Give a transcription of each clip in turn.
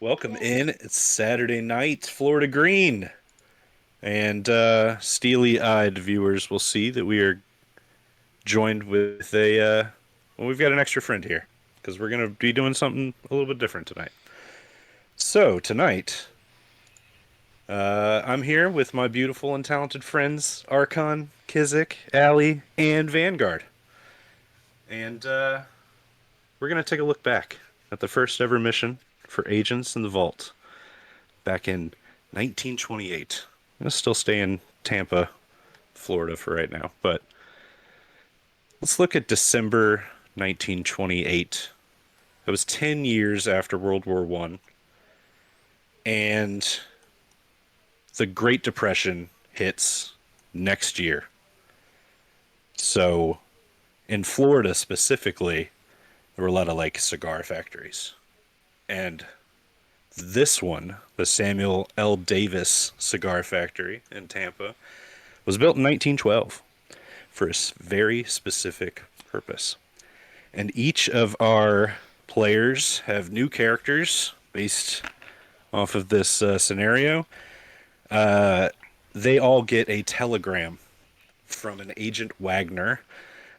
Welcome in. It's Saturday night, Florida Green. And steely eyed viewers will see that we are joined with well, we've got an extra friend here because we're going to be doing something a little bit different tonight. So, tonight, I'm here with my beautiful and talented friends, Archon, Kizik, Allie, and Vanguard. And we're going to take a look back at the first ever mission for Agents in the Vault back in 1928. I'm going to still stay in Tampa, Florida for right now, but let's look at December 1928. It was 10 years after World War One, and the Great Depression hits next year. So, in Florida specifically, there were a lot of like cigar factories. And this one, the Samuel L. Davis Cigar Factory in Tampa, was built in 1912 for a very specific purpose. And each of our players have new characters based off of this scenario. Uh, they all get a telegram from an Agent Wagner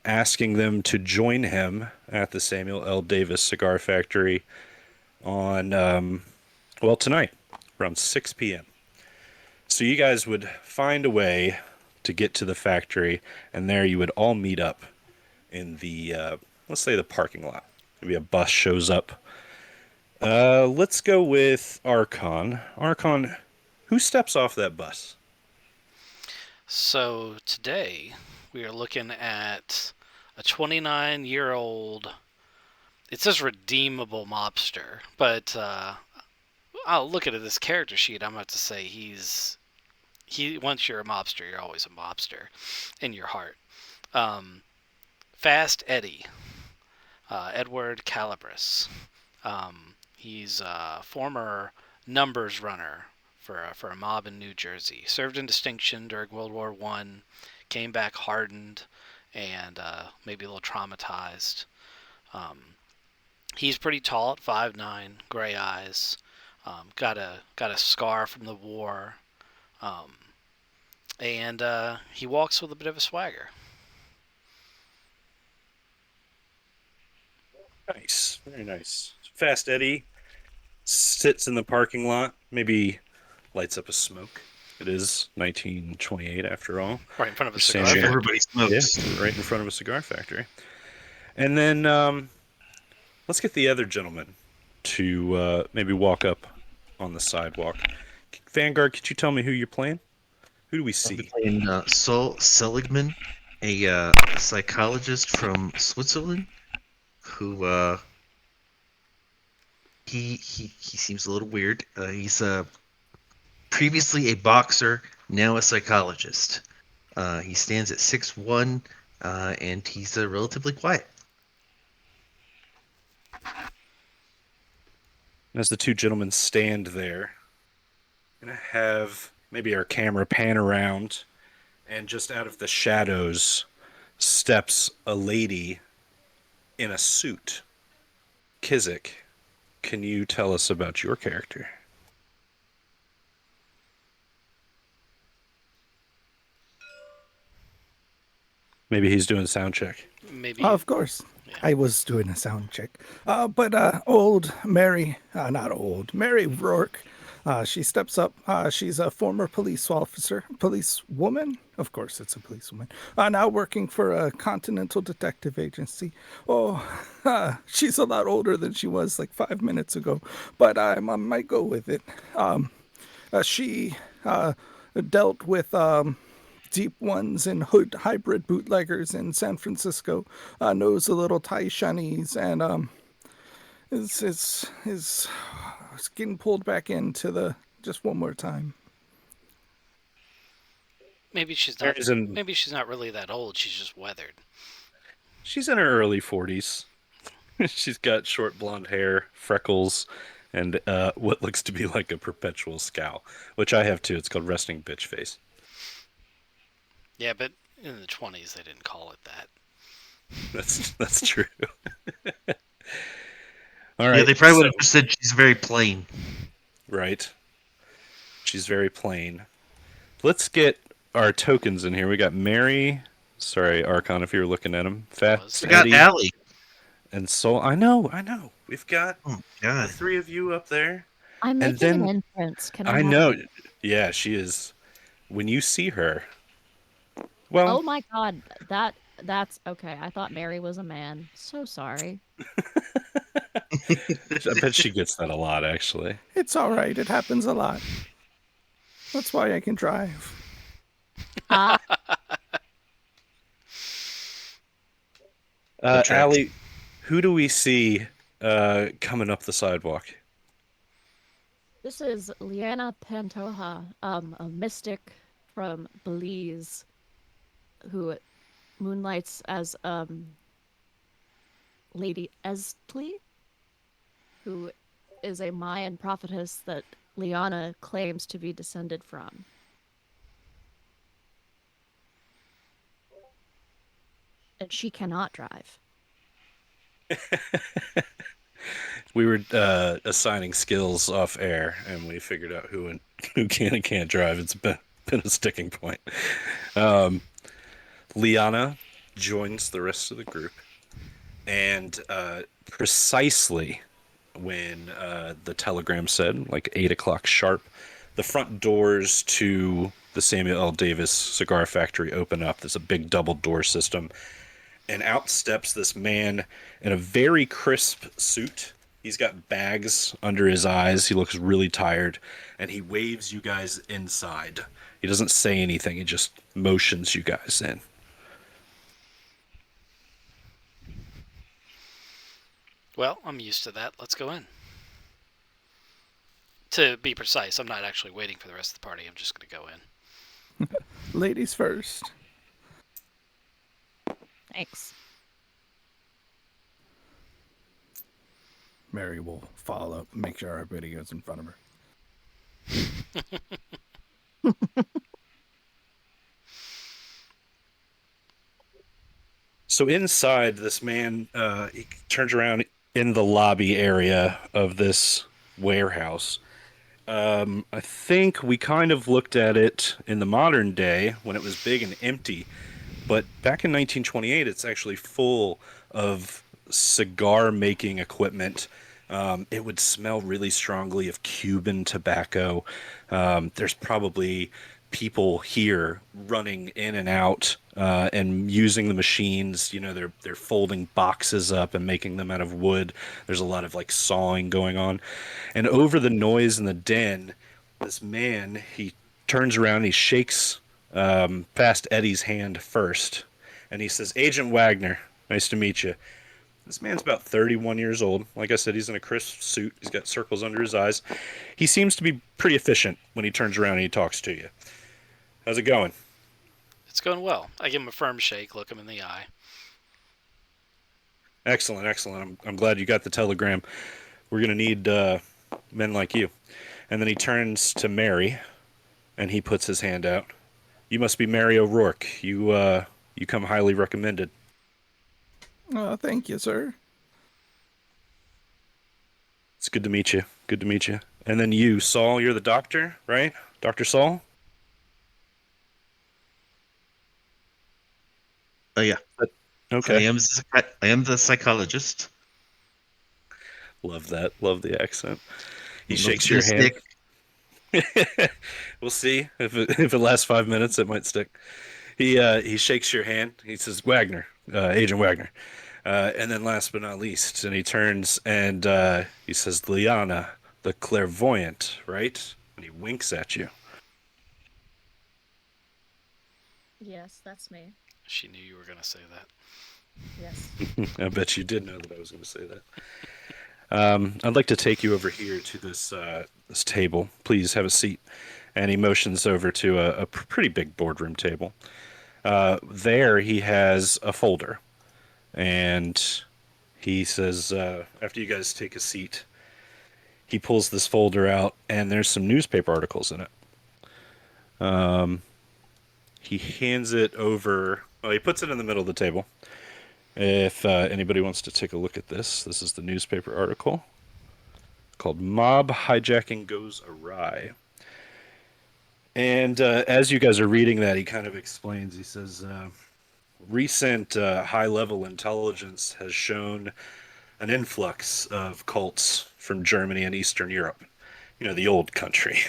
asking them to join him at the Samuel L. Davis Cigar Factory on, tonight, around 6 p.m. So you guys would find a way to get to the factory, and there you would all meet up in the, let's say, the parking lot. Maybe a bus shows up. Let's go with Archon. Archon, who steps off that bus? So today we are looking at a 29-year-old. It says redeemable mobster, but I'll look at this character sheet. I'm about to say he. Once you're a mobster, you're always a mobster in your heart. Um, Fast Eddie, Edward Calabres. He's a former numbers runner for a mob in New Jersey. Served in distinction during World War One, came back hardened and maybe a little traumatized. Um, he's pretty tall at 5'9", gray eyes. Got a scar from the war, um, and he walks with a bit of a swagger. Nice, very nice. Fast Eddie sits in the parking lot, maybe lights up a smoke. It is 1928 after all. Right in front of a For cigar Samuel, Everybody factory. yeah, smokes. right in front of a cigar factory. And then let's get the other gentleman to maybe walk up on the sidewalk. Vanguard, could you tell me who you're playing? Who do we I'll be see? playing Sol Seligman, a psychologist from Switzerland, who he seems a little weird. He's previously a boxer, now a psychologist. He stands at 6'1", and he's relatively quiet. As the two gentlemen stand there, I'm gonna have maybe our camera pan around, and just out of the shadows steps a lady in a suit. Kizik, can you tell us about your character? Maybe he's doing a sound check. Maybe, Of course. yeah. I was doing a sound check. But old Mary, not old, Mary Rourke, she steps up. She's a former police officer, police woman. Of course, it's a policewoman. Now working for a continental detective agency. Oh, she's a lot older than she was like 5 minutes ago, but I might go with it. She dealt with deep ones and hood hybrid bootleggers in San Francisco. Knows a little Taishanese and is getting pulled back into the just one more time. Maybe she's not. Mary's in, Maybe she's not really that old. She's just weathered. she's in her early 40s. She's got short blonde hair, freckles, and what looks to be like a perpetual scowl, which I have too. It's called resting bitch face. Yeah, but in the 20s they didn't call it that. That's true. All Yeah, right, they probably would so have just said she's very plain. right, she's very plain. Let's get our tokens in here. We got Mary. Sorry, Archon, if you were looking at him. I Fats, was. I got Eddie, Allie. and Soul. I know, I know. We've got Oh the God. three of you up there. I'm And making an then entrance. Can I I have know. it? Yeah, she is. When you see her, well, Oh my god, that's okay. I thought Mary was a man. So sorry. I bet she gets that a lot, actually. It's all right. It happens a lot. That's why I can drive. Ah, Good tracks. Allie, who do we see coming up the sidewalk? this is Liana Pantoja, a mystic from Belize who moonlights as Lady Estli, who is a Mayan prophetess that Liana claims to be descended from. And she cannot drive. We were assigning skills off air, and we figured out who can and can't drive. It's been a sticking point. Liana joins the rest of the group, and precisely when the telegram said, like 8 o'clock sharp, the front doors to the Samuel L. Davis cigar factory open up. There's a big double door system, and out steps this man in a very crisp suit. He's got bags under his eyes. He looks really tired, and he waves you guys inside. He doesn't say anything. He just motions you guys in. Well, I'm used to that. Let's go in. To be precise, I'm not actually waiting for the rest of the party. I'm just going to go in. Ladies first. Thanks. Mary will follow, make sure everybody goes in front of her. So inside, this man he turns around in the lobby area of this warehouse. I think we kind of looked at it in the modern day when it was big and empty, but back in 1928, it's actually full of cigar making equipment. It would smell really strongly of Cuban tobacco. There's probably people here running in and out and using the machines. You know, they're folding boxes up and making them out of wood. There's a lot of like sawing going on, and over the noise in the den, this man he turns around and he shakes past Eddie's hand first, and he says, "Agent Wagner, nice to meet you." This man's about 31 years old. Like I said, he's in a crisp suit. He's got circles under his eyes. He seems to be pretty efficient when he turns around and he talks to you. How's it going? It's going well. I give him a firm shake, look him in the eye. Excellent, excellent. I'm glad you got the telegram. We're going to need men like you. And then he turns to Mary, and he puts his hand out. You must be Mary O'Rourke. You come highly recommended. Oh, thank you, sir. It's good to meet you. Good to meet you. And then you, Saul, you're the doctor, right? Dr. Saul? Oh yeah. Okay. I am the psychologist. Love that. Love the accent. He Love shakes to your be a hand. stick. We'll see if it lasts 5 minutes. It might stick. He shakes your hand. He says, "Wagner, Agent Wagner," and then last but not least, and he turns and he says, "Liana, the clairvoyant, right?" And he winks at you. Yes, that's me. She knew you were going to say that. Yes. I bet you did know that I was going to say that. I'd like to take you over here to this table. Please have a seat. And he motions over to a pretty big boardroom table. There he has a folder, and he says, after you guys take a seat, he pulls this folder out, and there's some newspaper articles in it. He hands it over. Well, he puts it in the middle of the table, If anybody wants to take a look at this, this is the newspaper article called Mob Hijacking Goes Awry. And as you guys are reading that, he kind of explains, he says, recent high level intelligence has shown an influx of cults from Germany and Eastern Europe. You know, the old country,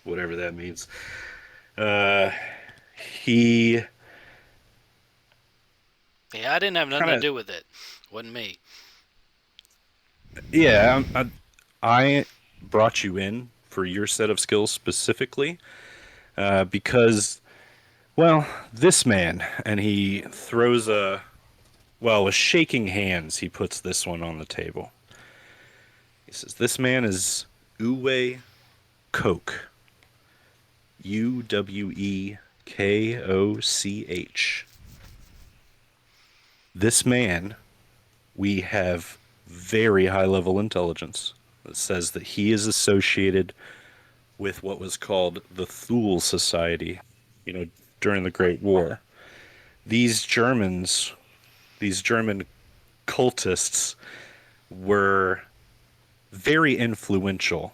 whatever that means. Uh, he Yeah, I didn't have nothing kind to of, do with it. Wasn't me. yeah, I brought you in for your set of skills specifically because, well, this man, and he throws a, well, with shaking hands, he puts this one on the table. He says, this man is Uwe Koch. Uwekoch. This man, we have very high level intelligence that says that he is associated with what was called the Thule Society, you know, during the Great War. These Germans, these German cultists, were very influential,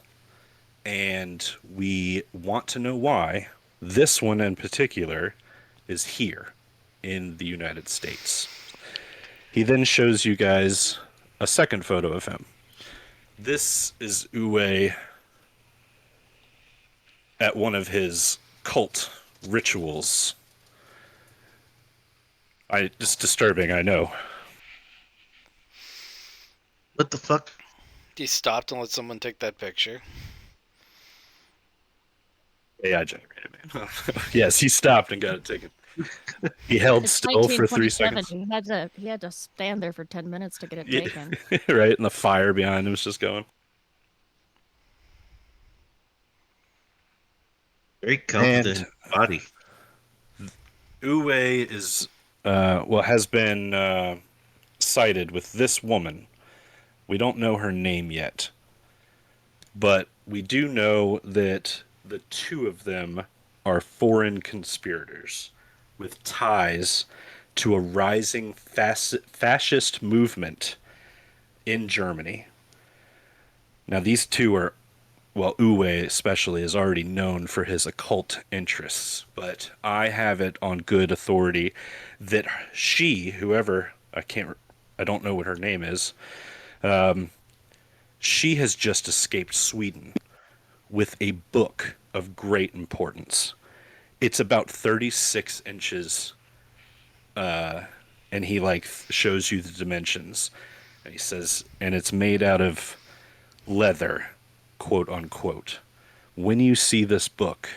and we want to know why. This one in particular is here in the United States. He then shows you guys a second photo of him. This is Uwe at one of his cult rituals. It's disturbing, I know. What the fuck? He stopped and let someone take that picture. AI generated, man. Yes, he stopped and got it taken. He held It's still for 3 1927. seconds. He had to stand there for 10 minutes to get it Yeah, taken. right, and the fire behind him was just going. Very And confident body. Uwe is, well, has been cited with this woman. We don't know her name yet, but we do know that the two of them are foreign conspirators with ties to a rising fascist movement in Germany. Now, these two are, well, Uwe especially is already known for his occult interests, but I have it on good authority that she, whoever, I don't know what her name is, she has just escaped Sweden with a book of great importance. It's about 36 inches, and he like shows you the dimensions. And he says, and it's made out of leather, quote unquote. When you see this book,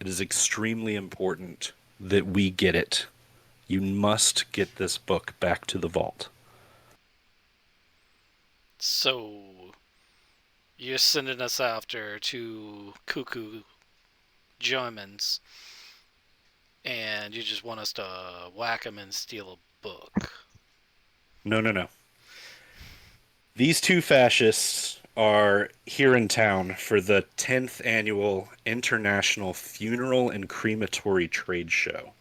it is extremely important that we get it. You must get this book back to the vault. So you're sending us after two cuckoo Germans, and you just want us to whack them and steal a book. No, no, no. These two fascists are here in town for the 10th annual International Funeral and Crematory Trade Show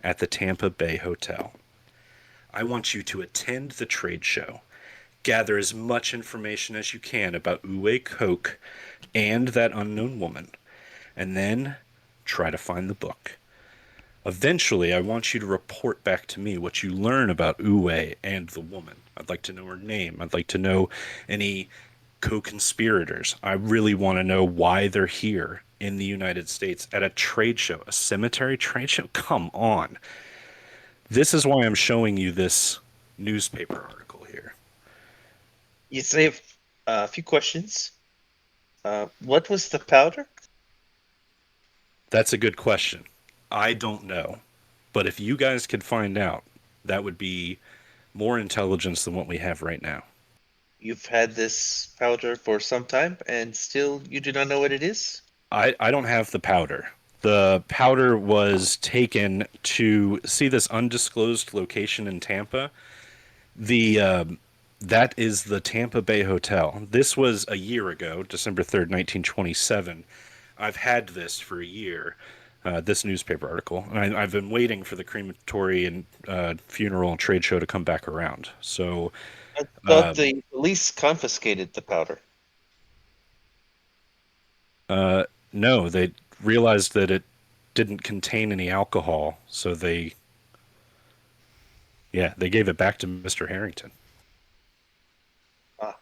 at the Tampa Bay Hotel. I want you to attend the trade show, gather as much information as you can about Uwe Koch and that unknown woman, and then try to find the book. Eventually, I want you to report back to me what you learn about Uwe and the woman. I'd like to know her name. I'd like to know any co-conspirators. I really want to know why they're here in the United States at a trade show, a cemetery trade show. Come on. This is why I'm showing you this newspaper article here. You say a few questions. What was the powder? That's a good question. I don't know. But if you guys could find out, that would be more intelligence than what we have right now. You've had this powder for some time, and still you do not know what it is? I don't have the powder. The powder was taken to see this undisclosed location in Tampa. The that is the Tampa Bay Hotel. This was a year ago, December 3rd, 1927. I've had this for a year. this newspaper article, and I've been waiting for the crematory and funeral and trade show to come back around. So I thought um, the police confiscated the powder. no, they realized that it didn't contain any alcohol, so they gave it back to Mr. Harrington. Ah.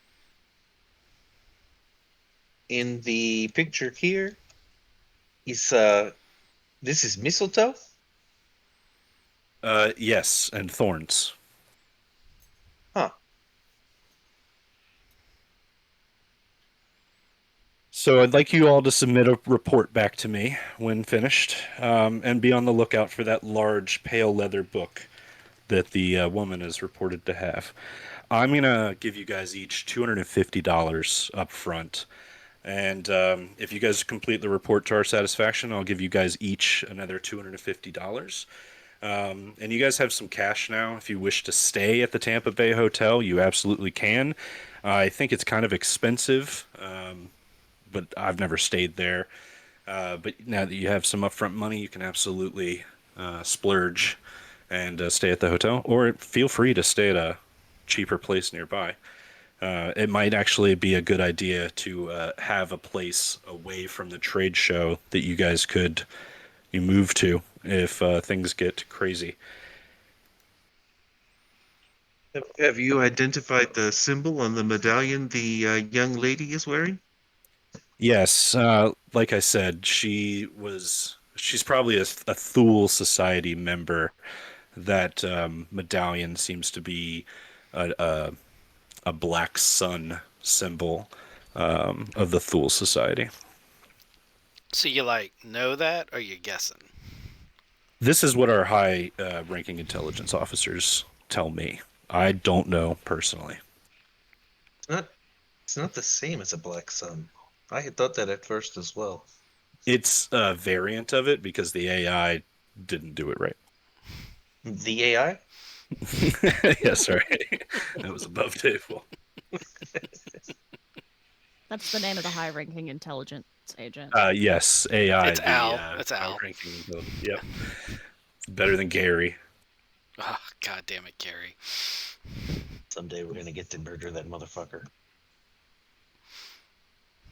In the picture here, is this is mistletoe? Yes, and thorns. Huh. So I'd like you all to submit a report back to me when finished, and be on the lookout for that large pale leather book that the woman is reported to have. I'm gonna give you guys each $250 up front, and if you guys complete the report to our satisfaction, I'll give you guys each another $250. And you guys have some cash now. If you wish to stay at the Tampa Bay Hotel, you absolutely can. I think it's kind of expensive, but I've never stayed there. But now that you have some upfront money, you can absolutely splurge and stay at the hotel, or feel free to stay at a cheaper place nearby. It might actually be a good idea to have a place away from the trade show that you guys could you move to if things get crazy. Have you identified the symbol on the medallion the young lady is wearing? Yes, like I said, she's probably a Thule Society member. That medallion seems to be a black sun symbol of the Thule Society. So you like know that, or you guessing? This is what our high ranking intelligence officers tell me. I don't know personally. It's not. It's not the same as a black sun. I had thought that at first as well. It's a variant of it because the AI didn't do it right. The AI? Yeah, sorry. That was above table. That's the name of the high-ranking intelligence agent. Yes, AI, It's the Al. It's Al. ranking intelligence. Yep. Better than Gary. Oh, God damn it, Gary. Someday we're gonna get to murder that motherfucker.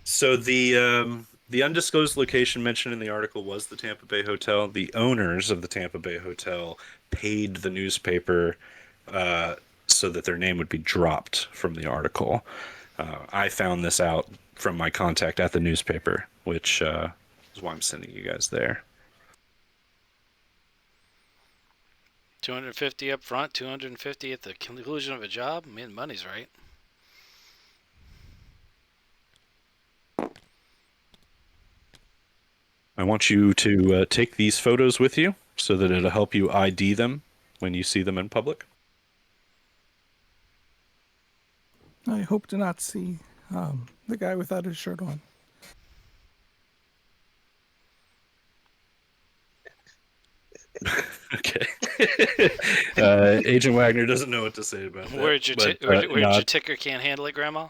So the undisclosed location mentioned in the article was the Tampa Bay Hotel. The owners of the Tampa Bay Hotel paid the newspaper so that their name would be dropped from the article. I found this out from my contact at the newspaper, which is why I'm sending you guys there. 250 up front, 250 at the conclusion of a job. Man, money's right. I want you to take these photos with you so that it'll help you ID them when you see them in public. I hope to not see the guy without his shirt on. Okay. Agent Wagner doesn't know what to say about that. Where'd your, but, where'd your nod. ticker can't handle it, Grandma?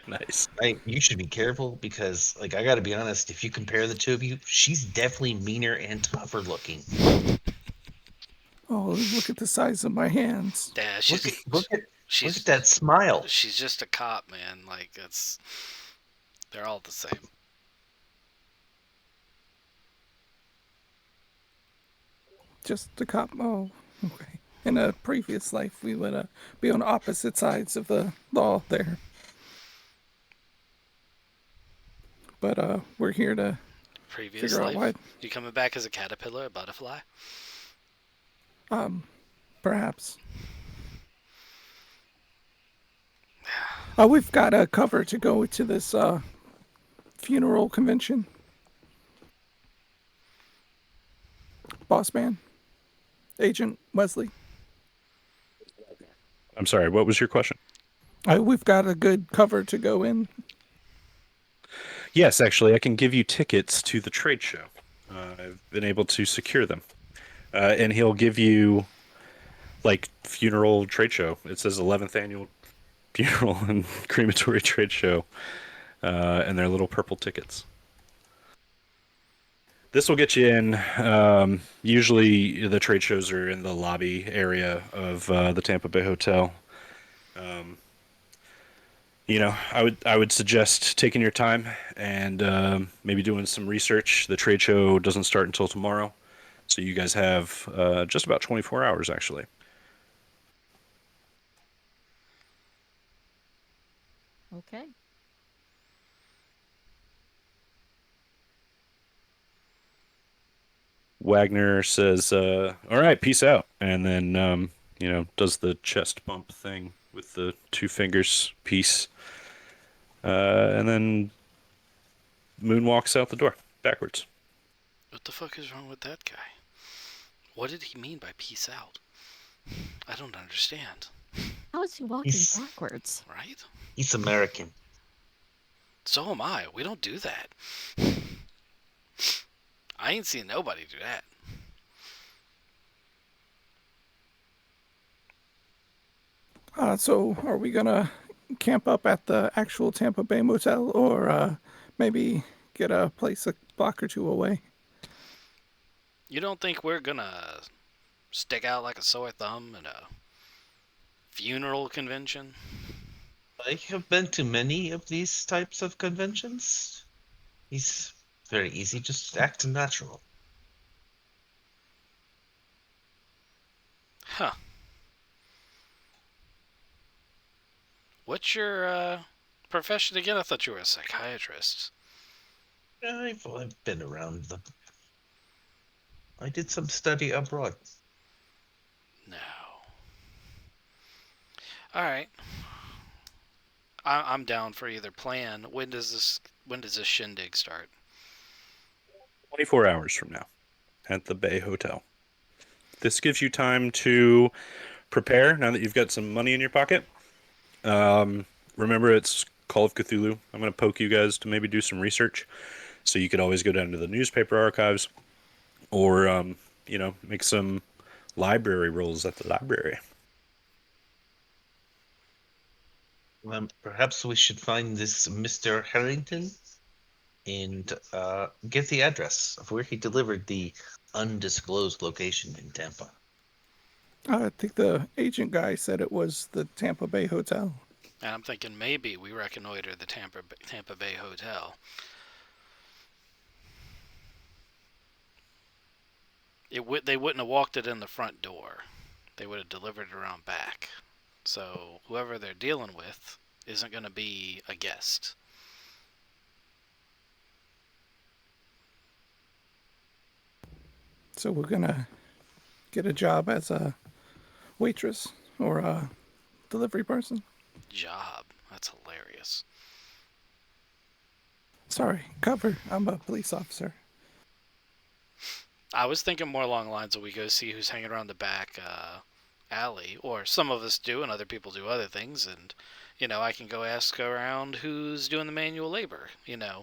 Nice. You should be careful because, like, I gotta be honest. If you compare the two of you, she's definitely meaner and tougher looking. Oh, look at the size of my hands. Yeah, Look at she's that smile. she's just a cop, man. Like they're all the same. Just a cop. Oh, okay. In a previous life, we would be on opposite sides of the law there. But we're here to Previous figure out life. why. You coming back as a caterpillar, a butterfly? Perhaps. We've got a cover to go to this funeral convention. Boss man, Agent Wesley. I'm sorry, what was your question? We've got a good cover to go in. Yes, actually, I can give you tickets to the trade show. I've been able to secure them. And he'll give you, like, funeral trade show. It says 11th annual funeral and crematory trade show. And they're little purple tickets. This will get you in. Usually, the trade shows are in the lobby area of the Tampa Bay Hotel. Um, I would suggest taking your time and maybe doing some research. The trade show doesn't start until tomorrow, so you guys have just about 24 hours actually. Okay. Wagner says, "All right, peace out," and then does the chest bump thing with the two fingers, peace, and then moonwalks out the door backwards. What the fuck is wrong with that guy? What did he mean by peace out? I don't understand. How is he walking He's backwards? Right? he's American. So am I. We don't do that. I ain't seen nobody do that. So are we gonna camp up at the actual Tampa Bay motel, or maybe get a place a block or two away? You don't think we're gonna stick out like a sore thumb at a funeral convention? I have been to many of these types of conventions. He's very easy, just act natural. Huh. What's your profession again? I thought you were a psychiatrist. I've been around them. I did some study abroad. No. Alright. I'm down for either plan. When does this shindig start? 24 hours from now at the Bay Hotel. This gives you time to prepare now that you've got some money in your pocket. Remember, it's Call of Cthulhu. I'm going to poke you guys to maybe do some research. So you could always go down to the newspaper archives or, make some library rolls at the library. Perhaps we should find this Mr. Harrington and get the address of where he delivered the undisclosed location in Tampa. I think the agent guy said it was the Tampa Bay Hotel. And I'm thinking maybe we reconnoiter the Tampa Bay Hotel. They wouldn't have walked it in the front door. They would have delivered it around back. So whoever they're dealing with isn't going to be a guest. So we're gonna get a job as a waitress or a delivery person. Job. That's hilarious. Sorry, cover. I'm a police officer. I was thinking more along the lines of we go see who's hanging around the back alley, or some of us do, and other people do other things, and I can go ask around who's doing the manual labor.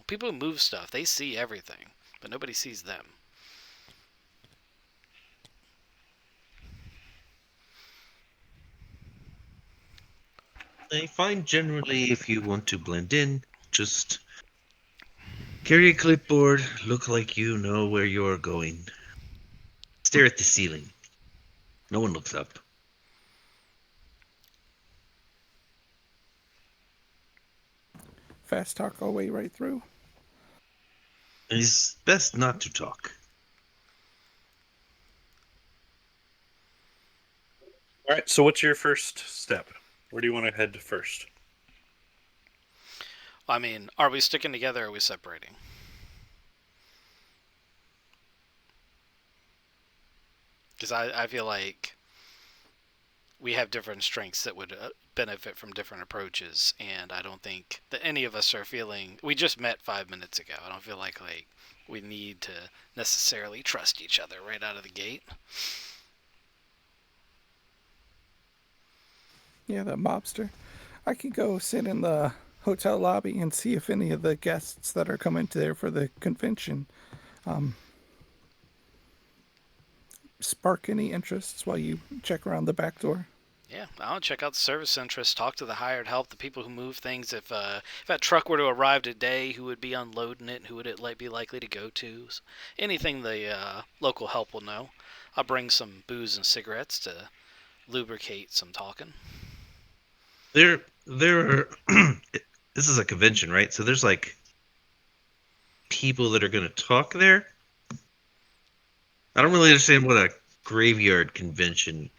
People who move stuff, they see everything, but nobody sees them. I find generally if you want to blend in, just carry a clipboard, look like you know where you're going. Stare at the ceiling. No one looks up. Fast talk our way right through. It's best not to talk. All right, so what's your first step? Where do you want to head first? I mean, are we sticking together or are we separating? Because I feel like we have different strengths that would benefit from different approaches, and I don't think that any of us are feeling. We just met 5 minutes ago. I don't feel like we need to necessarily trust each other right out of the gate. Yeah, the mobster. I could go sit in the hotel lobby and see if any of the guests that are coming to there for the convention spark any interests while you check around the back door. Yeah, I'll check out the service interest, talk to the hired help, the people who move things. If that truck were to arrive today, who would be unloading it, who would it be likely to go to? So anything the local help will know. I'll bring some booze and cigarettes to lubricate some talking. There. This is a convention, right? So there's like people that are going to talk there. I don't really understand what a graveyard convention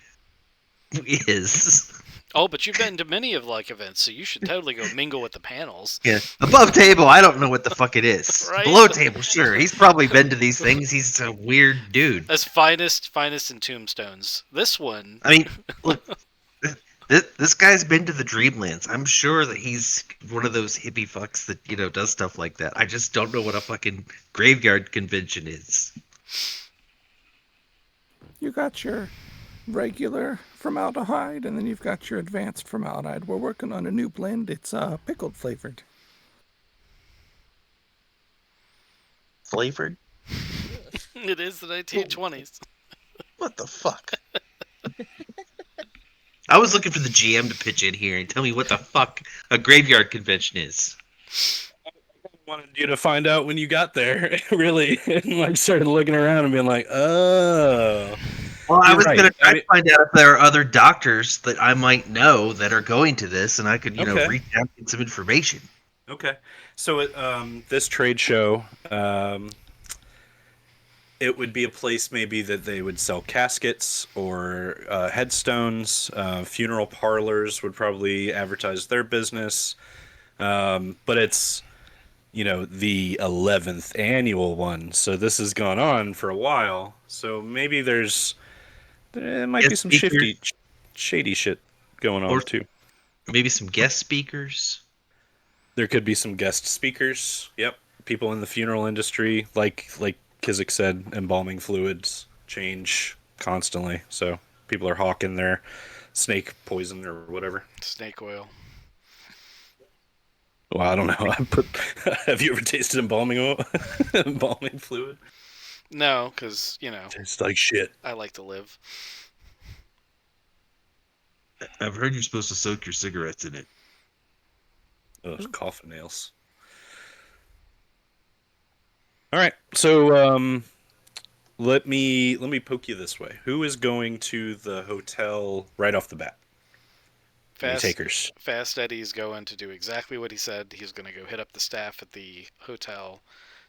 is. Oh, but you've been to many of like events, so you should totally go mingle with the panels, Yeah, above table, I don't know what the fuck it is. right? Below table, sure. He's probably been to these things. He's a weird dude. That's finest in tombstones. This one, I mean, look, this guy's been to the Dreamlands. I'm sure that he's one of those hippie fucks that does stuff like that. I just don't know what a fucking graveyard convention is. You got your regular formaldehyde, and then you've got your advanced formaldehyde. We're working on a new blend. It's pickled flavored. Flavored? it is the 1920s. What the fuck? I was looking for the GM to pitch in here and tell me what the fuck a graveyard convention is. Wanted you to find out when you got there, really, and like started looking around and being like, "Oh." Well, I You're was right. gonna try I to mean, find out if there are other doctors that I might know that are going to this, and I could, Okay. reach out and get some information. okay. So this trade show, it would be a place maybe that they would sell caskets or headstones. Funeral parlors would probably advertise their business. But it's the 11th annual one, so this has gone on for a while. So maybe there might be Guest some speakers, shady shit going or on too. maybe some guest speakers. There could be some guest speakers. Yep, people in the funeral industry, like Kizik said, embalming fluids change constantly. So people are hawking their snake poison or whatever. Snake oil. Well, I don't know. Have you ever tasted embalming oil? Embalming fluid? No, because Tastes like shit. I like to live. I've heard you're supposed to soak your cigarettes in it. Ugh, coffin nails. All right, so let me poke you this way. Who is going to the hotel right off the bat? Any Fast, takers? Fast Eddie's going to do exactly what he said. He's going to go hit up the staff at the hotel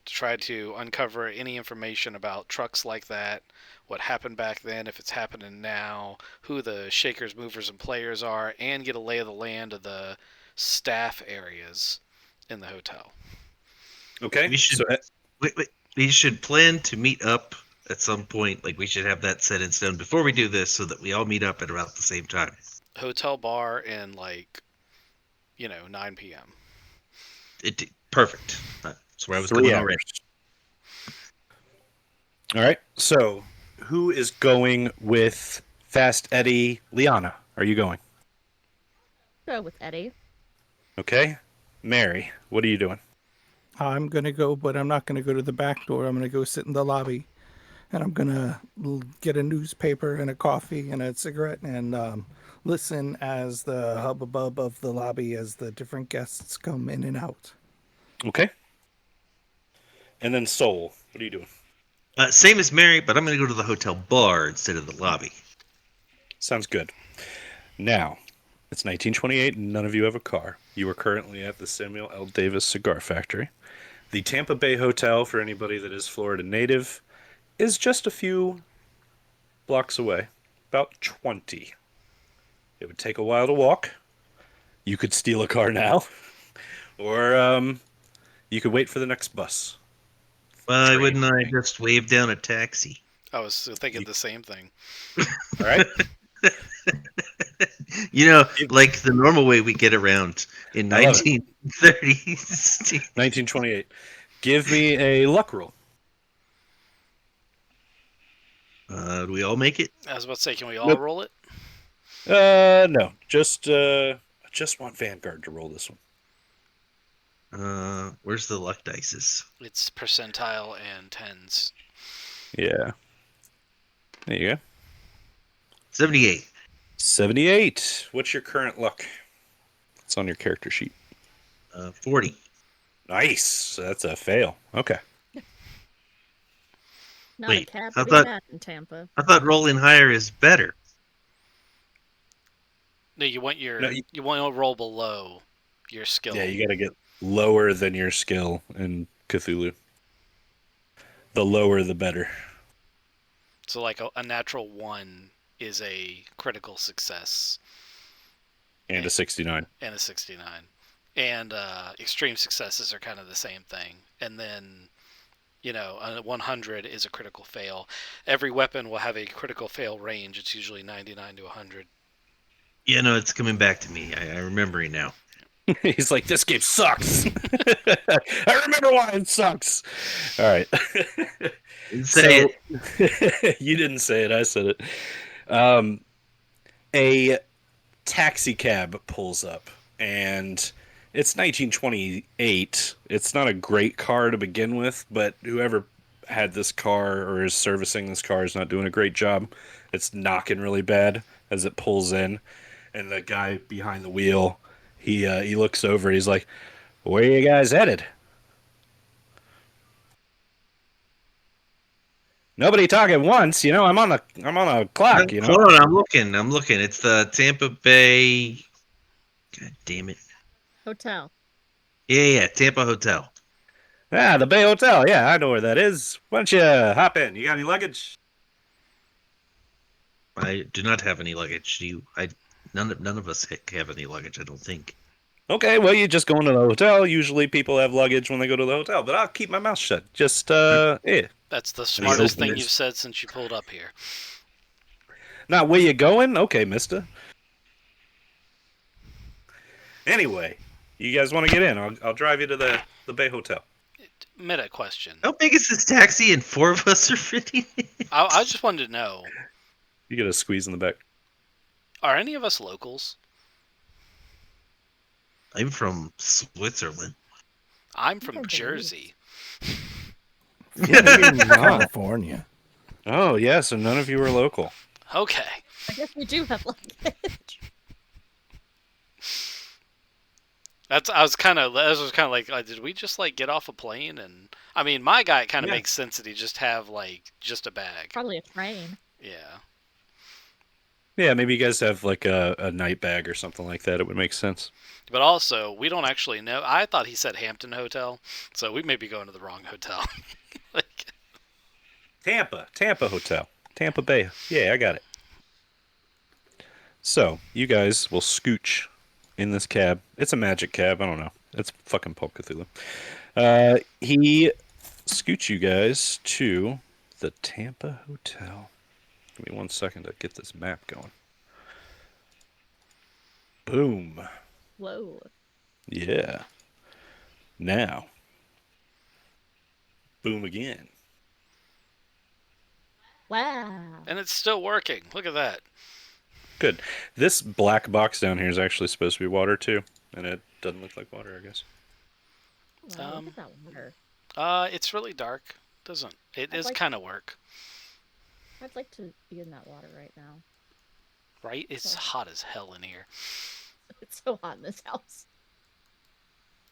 to try to uncover any information about trucks like that, what happened back then, if it's happening now, who the shakers, movers, and players are, and get a lay of the land of the staff areas in the hotel. Okay. We should we should plan to meet up at some point. Like we should have that set in stone before we do this, so that we all meet up at about the same time. Hotel bar in 9 p.m. Perfect. That's where I was 3 going hours. already. All right. So who is going with Fast Eddie? Liana, are you going? Go with Eddie. Okay. Mary, what are you doing? I'm going to go, but I'm not going to go to the back door. I'm going to go sit in the lobby, and I'm going to get a newspaper and a coffee and a cigarette and listen as the hubbub of the lobby as the different guests come in and out. Okay. And then Soul, what are you doing? Same as Mary, but I'm going to go to the hotel bar instead of the lobby. Sounds good. Now, it's 1928 and none of you have a car. You are currently at the Samuel L. Davis Cigar Factory. The Tampa Bay Hotel, for anybody that is Florida native, is just a few blocks away, about 20. It would take a while to walk. You could steal a car now, or you could wait for the next bus. Why Train. wouldn't I just wave down a taxi? I was thinking the same thing. All right? Like the normal way we get around in I love it. 1930s. 1928. Give me a luck roll. Do we all make it? I was about to say, can we all Nope. roll it? No. I just want Vanguard to roll this one. Where's the luck dices? It's percentile and tens. Yeah. There you go. 78. 78. What's your current luck? It's on your character sheet. 40. Nice. That's a fail. Okay. Not a Wait, cat, I but a thought cat in Tampa. I thought rolling higher is better. No, you want No, you want to roll below your skill. yeah, you got to get lower than your skill in Cthulhu. The lower, the better. So like a natural 1 is a critical success And a 69. and a 69. And extreme successes are kind of the same thing. And then, a 100 is a critical fail. Every weapon will have a critical fail range. It's usually 99 to 100. Yeah, no, it's coming back to me. I'm remembering now. He's like, this game sucks. I remember why it sucks. All right. Say So you didn't say it. I said it. A taxi cab pulls up, and it's 1928. It's not a great car to begin with, but whoever had this car or is servicing this car is not doing a great job. It's knocking really bad as it pulls in, and the guy behind the wheel, he looks over. He's like, "Where you guys headed?" Nobody talk at once. I'm on a clock. Hold on, I'm looking. It's the Tampa Bay. God damn it. Hotel. Yeah, Tampa Hotel. Ah, the Bay Hotel. Yeah, I know where that is. Why don't you hop in? You got any luggage? I do not have any luggage. None of us have any luggage. I don't think. Okay, well, you just go into the hotel. Usually people have luggage when they go to the hotel, but I'll keep my mouth shut. Just, yeah. That's the And he smartest thing opens- you've said since you pulled up here. Now, where you going? Okay, mister. Anyway, you guys want to get in? I'll drive you to the Bay Hotel. Meta question. How big is this taxi? And 4 of us are fitting in? I just wanted to know, You get a squeeze in the back. are any of us locals? I'm from Switzerland. I'm I from believe. Jersey. California. Oh, yeah, so none of you are local. Okay. I guess we do have luggage. I was kind of like, did we just like get off a plane? And I mean, my guy, it kind of Yeah. makes sense that he just have like just a bag. Probably a train. Yeah. Yeah, maybe you guys have like a night bag or something like that. It would make sense. But also, we don't actually know. I thought he said Hampton Hotel, so we may be going to the wrong hotel. Like, Tampa Hotel. Tampa Bay. Yeah, I got it. So, you guys will scooch in this cab. It's a magic cab. I don't know. It's fucking Pulp Cthulhu. He scoots you guys to the Tampa Hotel. Give me 1 second to get this map going. Boom. Whoa. Yeah. Now. Boom again. Wow. and it's still working. Look at that. Good. This black box down here is actually supposed to be water too, and it doesn't look like water, I guess. Wow, look at that water. It's really dark. Doesn't it? I'd Is like- kind of work, I'd like to be in that water right now. right? It's Oh. hot as hell in here. It's so hot in this house.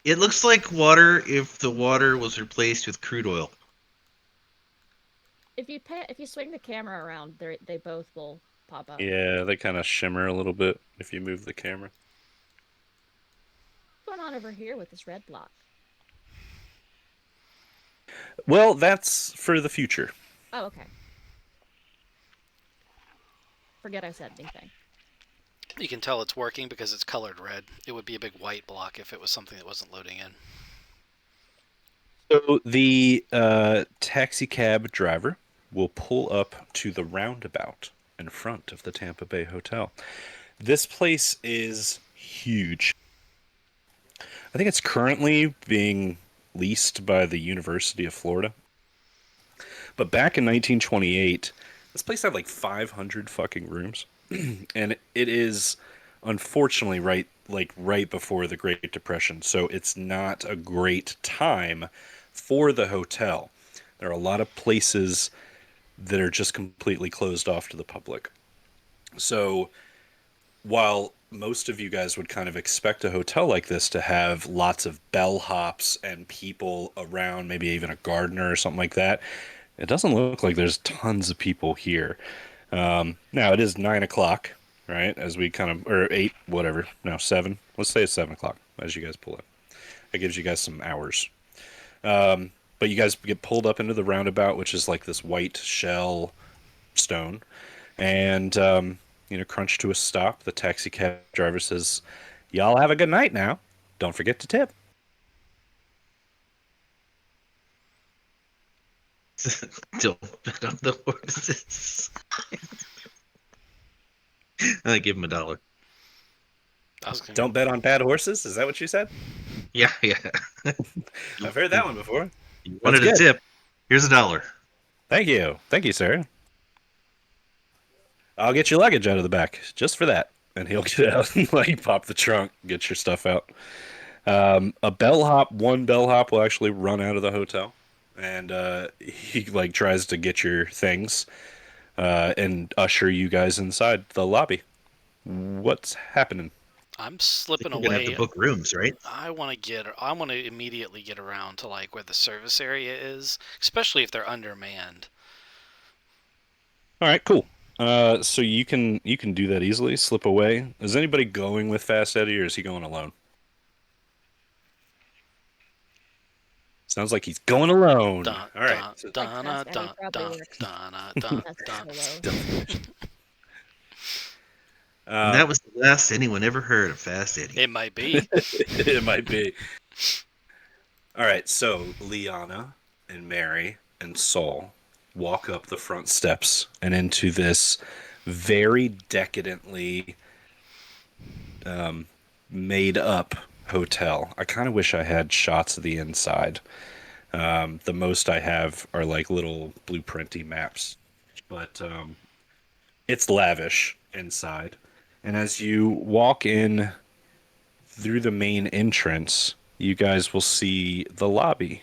It looks like water if the water was replaced with crude oil. If you swing the camera around, they both will pop up. Yeah, they kind of shimmer a little bit if you move the camera. What's going on over here with this red block? Well, that's for the future. Oh, okay. Forget I said anything. You can tell it's working because it's colored red. It would be a big white block if it was something that wasn't loading in. So the taxi cab driver will pull up to the roundabout in front of the Tampa Bay Hotel. This place is huge. I think it's currently being leased by the University of Florida. But back in 1928, this place had like 500 fucking rooms. And it is unfortunately right before the Great Depression. So it's not a great time for the hotel. There are a lot of places that are just completely closed off to the public. So while most of you guys would kind of expect a hotel like this to have lots of bellhops and people around, maybe even a gardener or something like that, it doesn't look like there's tons of people here. Now it is 9 o'clock, right? As we kind of, or eight, whatever. No, seven. Let's say it's 7 o'clock as you guys pull in. That gives you guys some hours. But you guys get pulled up into the roundabout, which is like this white shell stone, and crunch to a stop. The taxi cab driver says, "Y'all have a good night now. Don't forget to tip." Don't bet on the horses. I give him $1. I was gonna, Don't bet on bad horses. Is that what you said? Yeah, yeah. I've heard that one before. You That's wanted a good. tip. Here's $1. Thank you, sir. I'll get your luggage out of the back just for that. And he'll get out and like pop the trunk, get your stuff out. One bellhop will actually run out of the hotel, and he like tries to get your things and usher you guys inside the lobby. What's happening? I'm I think slipping we're gonna have to away. book rooms, right? I want to immediately get around to like where the service area is, especially if they're undermanned. All right, cool. So you can do that easily. Slip away. Is anybody going with Fast Eddie, or is he going alone? Sounds like he's going alone. Dun All right. dun So, Like dun Fast dun Eddie dun probably dun works dun dun as a dun. solo. And uh, that was the last anyone ever heard of Fast Eddie. It might be. it might be. All right. So Liana and Mary and Saul walk up the front steps and into this very decadently made up hotel. I kind of wish I had shots of the inside. The most I have are like little blueprinty maps, but it's lavish inside. And as you walk in through the main entrance, you guys will see the lobby.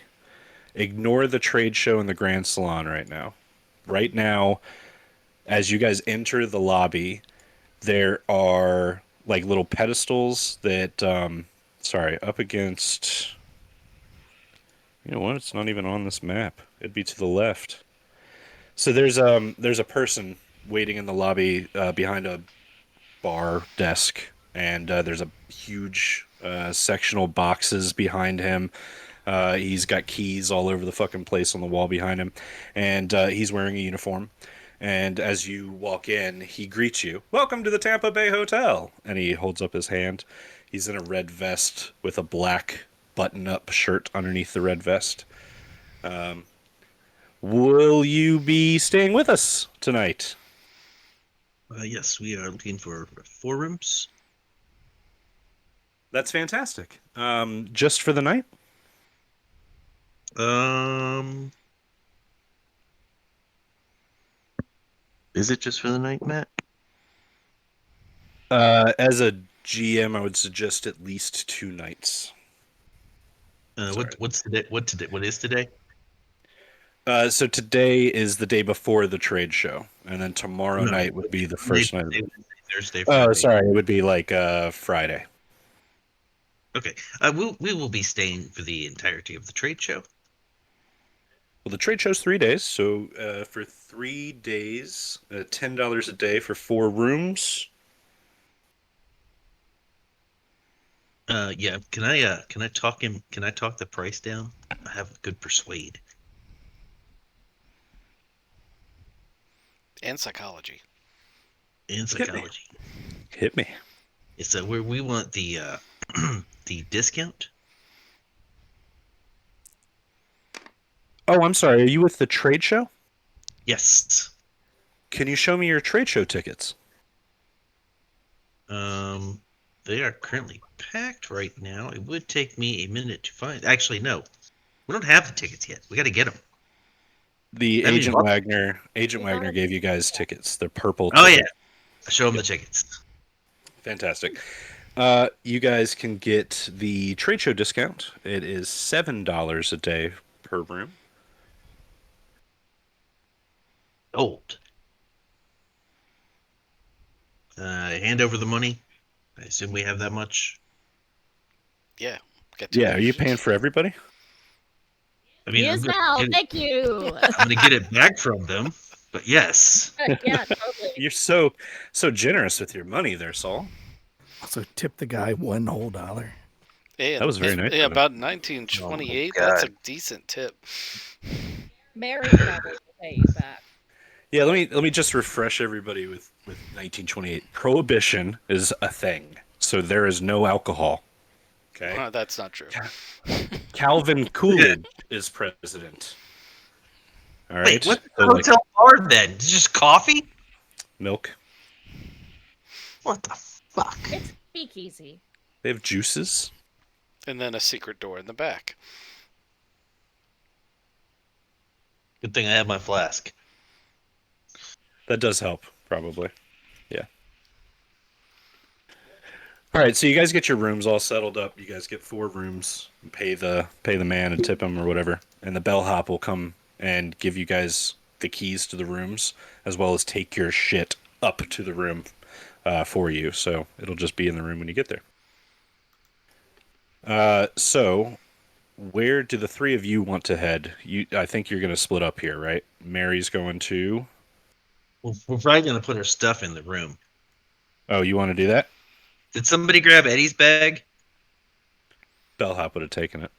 Ignore the trade show and the grand salon right now. Right now, as you guys enter the lobby, there are like little pedestals that, sorry, up against. You know what? It's not even on this map. It'd be to the left. So there's a person waiting in the lobby behind a bar desk, and there's a huge sectional boxes behind him. He's got keys all over the fucking place on the wall behind him, and he's wearing a uniform. And as you walk in, he greets you. Welcome to the Tampa Bay Hotel, and he holds up his hand. He's in a red vest with a black button-up shirt underneath the red vest. Will you be staying with us tonight? Yes, we are looking for 4 rooms. That's fantastic. Just for the night? Um, is it just for the night, Matt? As a GM, I would suggest at least 2 nights. Sorry. What's today? What is today? So today is the day before the trade show, and then tomorrow No, night would be the Monday, first night of Tuesday, it. Wednesday, Thursday, Oh, Friday. sorry, it would be like Friday. Okay. We will be staying for the entirety of the trade show. Well, the trade show's 3 days, so for 3 days, $10 a day for 4 rooms. Yeah. Can I talk him? Can I talk the price down? I have a good persuade. And psychology. In Hit me. psychology. Hit me. It's where we want the the discount. Oh, I'm sorry. Are you with the trade show? Yes. Can you show me your trade show tickets? Um, they are currently packed right now. It would take me a minute to find. Actually, no, we don't have the tickets yet. We got to get them. The That means Agent what? Wagner, Agent We got Wagner it. gave you guys tickets. They're purple Oh yeah, tickets. show them the tickets. Fantastic. You guys can get the trade show discount. It is $7 a day per room. Old. Hand over the money. I assume we have that much. Yeah. Get Yeah, are you paying for everybody? I mean, He is now. Thank you. I'm gonna get it back from them, but yes. Yeah, totally. You're so generous with your money there, Saul. Also, tip the guy $1 whole. And That was very nice Yeah, of him. about 1928. Oh, That's a God. decent tip. Mary probably will pay you back. Yeah, let me just refresh everybody with 1928. Prohibition is a thing, so there is no alcohol. Okay. That's not true. Calvin Coolidge is president. All right. Wait, what's the So like hotel bar then? Just coffee? milk. What the fuck? It's speakeasy. They have juices. And then a secret door in the back. Good thing I have my flask. That does help, probably. Yeah. All right, so you guys get your rooms all settled up. You guys get 4 rooms. Pay the man and tip him or whatever, and the bellhop will come and give you guys the keys to the rooms, as well as take your shit up to the room for you. So it'll just be in the room when you get there. So where do the 3 of you want to head? I think you're going to split up here, right? Mary's going to. We're probably gonna put our stuff in the room. Oh, you want to do that? Did somebody grab Eddie's bag Bellhop would have taken it.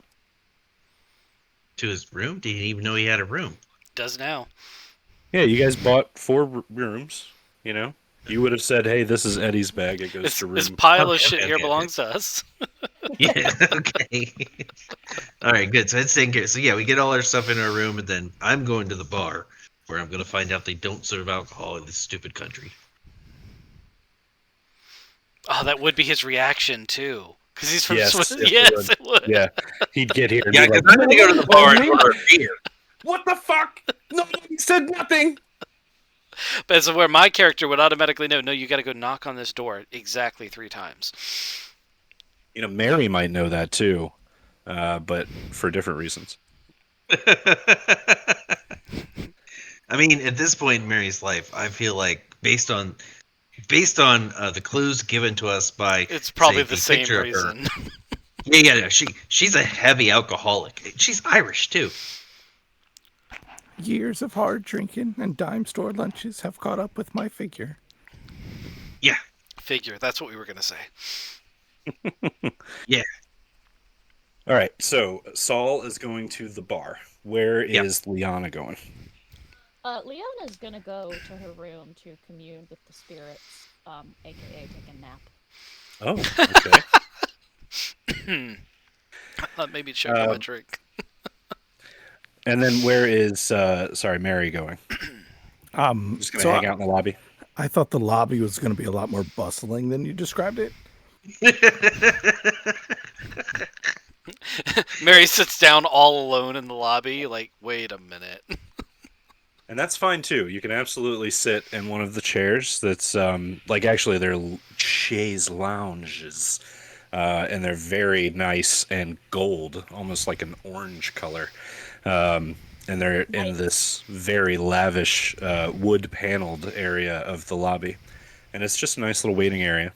to his room? Didn't even know he had a room. Does now. Yeah, you guys bought 4 rooms. You know, you would have said, "Hey, this is Eddie's bag. It goes to room." This pile of Okay, shit here okay. belongs to us. Yeah. Okay. All right. Good. So it's taken care. So yeah, we get all our stuff in our room, and then I'm going to the bar where I'm gonna find out they don't serve alcohol in this stupid country. Oh, that would be his reaction too, because he's from Yes, Swiss. it Yes, would. it would. Yeah, he'd get here. And Yeah, be because like, I'm gonna go to the bar and order a beer. What the fuck? Nobody said nothing. But so where my character would automatically know, no, you got to go knock on this door exactly 3 times. You know, Mary might know that too, but for different reasons. I mean, at this point in Mary's life, I feel like based on the clues given to us by It's probably say, the same picture of her- reason. Yeah. She's a heavy alcoholic. She's Irish too. Years of hard drinking and dime store lunches have caught up with my figure. Yeah. Figure. That's what we were gonna say. Yeah. All right, so Saul is going to the bar. Where is Liana going? Leona's gonna go to her room to commune with the spirits, aka take a nap. Oh, okay. I thought maybe choke on my drink. And then where is Mary going? Just gonna So hang out in the lobby. I thought the lobby was going to be a lot more bustling than you described it. Mary sits down all alone in the lobby. Like, wait a minute. And that's fine too. You can absolutely sit in one of the chairs. That's like actually they're chaise lounges, and they're very nice and gold, almost like an orange color. And they're in this very lavish wood paneled area of the lobby, and it's just a nice little waiting area.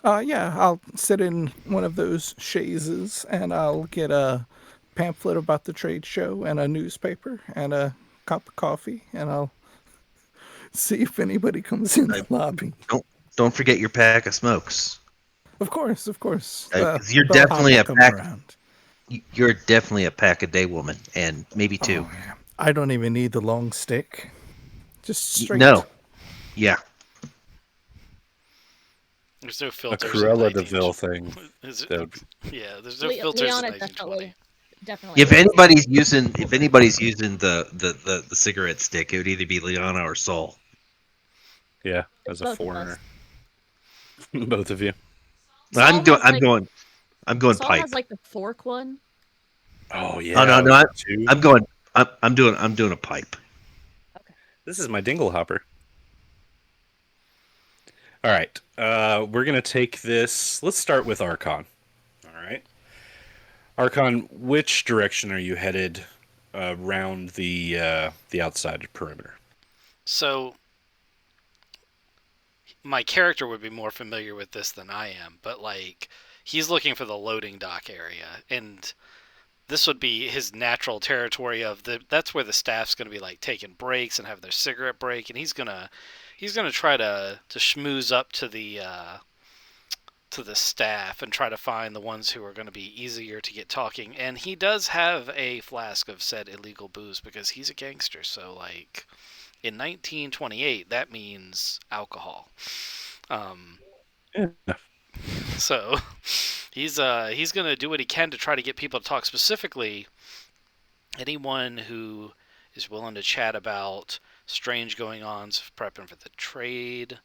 Yeah, I'll sit in one of those chaises and I'll get a pamphlet about the trade show and a newspaper and a cup of coffee, and I'll see if anybody comes in the lobby. Don't forget your pack of smokes. Of course. 'Cause you're The definitely hop a will come pack. around. You're definitely a pack a day woman, and maybe 2. Oh, yeah. I don't even need the long stick. Just straight. No. Yeah. There's no A filters. Cruella in de 19... Vil thing. Is it... That would be... Yeah, there's no filters in Leona 1920. definitely. If anybody's using the cigarette stick, it would either be Liana or Saul. Yeah, as a Both of foreigner, both of you. Saul I'm going. has, like- I'm going Saul pipe. has like the fork one. Oh yeah. Oh no! Two. I'm going. I'm doing a pipe. This is my dingle hopper. All right. We're going to take this. Let's start with Archon. All right. Archon, which direction are you headed around the outside perimeter? So my character would be more familiar with this than I am, but like he's looking for the loading dock area, and this would be his natural territory of the. That's where the staff's going to be like taking breaks and have their cigarette break, and he's gonna try to schmooze up to the staff and try to find the ones who are going to be easier to get talking. And he does have a flask of said illegal booze because he's a gangster. So like in 1928, that means alcohol. Um, Yeah. so he's gonna do what he can to try to get people to talk. Specifically, anyone who is willing to chat about strange going-ons of prepping for the trade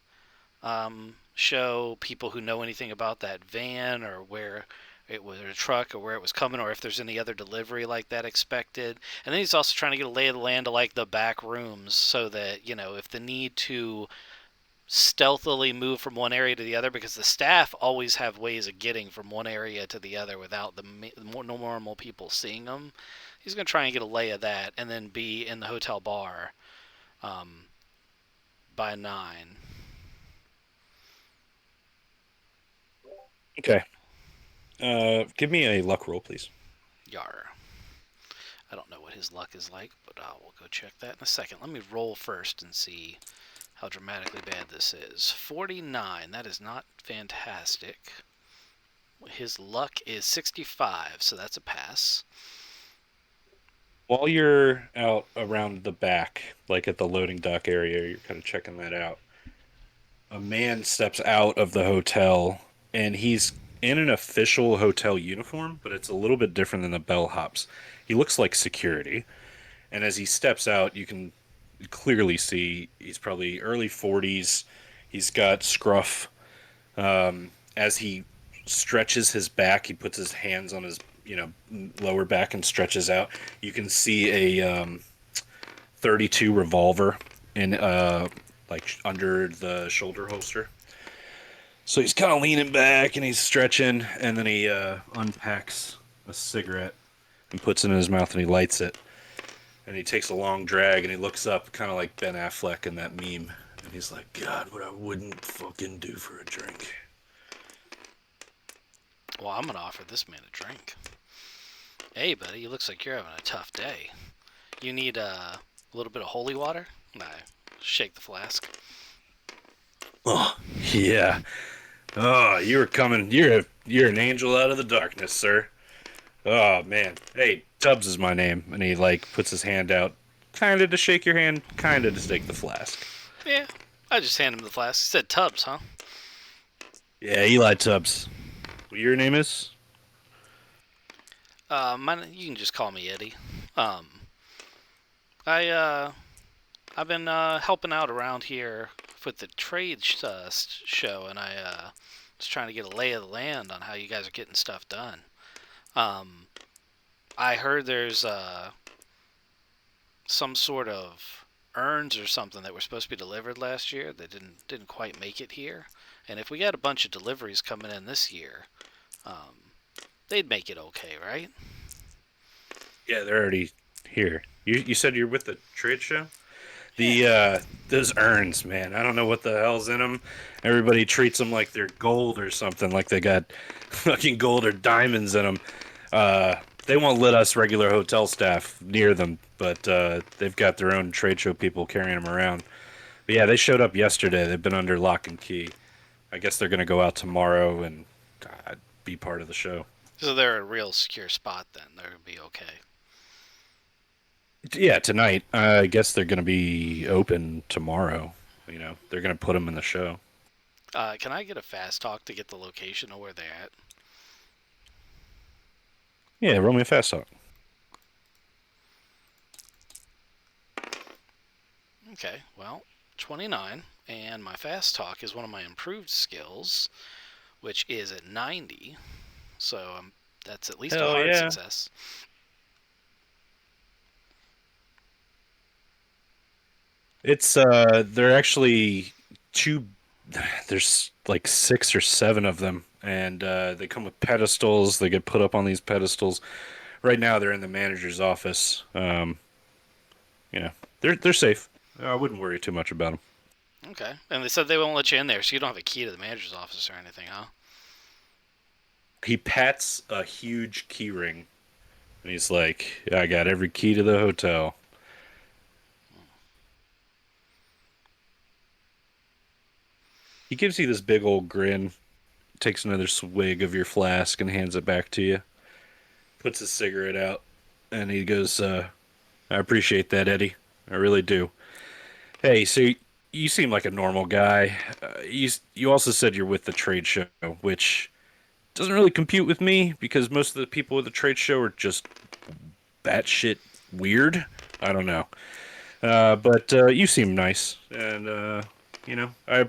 show, people who know anything about that van or where it was a truck or where it was coming or if there's any other delivery like that expected. And then he's also trying to get a lay of the land to like the back rooms so that, if the need to stealthily move from one area to the other, because the staff always have ways of getting from one area to the other without the more normal people seeing them. He's going to try and get a lay of that and then be in the hotel bar um, by 9. Okay. Give me a luck roll, please. Yar. I don't know what his luck is like, but I will go check that in a second. Let me roll first and see how dramatically bad this is. 49. That is not fantastic. His luck is 65, so that's a pass. While you're out around the back, like at the loading dock area, you're kind of checking that out. A man steps out of the hotel, and he's in an official hotel uniform, but it's a little bit different than the bellhops. He looks like security, and as he steps out, you can clearly see he's probably early 40s. He's got scruff. As he stretches his back, he puts his hands on his lower back and stretches out. You can see a 32 revolver in like under the shoulder holster. So he's kind of leaning back and he's stretching, and then he unpacks a cigarette and puts it in his mouth and he lights it. And he takes a long drag and he looks up, kind of like Ben Affleck in that meme. And he's like, God, what I wouldn't fucking do for a drink. Well, I'm going to offer this man a drink. Hey, buddy, it looks like you're having a tough day. You need a little bit of holy water? And I shake the flask. Oh, yeah. Oh, you were coming. You're an angel out of the darkness, sir. Oh man. Hey, Tubbs is my name, and he like puts his hand out, kind of to shake your hand, kind of to take the flask. Yeah, I just hand him the flask. He said Tubbs, huh? Yeah, Eli Tubbs. What your name is? You can just call me Eddie. Um, I've been helping out around here with the trade show, and I was trying to get a lay of the land on how you guys are getting stuff done. Um, I heard there's some sort of urns or something that were supposed to be delivered last year that didn't quite make it here. And if we got a bunch of deliveries coming in this year, they'd make it okay, right? Yeah, they're already here. You said you're with the trade show? The those urns, man. I don't know what the hell's in them. Everybody treats them like they're gold or something, like they got fucking gold or diamonds in them. They won't let us regular hotel staff near them, but they've got their own trade show people carrying them around. But yeah, they showed up yesterday. They've been under lock and key. I guess they're gonna go out tomorrow and be part of the show. So they're a real secure spot then. They're gonna be okay. Yeah, tonight. I guess they're gonna be open tomorrow. They're gonna put them in the show. Can I get a fast talk to get the location of where they're at? Yeah, roll me a fast talk. Okay, well, 29, and my fast talk is one of my improved skills, which is at 90. So that's at least a Hell hard yeah. success. It's they're actually two. There's like 6 or 7 of them, and they come with pedestals. They get put up on these pedestals. Right now, they're in the manager's office. You know, they're safe. I wouldn't worry too much about them. Okay. And they said they won't let you in there, so you don't have a key to the manager's office or anything, huh? He pats a huge key ring and he's like, I got every key to the hotel. He gives you this big old grin, takes another swig of your flask and hands it back to you. Puts his cigarette out and he goes, I appreciate that, Eddie. I really do. Hey, so you seem like a normal guy. You also said you're with the trade show, which doesn't really compute with me because most of the people at the trade show are just batshit weird. I don't know. But you seem nice, and I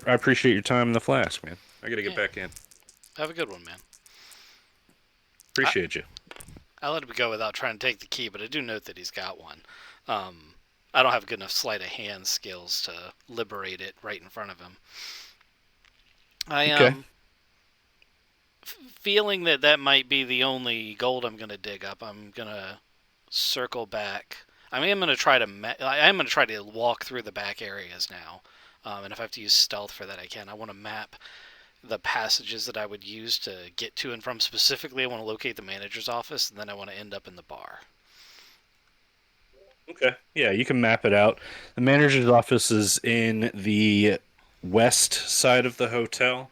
appreciate your time in the flask, man. I gotta get Yeah. back in. Have a good one, man. I, Appreciate you. I let him go without trying to take the key, but I do note that he's got one. I don't have good enough sleight of hand skills to liberate it right in front of him. I Okay. feeling that that might be the only gold I'm gonna dig up. I'm gonna circle back. I mean, I'm gonna try to. I'm gonna try to walk through the back areas now, and if I have to use stealth for that, I can. I want to map the passages that I would use to get to and from. Specifically, I want to locate the manager's office, and then I want to end up in the bar. Okay. Yeah, you can map it out. The manager's office is in the west side of the hotel.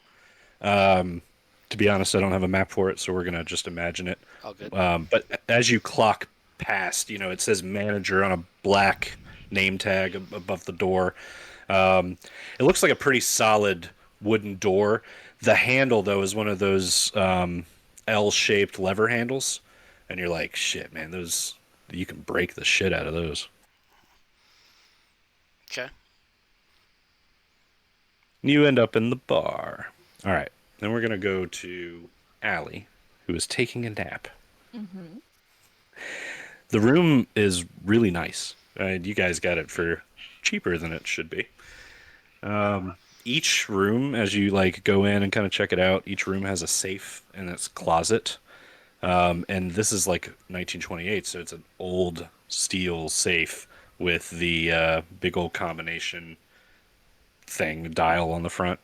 Um, to be honest, I don't have a map for it, so we're gonna just imagine it. All good. But as you clock past, it says manager on a black name tag above the door. Um, it looks like a pretty solid wooden door. The handle, though, is one of those L-shaped lever handles, and you're like, shit, man, those you can break the shit out of those. Okay. You end up in the bar. All right, then we're gonna go to Allie, who is taking a nap. Mm-hmm. The room is really nice. You guys got it for cheaper than it should be. Each room, as you like go in and kind of check it out, each room has a safe in its closet. And this is like 1928, so it's an old steel safe with the big old combination thing, dial on the front.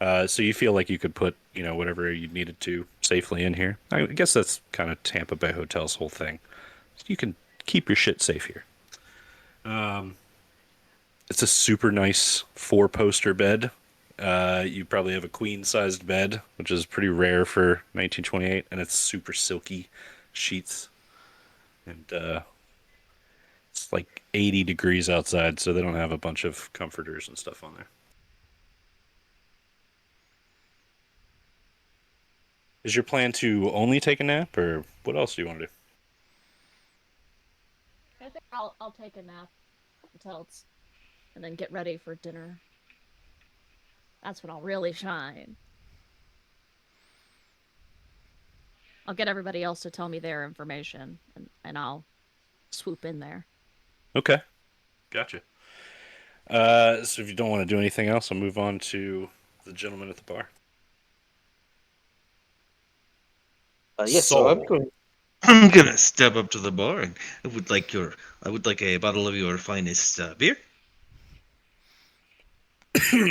So you feel like you could put, whatever you needed to safely in here. I guess that's kind of Tampa Bay Hotel's whole thing. You can keep your shit safe here. It's a super nice four-poster bed. You probably have a queen-sized bed, which is pretty rare for 1928, and it's super silky sheets. And it's like 80 degrees outside, so they don't have a bunch of comforters and stuff on there. Is your plan to only take a nap, or what else do you want to do? I think I'll take a nap until it's and then get ready for dinner. That's when I'll really shine. I'll get everybody else to tell me their information and I'll swoop in there. Okay, gotcha. So if you don't want to do anything else, I'll move on to the gentleman at the bar. Yes, so I'm Soul. going. I'm gonna step up to the bar and I would like a bottle of your finest beer.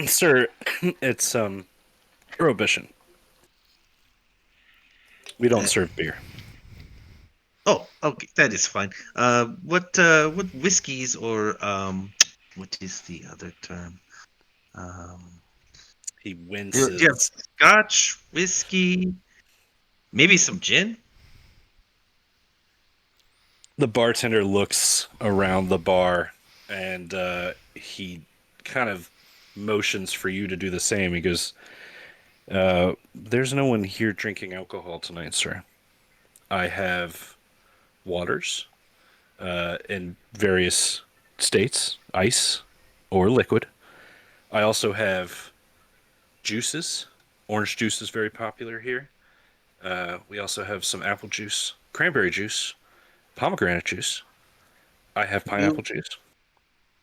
Sir, it's prohibition. We don't Uh, serve beer. oh, okay, that is fine. What whiskeys or what is the other term? Um, He do you have winces. Scotch, whiskey, maybe some gin? The bartender looks around the bar and he kind of motions for you to do the same. He goes, there's no one here drinking alcohol tonight, sir. I have waters in various states, ice or liquid. I also have juices. Orange juice is very popular here. We also have some apple juice, cranberry juice, pomegranate juice. I have pineapple You juice.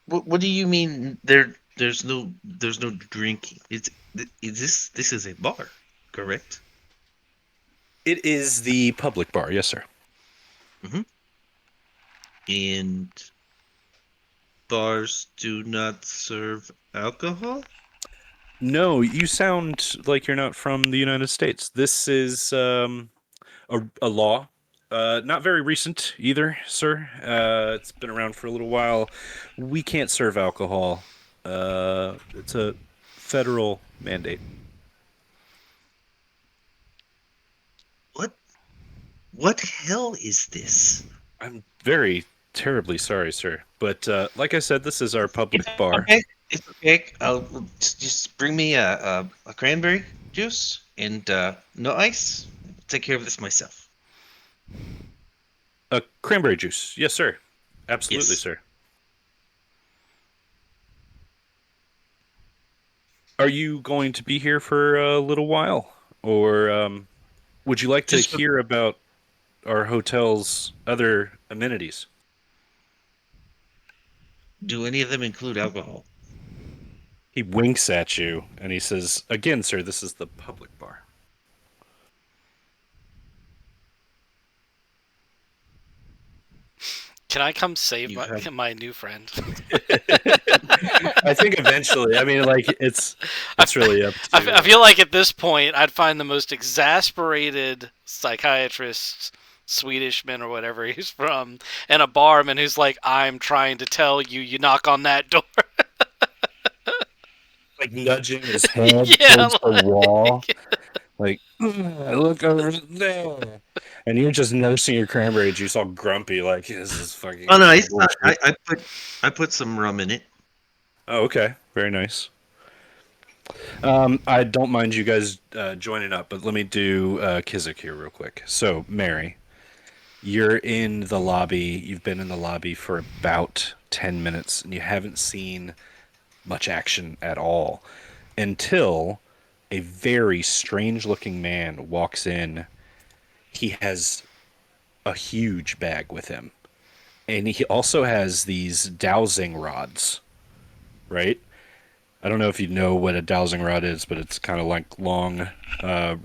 what do you mean there's no drinking? This is a bar, correct? It is the public bar, yes, sir. Hmm. And bars do not serve alcohol? No, you sound like you're not from the United States. This is a law. Not very recent either, sir. It's been around for a little while. We can't serve alcohol. It's a federal mandate. What what hell is this? I'm very terribly sorry, sir. But like I said, this is our It's public bar. okay. It's okay. I'll just bring me a cranberry juice and no ice. Take care of this myself. Cranberry juice. Yes, sir. Absolutely, Yes. sir. Are you going to be here for a little while? Or would you like to Just hear about our hotel's other amenities? do any of them include alcohol? He winks at you and he says, "Again, sir, this is the public bar." Can I come save You have my new friend? I think eventually. I mean, like it's really up to. I feel like at this point I'd find the most exasperated psychiatrist, Swedishman or whatever he's from, and a barman who's like, "I'm trying to tell you, you knock on that door." Like nudging his head Yeah, towards the wall. Like, look over there. And you're just nursing your cranberry juice all grumpy, like, this is Oh fucking no, it's not. bullshit. I put some rum in it. Oh, okay. Very nice. I don't mind you guys joining up, but let me do Kizik here real quick. So, Mary, you're in the lobby. You've been in the lobby for about 10 minutes, and you haven't seen much action at all until a very strange looking man walks in. He has a huge bag with him, and he also has these dowsing rods, right? I don't know if you know what a dowsing rod is, but it's kind of like long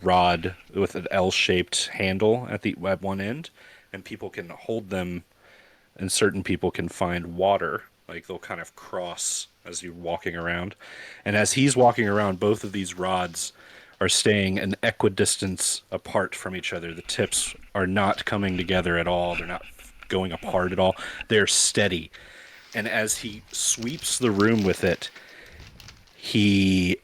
rod with an L-shaped handle at one end, and people can hold them, and certain people can find water. Like they'll kind of cross as you're walking around, and as he's walking around, both of these rods are staying an equidistance apart from each other. The tips are not coming together at all. They're not going apart at all. They're steady, and as he sweeps the room with it, he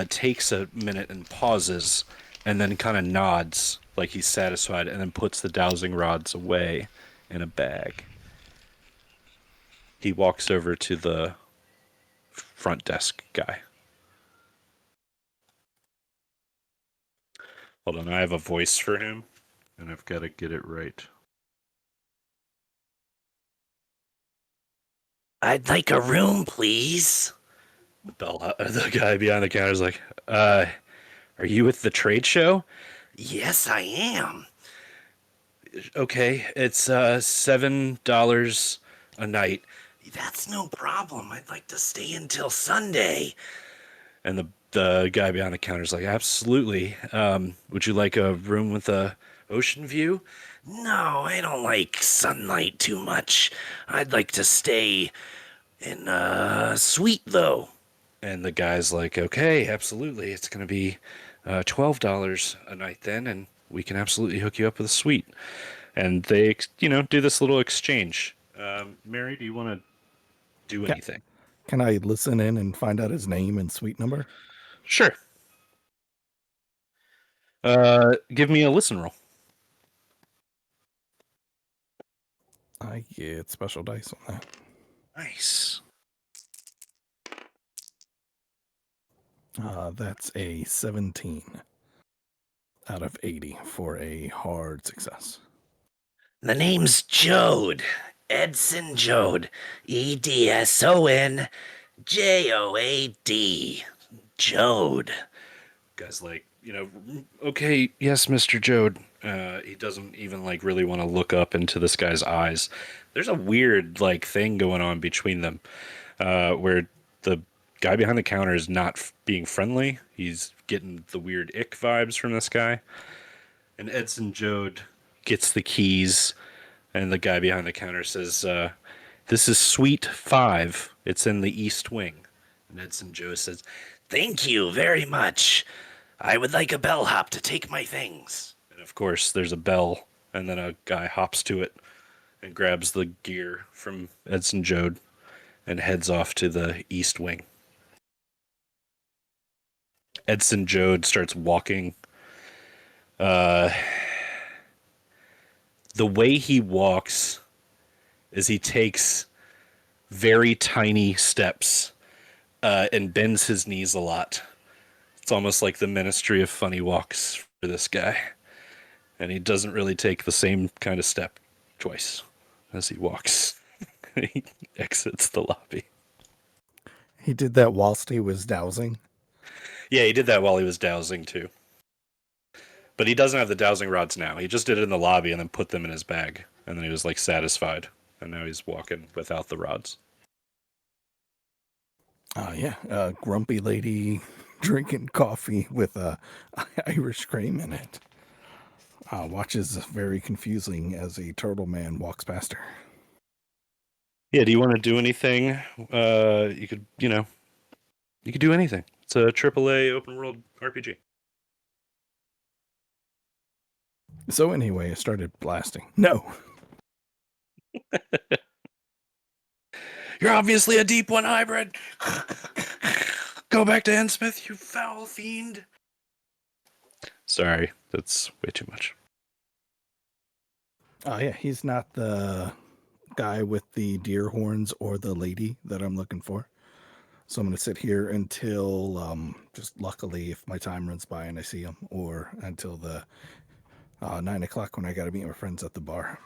takes a minute and pauses and then kind of nods like he's satisfied and then puts the dowsing rods away in a bag. He walks over to the front desk guy. Hold on, I have a voice for him and I've got to get it right. I'd like a room, please. The guy behind the counter is like, are you with the trade show? Yes, I am. Okay, it's $7 a night. That's no problem. I'd like to stay until Sunday. And the guy behind the counter is like, absolutely. Would you like a room with a ocean view? No, I don't like sunlight too much. I'd like to stay in a suite though. And the guy's like, okay, absolutely. It's gonna be $12 a night then, and we can absolutely hook you up with a suite. And they, do this little exchange. Mary, do you want to do Ca- anything? Can I listen in and find out his name and suite number? Sure. Give me a listen roll. I get special dice on that. Nice. That's a 17 out of 80 for a hard success. The name's Jode. Edson Jode. Edsonjoad. Jode. Guy's like, okay, yes, Mr. Jode. He doesn't even like really want to look up into this guy's eyes. There's a weird like thing going on between them, where the guy behind the counter is not being friendly. He's getting the weird ick vibes from this guy, and Edson Jode gets the keys, and the guy behind the counter says, This is Suite 5. It's in the East Wing. And Edson Joe says, "Thank you very much. I would like a bellhop to take my things." And of course, there's a bell, and then a guy hops to it and grabs the gear from Edson Jode and heads off to the East Wing. Edson Jode starts walking. Uh, the way he walks is he takes very tiny steps and bends his knees a lot. It's almost like the Ministry of Funny Walks for this guy. And he doesn't really take the same kind of step twice as he walks. He exits the lobby. He did that whilst he was dowsing. Yeah, he did that while he was dowsing too. But he doesn't have the dowsing rods now. He just did it in the lobby and then put them in his bag. And then he was like satisfied. And now he's walking without the rods. Oh, yeah. Grumpy lady drinking coffee with Irish cream in it. Watches very confusing as a turtle man walks past her. Yeah, do you want to do anything? You could, you could do anything. It's a AAA open world RPG. So anyway, I started blasting. No. You're obviously a Deep One hybrid. Go back to Innsmouth, you foul fiend. Sorry, that's way too much. Oh, yeah. He's not the guy with the deer horns or the lady that I'm looking for. So I'm going to sit here until, just luckily, if my time runs by and I see him, or until the 9 o'clock when I got to meet my friends at the bar.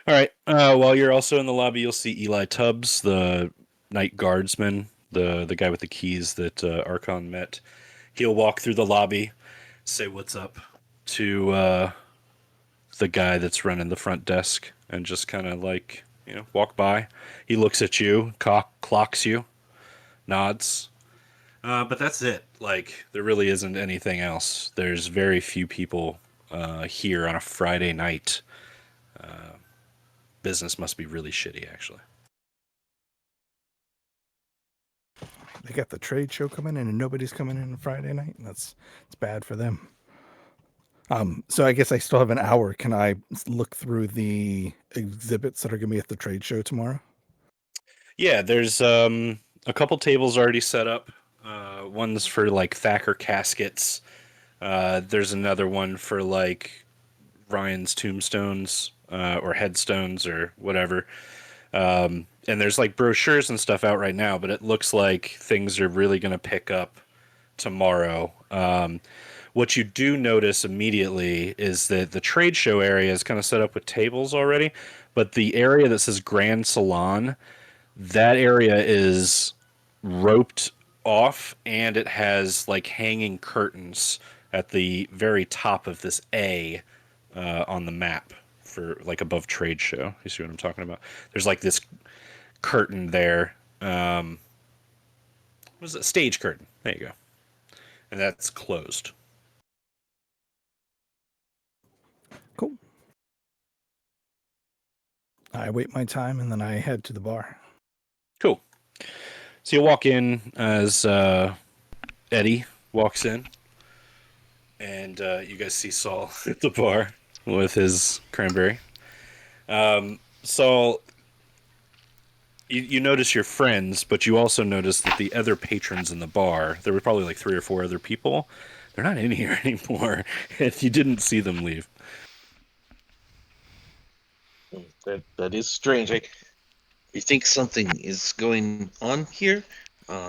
All right. While you're also in the lobby, you'll see Eli Tubbs, the night guardsman, the guy with the keys that Archon met. He'll walk through the lobby, say what's up to the guy that's running the front desk, and just kind of like, walk by. He looks at you, clocks you, nods. But that's it. Like, there really isn't anything else. There's very few people here on a Friday night. Business must be really shitty, actually. They got the trade show coming in and nobody's coming in on Friday night. It's bad for them. So I guess I still have an hour. Can I look through the exhibits that are going to be at the trade show tomorrow? Yeah, there's a couple tables already set up. One's for like Thacker caskets. There's another one for like Ryan's tombstones or headstones or whatever. And there's like brochures and stuff out right now, but it looks like things are really going to pick up tomorrow. What you do notice immediately is that the trade show area is kind of set up with tables already, but the area that says Grand Salon, that area is roped off and it has like hanging curtains at the very top of this A on the map for like above trade show. You see what I'm talking about? There's like this curtain there. What was it? Stage curtain. There you go. And that's closed. Cool. I wait my time and then I head to the bar. Cool. So you walk in as Eddie walks in, and you guys see Saul at the bar with his cranberry. Saul, you notice your friends, but you also notice that the other patrons in the bar, there were probably like 3 or 4 other people, they're not in here anymore, and you didn't see them leave. That is strange. I think something is going on here.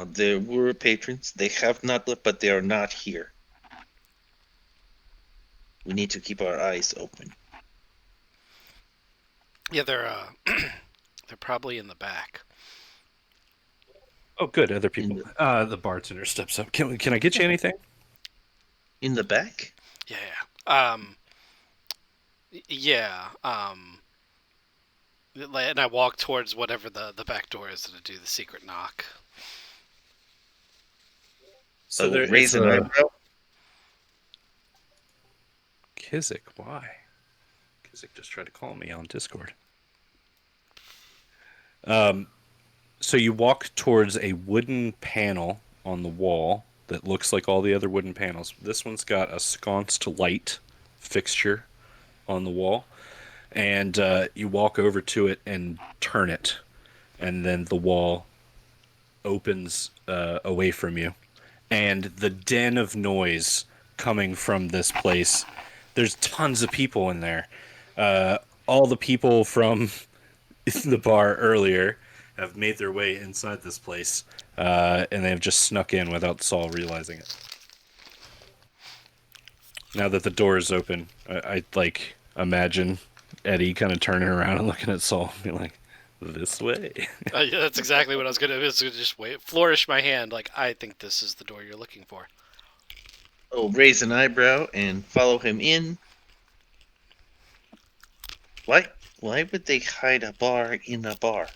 There were patrons. They have not left, but they are not here. We need to keep our eyes open. Yeah, they're probably in the back. Oh, good, other people. In The bartender steps up. Can I get you anything? In the back? Yeah. Yeah. And I walk towards whatever the back door is to do the secret knock. So there Raise is an a eyebrow. Kizik. Why? Kizik just tried to call me on Discord. So you walk towards a wooden panel on the wall that looks like all the other wooden panels. This one's got a sconced light fixture on the wall, and you walk over to it and turn it, and then the wall opens away from you, and the din of noise coming from this place. There's tons of people in there. All the people from the bar earlier have made their way inside this place, and they've just snuck in without Saul realizing it. Now that the door is open, I like imagine Eddie kind of turning around and looking at Saul, and be like, "This way." Yeah, that's exactly what I was gonna do. Is just wait, flourish my hand like I think this is the door you're looking for. I'll raise an eyebrow and follow him in. Why? Why would they hide a bar in a bar?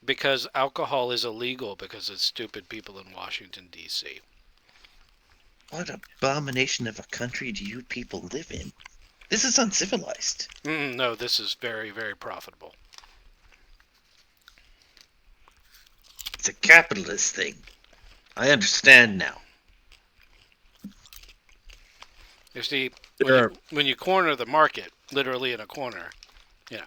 Because alcohol is illegal because of stupid people in Washington, D.C. What abomination of a country do you people live in? This is uncivilized. No, this is very, very profitable. It's a capitalist thing. I understand now. You see, There are when you corner the market, literally in a corner, you know.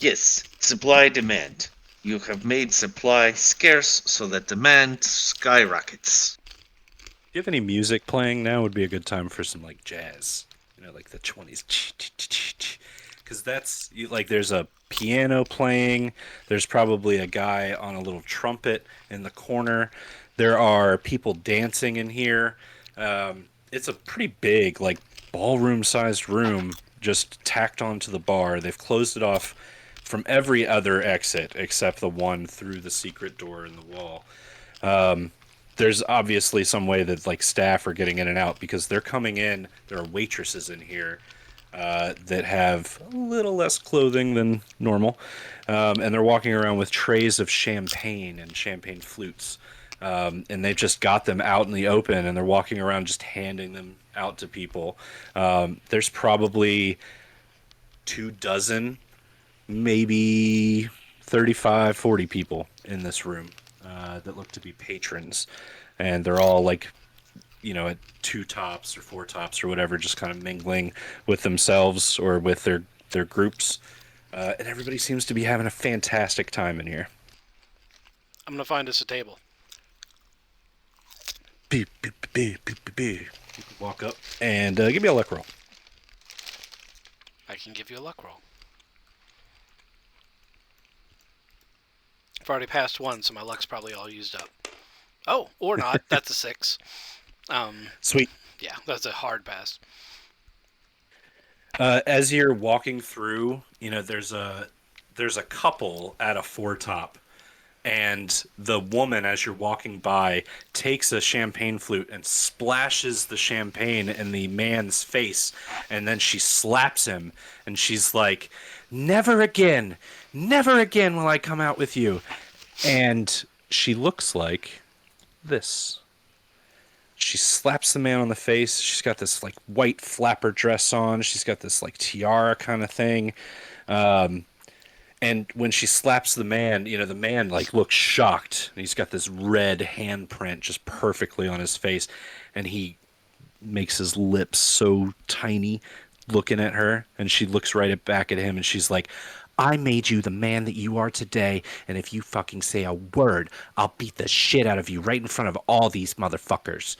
Yes, supply demand. You have made supply scarce so that demand skyrockets. Do you have any music playing now? Would be a good time for some like jazz, like the 20s. Because like there's a piano playing. There's probably a guy on a little trumpet in the corner. There are people dancing in here. It's a pretty big, like ballroom-sized room just tacked onto the bar. They've closed it off from every other exit except the one through the secret door in the wall. There's obviously some way that like staff are getting in and out because they're coming in. There are waitresses in here that have a little less clothing than normal, and they're walking around with trays of champagne and champagne flutes, and they've just got them out in the open, and they're walking around just handing them out to people. There's probably 24, maybe 35, 40 people in this room that look to be patrons, and they're all like, at two tops or four tops or whatever, just kind of mingling with themselves or with their groups, and everybody seems to be having a fantastic time in here. I'm gonna find us a table. Beep, beep, beep, beep, beep, beep. You can walk up and give me a luck roll. I can give you a luck roll. I've already passed one, so my luck's probably all used up. Oh, or not. That's a 6. Sweet. Yeah, that's a hard pass. As you're walking through, there's a couple at a four top, and the woman, as you're walking by, takes a champagne flute and splashes the champagne in the man's face, and then she slaps him, and she's like, never again will I come out with you. And she looks like this. She slaps the man on the face. She's got this like white flapper dress on. She's got this like tiara kind of thing. And when she slaps the man, the man like looks shocked. He's got this red handprint just perfectly on his face, and he makes his lips so tiny looking at her, and she looks right back at him, and she's like, I made you the man that you are today, and if you fucking say a word, I'll beat the shit out of you right in front of all these motherfuckers.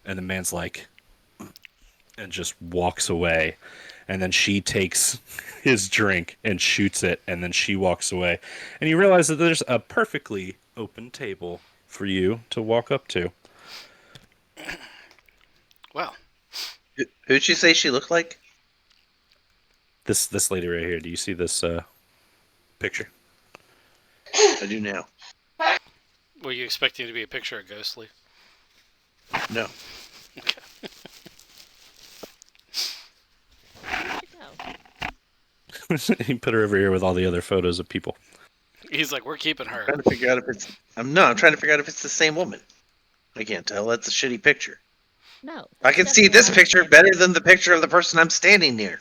And the man's like, and just walks away. And then she takes his drink and shoots it, and then she walks away. And you realize that there's a perfectly open table for you to walk up to. Well, Who'd you say she looked like? This lady right here. Do you see this picture? I do now. were you expecting it to be a picture of Ghostly? No. Okay. He put her over here with all the other photos of people. He's like, we're keeping her. Trying to figure out if it's. I'm trying to figure out if it's the same woman. I can't tell. That's a shitty picture. No. I can see this picture better than the picture of the person I'm standing near.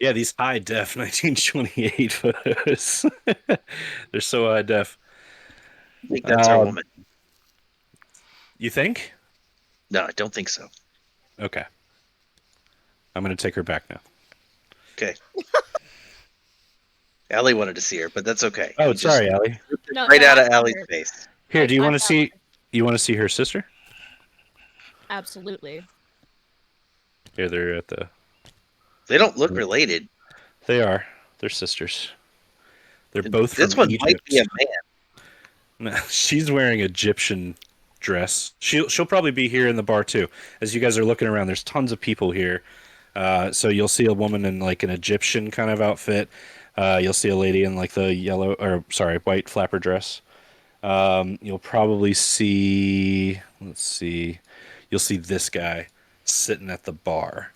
Yeah, these high def 1928 photos. They're so high def. I think that's our woman. You think? No, I don't think so. Okay. I'm going to take her back now. Okay. Allie wanted to see her, but that's okay. Oh, You just sorry, Allie. No, right no, out I of found Allie's her. face. Here, do you I want to found see? You want to see her sister? absolutely. Here, they're at the. They don't look related. They are. They're sisters. They're both This from one might be a Egypt. man. No, she's wearing Egyptian dress. She'll probably be here in the bar too. As you guys are looking around, there's tons of people here. So you'll see a woman in like an Egyptian kind of outfit. You'll see a lady in like the yellow or sorry, white flapper dress. You'll probably see. Let's see. You'll see this guy sitting at the bar.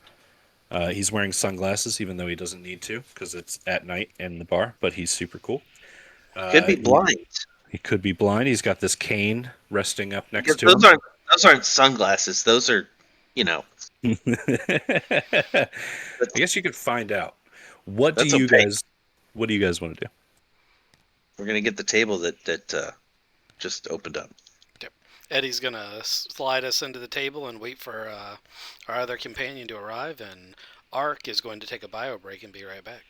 He's wearing sunglasses, even though he doesn't need to, because it's at night in the bar. But he's super cool. Could be He blind. he could be blind. He's got this cane resting up next Because to him. those aren't sunglasses. Those are, I guess you could find out. that's okay. What do you guys want to do? We're gonna get the table that just opened up. Yep. Eddie's gonna slide us into the table and wait for our other companion to arrive, and Ark is going to take a bio break and be right back.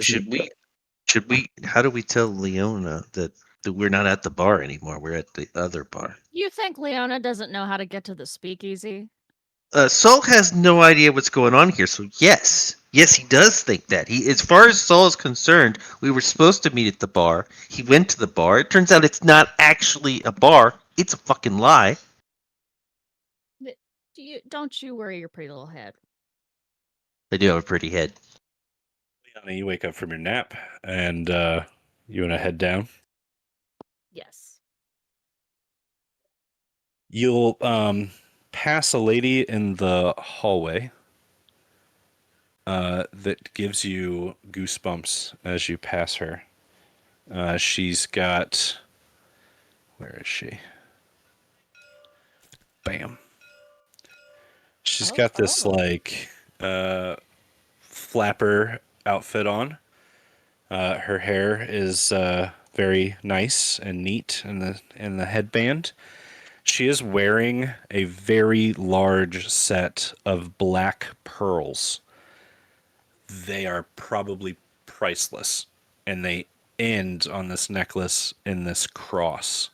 Should we? How do we tell Leona that we're not at the bar anymore? We're at the other bar. You think Leona doesn't know how to get to the speakeasy? Saul has no idea what's going on here, so yes, he does think that. As far as Saul is concerned, we were supposed to meet at the bar. He went to the bar. It turns out it's not actually a bar. It's a fucking lie. Don't you worry your pretty little head. I do have a pretty head. Liana, you wake up from your nap and you want to head down. Yes. You'll pass a lady in the hallway that gives you goosebumps as you pass her. She's got. Where is she? Bam. She's got this like flapper outfit on. Her hair is very nice and neat in the headband. She is wearing a very large set of black pearls. They are probably priceless, and they end on this necklace in this cross.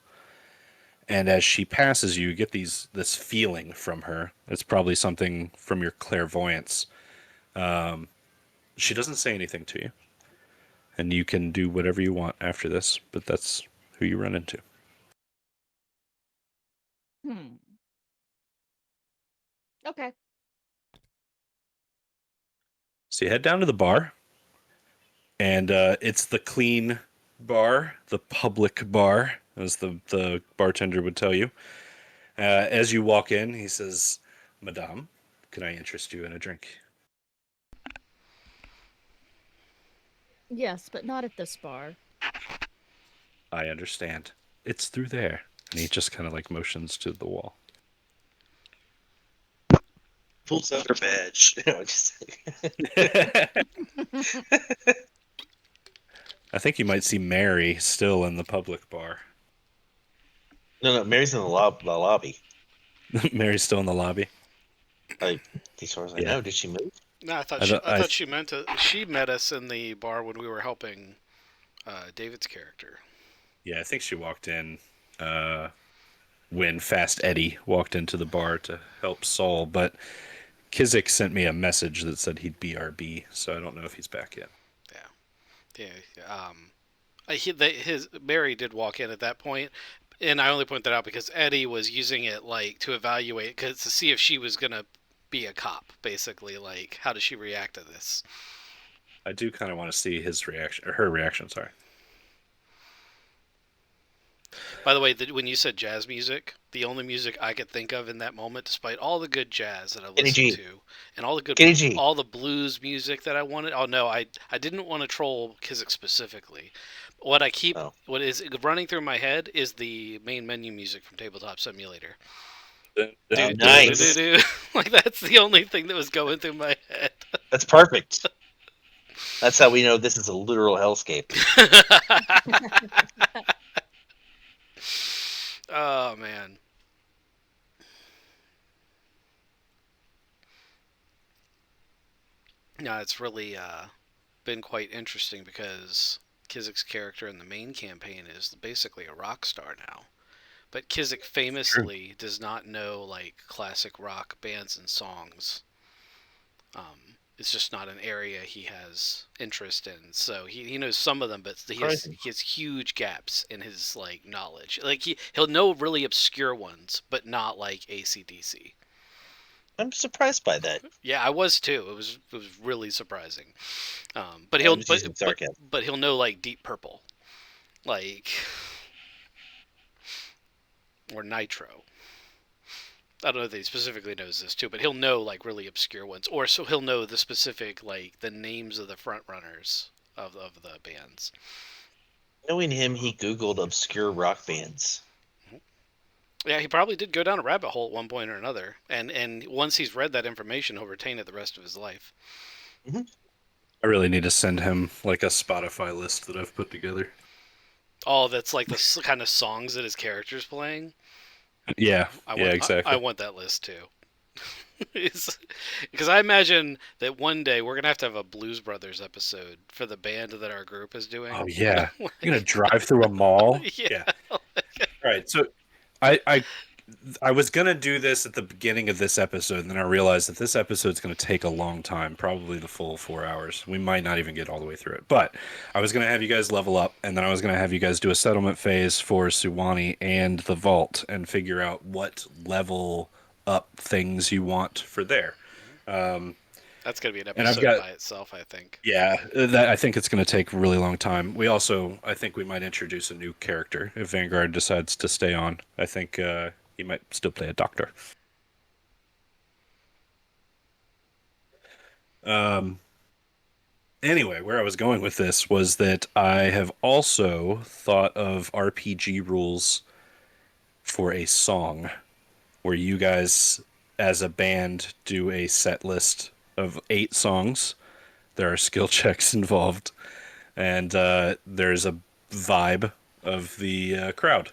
And as she passes you, you get this feeling from her. It's probably something from your clairvoyance. She doesn't say anything to you, and you can do whatever you want after this. But that's who you run into. Okay. So you head down to the bar, and it's the clean bar, the public bar, as the bartender would tell you. As you walk in, he says, "Madame, can I interest you in a drink?" Yes, but not at this bar. I understand. It's through there. And he just kind of like motions to the wall. Pulls out her badge. I think you might see Mary still in the public bar. No, Mary's in the lobby. Mary's still in the lobby. As far as I know, did she move? No, I thought she meant to. She met us in the bar when we were helping David's character. Yeah, I think she walked in when Fast Eddie walked into the bar to help Saul, but Kizik sent me a message that said he'd BRB, so I don't know if he's back yet. Yeah. His Mary did walk in at that point, and I only point that out because Eddie was using it like to evaluate, to see if she was gonna be a cop, basically. Like, how does she react to this? I do kind of want to see his reaction, or her reaction. Sorry. By the way, when you said jazz music, the only music I could think of in that moment, despite all the good jazz that I listened to, and all the blues music that I wanted. Oh no, I didn't want to troll Kizik specifically. What is running through my head is the main menu music from Tabletop Simulator. Nice. Like that's the only thing that was going through my head. That's perfect. That's how we know this is a literal hellscape. Oh man. No, it's really been quite interesting because Kizik's character in the main campaign is basically a rock star now. But Kizik True. famously does not know like classic rock bands and songs. It's just not an area he has interest in. So he knows some of them, but Surprising. he has huge gaps in his like knowledge. Like he'll know really obscure ones, but not like ACDC. I'm surprised by that. Yeah, I was too. It was really surprising. But I'm just using sarcasm. but he'll know like Deep Purple, like or Nitro. I don't know that he specifically knows this too, but he'll know like really obscure ones, or so he'll know the specific like the names of the front runners of the bands. Knowing him, he Googled obscure rock bands. Yeah, he probably did go down a rabbit hole at one point or another, and once he's read that information, he'll retain it the rest of his life. Hmm. I really need to send him like a Spotify list that I've put together. Oh, that's like the kind of songs that his character's playing. Yeah, yeah, I exactly. want that list too. Because I imagine that one day we're gonna have a Blues Brothers episode for the band that our group is doing. Oh yeah, you're gonna Like, drive through a mall. yeah, Yeah. All right. So I I I was gonna do this at the beginning of this episode, and then I realized that this episode's gonna take a long time, probably the full 4 hours. We might not even get all the way through it. But I was gonna have you guys level up, and then I was gonna have you guys do a settlement phase for Suwani and the Vault, and figure out what level up things you want for there. Um, that's gonna be an and I've episode got by itself, I think. yeah, that I think it's going to take a really long time. We also, I think we might introduce a new character if Vanguard decides to stay on. I think he might still play a doctor. Um, anyway, where I was going with this was that I have also thought of RPG rules for a song where you guys, as a band, do a set list of 8 songs. There are skill checks involved, and there's a vibe of the crowd,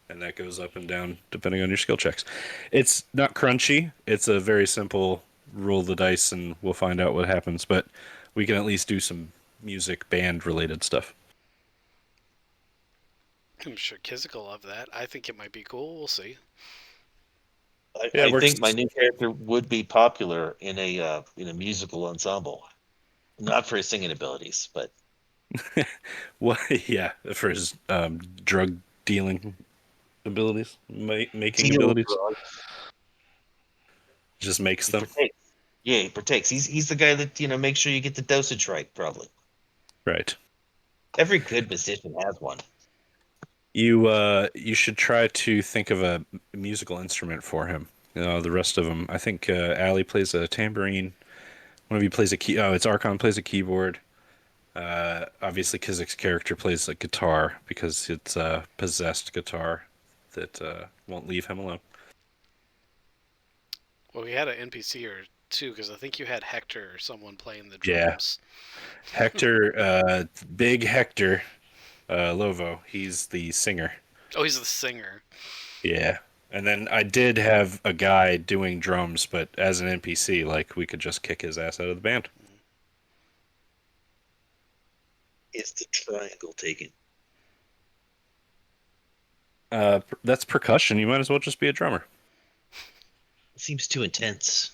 and that goes up and down depending on your skill checks. It's not crunchy. It's a very simple roll the dice, and we'll find out what happens. But we can at least do some music band related stuff. I'm sure Kizik will love that. I think it might be cool. We'll see. Yeah, it I think my works. new character would be popular in a musical ensemble. Not for his singing abilities, but Well, yeah, for his drug dealing abilities, making deal abilities, drugs. just makes He them. partakes. Yeah, he partakes. He's the guy that makes sure you get the dosage right. Probably Right. every good musician has one. You should try to think of a musical instrument for him. The rest of them, I think Ali plays a tambourine. One of you plays a key. Oh, it's Archon plays a keyboard. Obviously, Kizik's character plays a guitar because it's a possessed guitar that won't leave him alone. Well, we had an NPC or two because I think you had Hector or someone playing the Yeah, drums. Hector, Big Hector Lovo. He's the singer. Oh, he's the singer. Yeah. And then I did have a guy doing drums, but as an NPC, like we could just kick his ass out of the band. Is the triangle taken? That's percussion. You might as well just be a drummer. It seems too intense.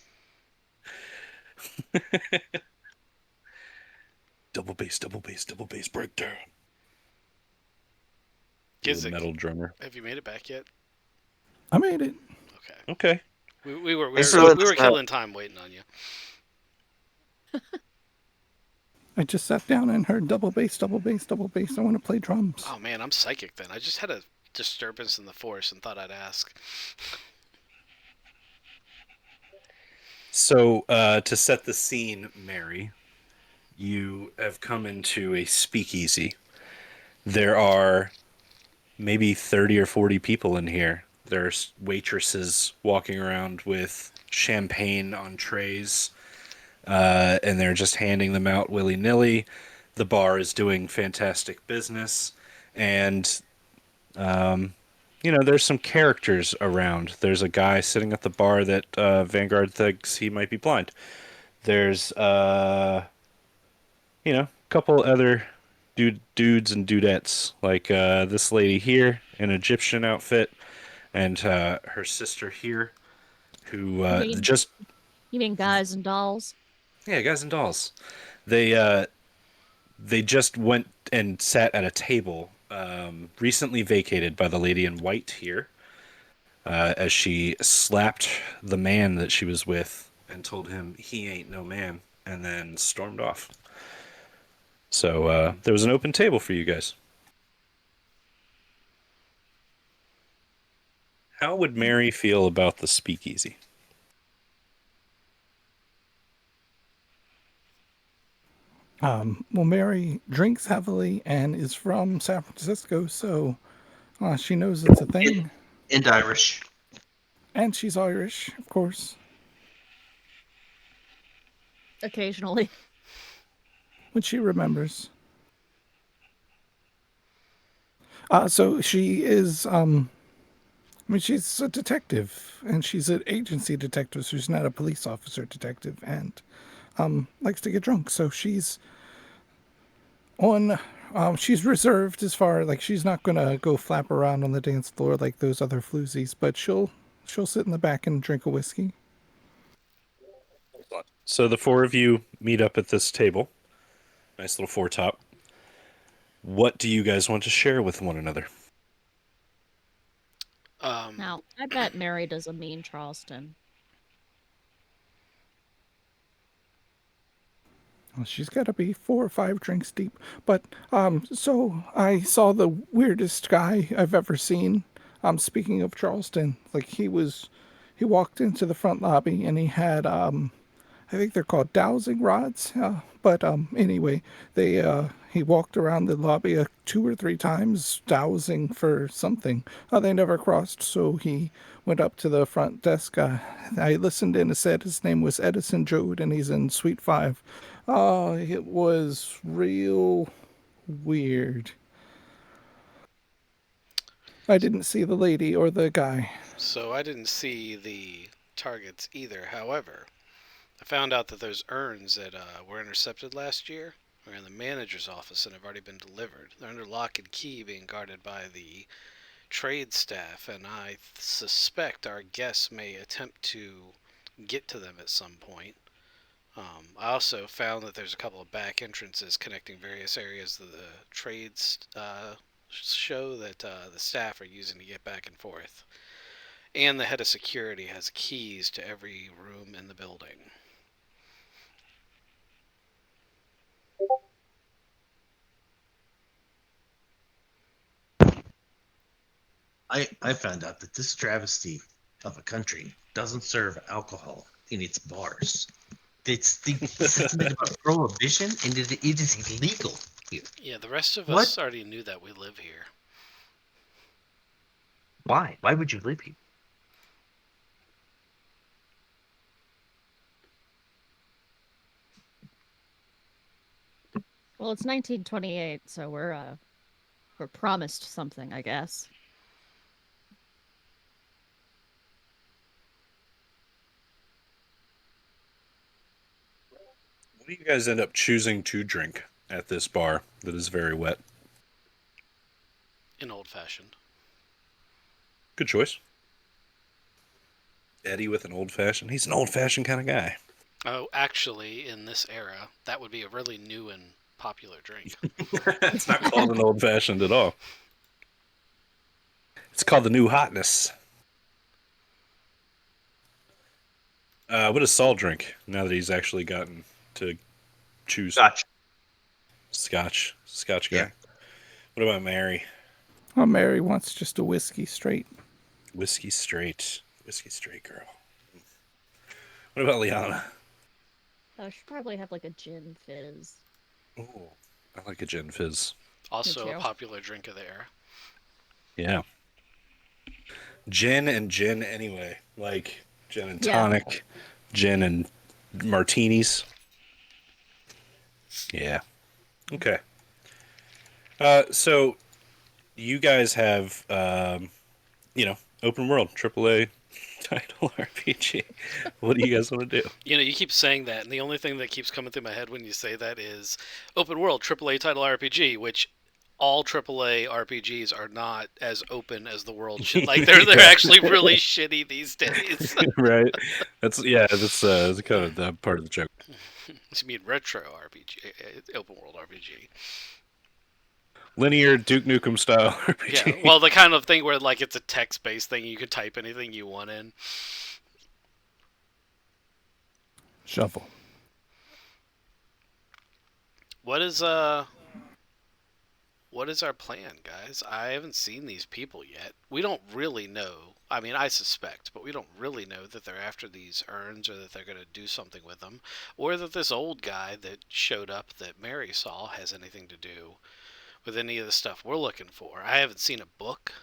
Double bass, double bass, double bass breakdown. Be the Kizik, metal drummer. have you made it back yet? I made it. Okay. Okay. I still have We were to have- killing time waiting on you. I just sat down and heard double bass, double bass, double bass. I want to play drums. Oh man, I'm psychic then. I just had a disturbance in the force and thought I'd ask. So, to set the scene, Mary, you have come into a speakeasy. There are maybe 30 or 40 people in here. There's waitresses walking around with champagne on trays, and they're just handing them out willy nilly. The bar is doing fantastic business, and there's some characters around. There's a guy sitting at the bar that Vanguard thinks he might be blind. There's a couple other dudes and dudettes, like this lady here, an Egyptian outfit, and her sister here, who You mean just you mean guys and dolls? yeah, guys and dolls. They just went and sat at a table recently vacated by the lady in white here, as she slapped the man that she was with and told him he ain't no man, and then stormed off. So there was an open table for you guys. How would Mary feel about the speakeasy? Well, Mary drinks heavily and is from San Francisco, so she knows it's a And, thing. and Irish. And she's Irish, of course, Occasionally. which she remembers. So she is, I mean, she's a detective, and she's an agency detective, so she's not a police officer detective, and likes to get drunk. So on, she's reserved as far, like, she's not gonna go flap around on the dance floor like those other floozies, but she'll sit in the back and drink a whiskey. So the four of you meet up at this table. Nice little four top. What do you guys want to share with one another? Now, I bet Mary does a mean Charleston. Well, she's got to be 4 or 5 drinks deep. But so I saw the weirdest guy I've ever seen. Speaking of Charleston, like he walked into the front lobby and he had I think they're called dowsing rods. But anyway, they he walked around the lobby 2 or 3 times dowsing for something. They never crossed, so he went up to the front desk. I listened in. It said his name was Edison Jode, and he's in Suite 5. It was real weird. I didn't see the lady or the guy. So I didn't see the targets either. However, I found out that those urns that were intercepted last year are in the manager's office and have already been delivered. They're under lock and key, being guarded by the trade staff, and I suspect our guests may attempt to get to them at some point. I also found that there's a couple of back entrances connecting various areas of the trades show that the staff are using to get back and forth. And the head of security has keys to every room in the building. I found out that this travesty of a country doesn't serve alcohol in its bars. This is something about prohibition, and it is illegal here. Yeah, the rest of What? us already knew that we live here. Why? Why would you live here? Well, it's 1928, so we're promised something, I guess. What do you guys end up choosing to drink at this bar that is very wet? In old fashioned. Good choice. Eddie with an old fashioned. He's an old fashioned kind of guy. Oh, actually, in this era, that would be a really new and popular drink. It's not called an old fashioned at all. It's called the new hotness. What does Saul drink now that he's actually gotten to choose? Scotch. Scotch guy. Yeah. What about Mary? Oh, Mary wants just a whiskey straight. Whiskey straight girl. What about Liana? Should probably have like a gin fizz. Oh, I like a gin fizz. Also a too. popular drink of the era. Yeah. Gin and gin anyway. Like, Gin and Yeah. tonic, gin and martinis. Yeah. Okay. So you guys have, open world AAA title RPG. What do you guys want to do? You keep saying that, and the only thing that keeps coming through my head when you say that is open world AAA title RPG, which all AAA RPGs are not as open as the world should. Like they're Yeah. actually really shitty these days. Right. That's kind of the part of the joke. You mean retro RPG, open world RPG? Linear Duke Nukem style Yeah, RPG. well, the kind of thing where like it's a text-based thing, you can type anything you want in. Shovel. What is what is our plan, guys? I haven't seen these people yet. We don't really know. I mean, I suspect, but we don't really know that they're after these urns or that they're going to do something with them, or that this old guy that showed up that Mary saw has anything to do with any of the stuff we're looking for. I haven't seen a book,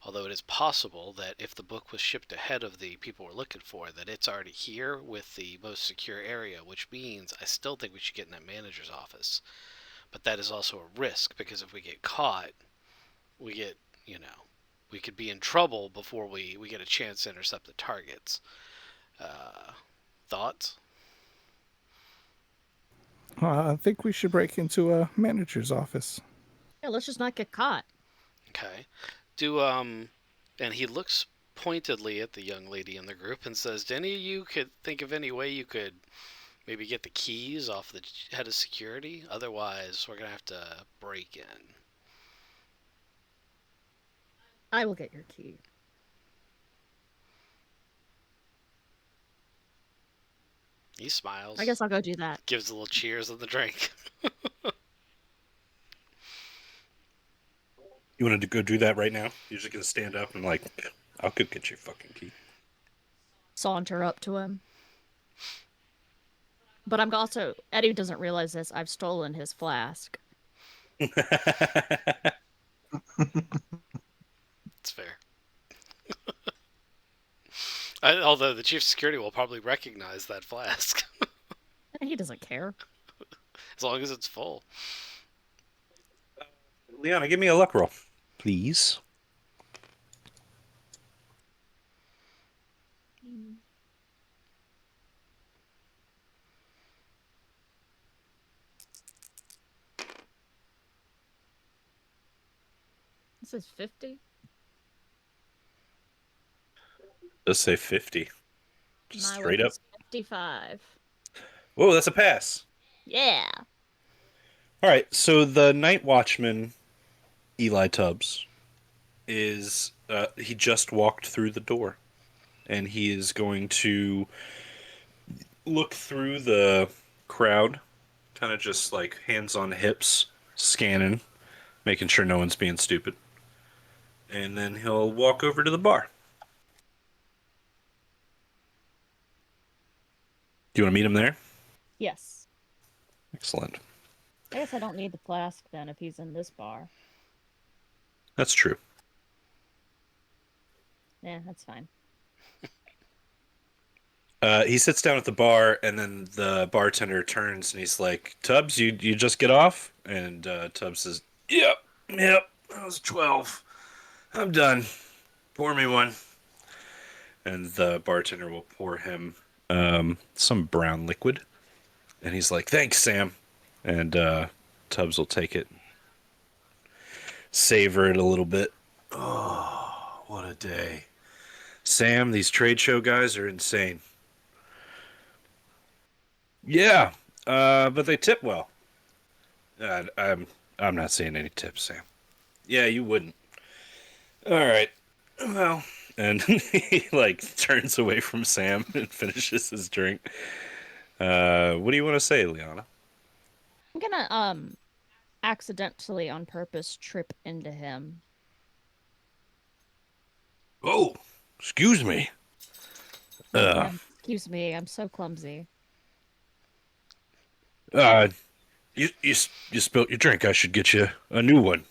although it is possible that if the book was shipped ahead of the people we're looking for, that it's already here with the most secure area, which means I still think we should get in that manager's office. But that is also a risk because if we get caught, we get, we could be in trouble before we get a chance to intercept the targets. Uh, Thoughts? I think we should break into a manager's office. Yeah, let's just not get caught. Okay. And he looks pointedly at the young lady in the group and says, "Do any of you could think of any way you could maybe get the keys off the head of security? Otherwise, we're gonna have to break in." I will get your key. He smiles. I guess I'll go do that. Gives a little cheers on the drink. You wanted to go do that right now? You're just gonna stand up and like, I'll go get your fucking key. Saunter up to him. But I'm also Eddie doesn't realize this. I've stolen his flask. It's fair. Although the chief of security will probably recognize that flask He doesn't care. as long as it's full. Liana, give me a luck roll, please. This is 50. Let's say 50. Just My straight luck up. is 55. Whoa, that's a pass. Yeah. All right, so the night watchman, Eli Tubbs, is he just walked through the door, and he is going to look through the crowd, kind of just like hands on hips, scanning, making sure no one's being stupid, and then he'll walk over to the bar. Do you want to meet him there? Yes. Excellent. I guess I don't need the flask then if he's in this bar. That's true. Yeah, that's fine. He sits down at the bar, and then the bartender turns and he's like, "Tubbs, you just get off?" And Tubbs says, "Yep, yep. I was 12. I'm done. Pour me one." And the bartender will pour him some brown liquid, and he's like, "Thanks, Sam." And Tubbs will take it, savor it a little bit. Oh, what a day. Sam, these trade show guys are insane. Yeah, but they tip well. I'm not seeing any tips, Sam. Yeah, you wouldn't. All right. Well, and he like turns away from Sam and finishes his drink. What do you want to say, Liana? I'm gonna accidentally on purpose trip into him. Oh, excuse me. Yeah, excuse me, I'm so clumsy. Uh, you spilt your drink. I should get you a new one,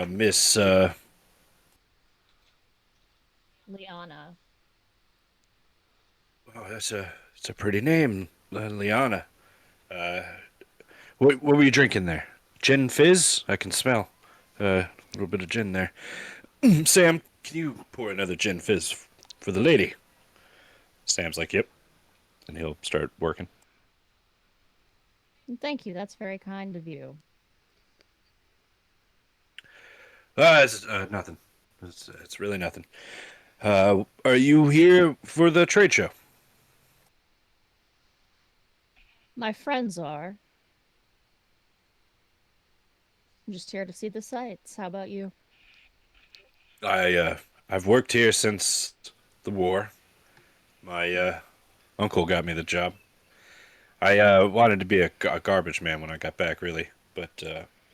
Miss. Liana. Oh, it's a pretty name, Liana. Uh, what were you drinking there? Gin fizz? I can smell. A little bit of gin there. Sam, can you pour another gin fizz for the lady? Sam's like, yep, and he'll start working. Thank you. That's very kind of you. It's nothing. It's really nothing. Are you here for the trade show? My friends are. I'm just here to see the sights. How about you? I've worked here since the war. My uncle got me the job. I wanted to be a garbage man when I got back, really, but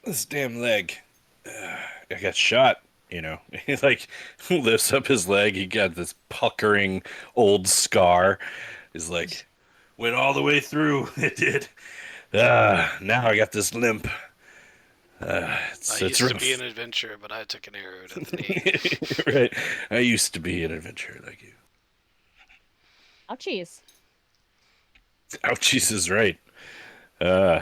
this damn leg, I got shot. You know, he like lifts up his leg. He got this puckering old scar. He's like, went all the way through. It did. Now I got this limp. I It's used to be an rough. adventurer, but I took an arrow to the knee. Right. I used to be an adventurer like you. Ouchies. Ouchies is right. Uh,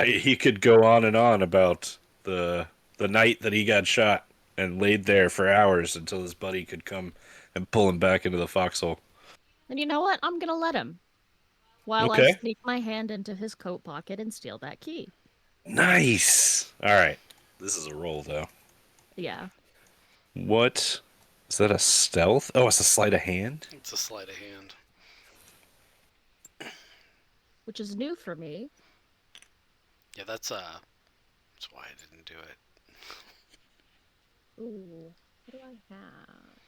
he could go on and on about the night that he got shot and laid there for hours until his buddy could come and pull him back into the foxhole. And you know what? I'm gonna let him while I Okay. sneak my hand into his coat pocket and steal that key. Nice. All right. This is a roll though. Yeah. What is that? A stealth? Oh, it's a sleight of hand. It's a sleight of hand. Which is new for me. Yeah, that's why I didn't do it. Ooh. What do I have?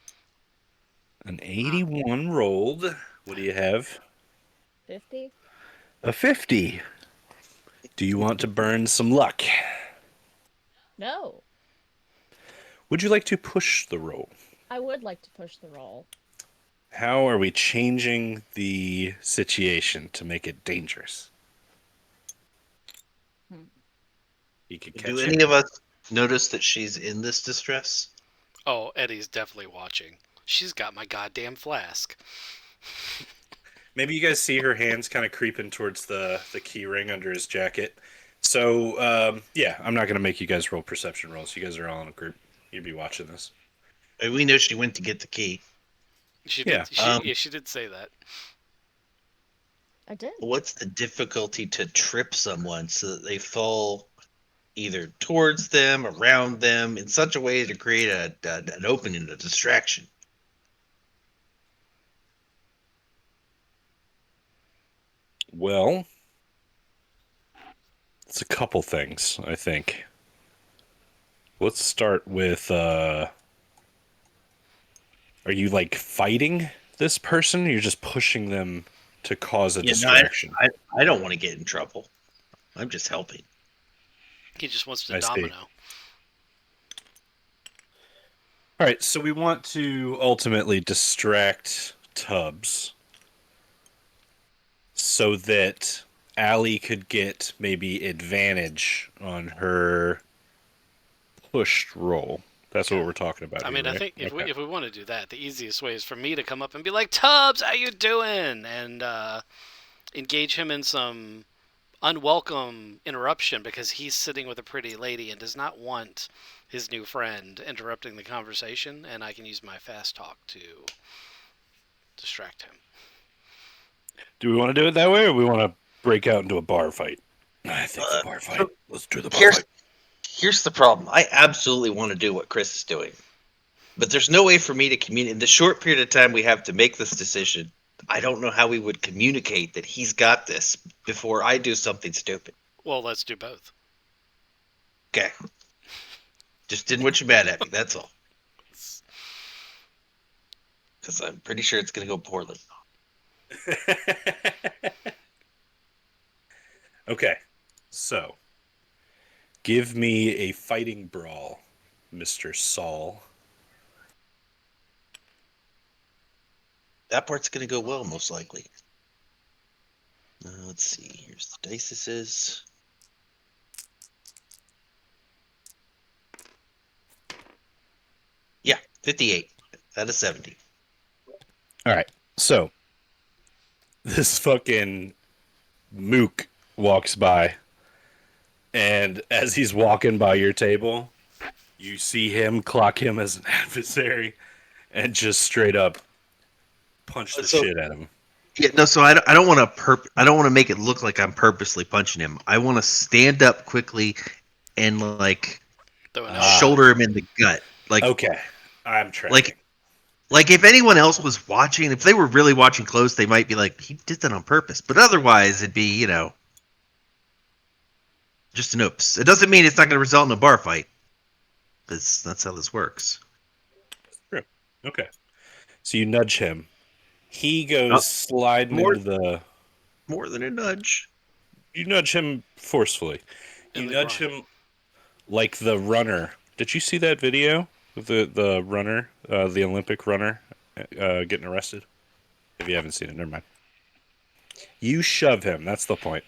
An 81 rolled. What do you have? 50? A 50. Do you want to burn some luck? No. Would you like to push the roll? I would like to push the roll. How are we changing the situation to make it dangerous? Hmm. He could Do catch any you. of us notice that she's in this distress? Oh, Eddie's definitely watching. She's got my goddamn flask. Maybe you guys see her hands kind of creeping towards the key ring under his jacket. So yeah, I'm not gonna make you guys roll perception rolls. You guys are all in a group. You'd be watching this. And we know she went to get the key. She Yeah. did. She did say that. I did. What's the difficulty to trip someone so that they fall either towards them, around them, in such a way to create an opening, a distraction? Well, it's a couple things, I think. Let's start with are you like fighting this person? You're just pushing them to cause a Yeah, no, distraction. I don't want to get in trouble. I'm just helping. He just wants to I see. domino. All right, so we want to ultimately distract Tubbs so that Allie could get maybe advantage on her pushed roll. That's what we're talking about I here, mean, I right? think if we Okay. if we want to do that, the easiest way is for me to come up and be like, "Tubbs, how you doing?" and engage him in some unwelcome interruption because he's sitting with a pretty lady and does not want his new friend interrupting the conversation, and I can use my fast talk to distract him. Do we want to do it that way, or we want to break out into a bar fight? I think the Uh, bar fight. so Let's do the bar here's fight. here's the problem. I absolutely want to do what Chris is doing, but there's no way for me to communicate in the short period of time we have to make this decision. I don't know how we would communicate that he's got this before I do something stupid. Well, let's do both. Okay, just didn't want you mad at me. That's all. Because I'm pretty sure it's going to go poorly. Okay, so give me a fighting brawl, Mr. Saul. That part's going to go well, most likely. Let's see. Here's the dice. This is. Yeah, 58 out of 70. All right, so this fucking mook walks by, and as he's walking by your table, you see him clock him as an adversary and just straight up punch the So shit at him. yeah, no. So I don't want to I don't want to make it look like I'm purposely punching him. I want to stand up quickly and like Throw an elbow. Ah, shoulder him in the gut. okay. I'm tracking. Like like if anyone else was watching, if they were really watching close, they might be like, he did that on purpose. But otherwise, it'd be just an oops. It doesn't mean it's not going to result in a bar fight. Because that's how this works. True. Okay. So you nudge him. He Uh, goes sliding more into the. more than a nudge. You nudge him forcefully. In You the nudge groin. him like the runner. Did you see that video of the runner, the Olympic runner, getting arrested? If you haven't seen it, never mind. You shove him. That's the point.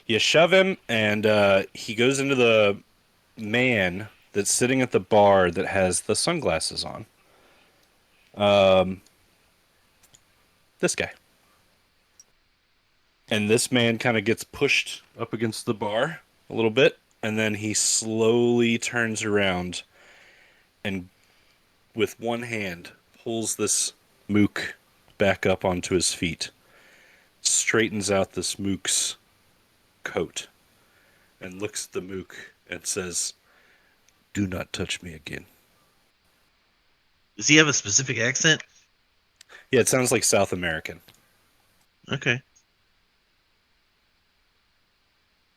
You shove him, and he goes into the man that's sitting at the bar that has the sunglasses on. This guy. And this man kind of gets pushed up against the bar a little bit, and then he slowly turns around and, with one hand, pulls this mook back up onto his feet, straightens out this mook's coat, and looks at the mook and says, "Do not touch me again." Does he have a specific accent? Yeah, it sounds like South American. Okay.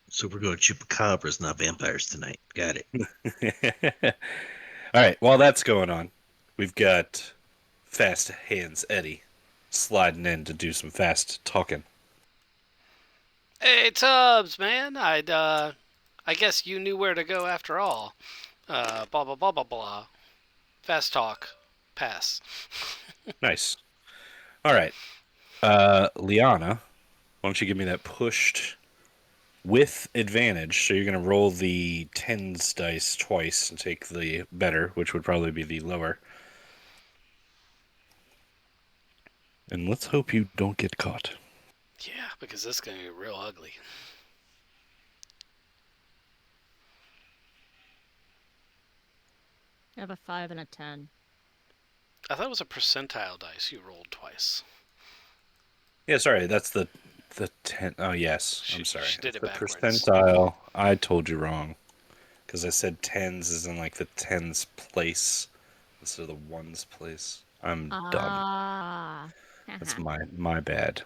So we're going chupacabras, not vampires tonight. Got it. All right, while that's going on, we've got Fast Hands Eddie sliding in to do some fast talking. Hey Tubbs, man. I guess you knew where to go after all. Blah blah blah blah blah. Fast talk. Pass. Nice. All right, Liana, why don't you give me that pushed with advantage? So you're going to roll the tens dice twice and take the better, which would probably be the lower. And let's hope you don't get caught. Yeah, because this is gonna get real ugly. I have a 5 and a 10. I thought it was a percentile dice you rolled twice. Yeah, sorry, that's the ten. Oh yes, I'm sorry. She did It's it the backwards. percentile. I told you wrong because I said tens is in like the tens place instead of the ones place. I'm dumb. Ah. That's my bad.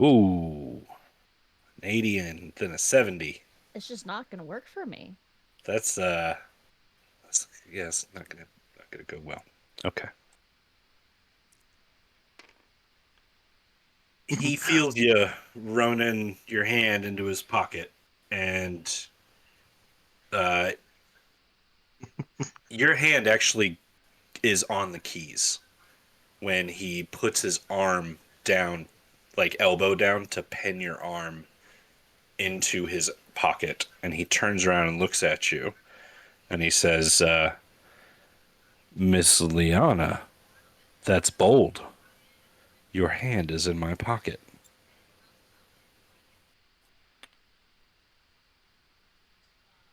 Ooh, an 80 and then a 70. It's just not going to work for me. That's yeah, it's not gonna go well. Okay. He feels you running your hand into his pocket, and uh, your hand actually is on the keys when he puts his arm down, like elbow down, to pin your arm into his pocket, and he turns around and looks at you, and he says, "Miss Liana, that's bold. Your hand is in my pocket."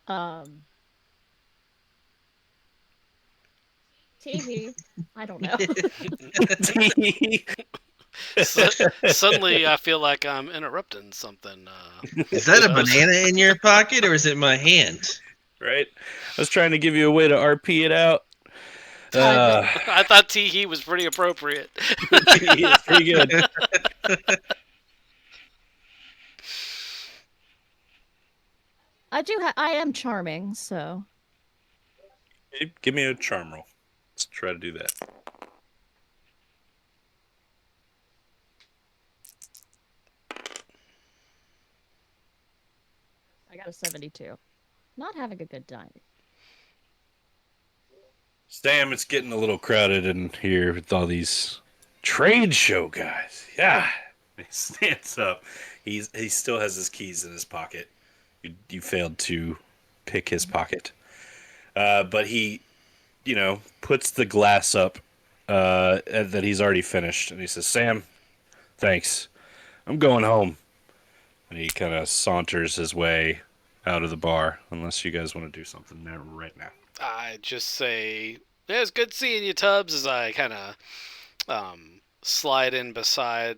Um, TV. I don't know. So, suddenly, I feel like I'm interrupting something. Is that a Tubbs. banana in your pocket or is it my hand? Right? I was trying to give you a way to RP it out. Timing. I thought Tee was pretty appropriate. It's pretty good. I am charming, so. Hey, give me a charm roll. Let's try to do that. I got a 72. Not having a good time. Sam, it's getting a little crowded in here with all these trade show guys. Yeah. He stands up. He still has his keys in his pocket. You failed to pick his pocket. But he puts the glass up that he's already finished, and he says, "Sam, thanks. I'm going home." And he kind of saunters his way out of the bar, unless you guys want to do something there right now. I just say, "Yeah, it's good seeing you, Tubbs," as I kind of slide in beside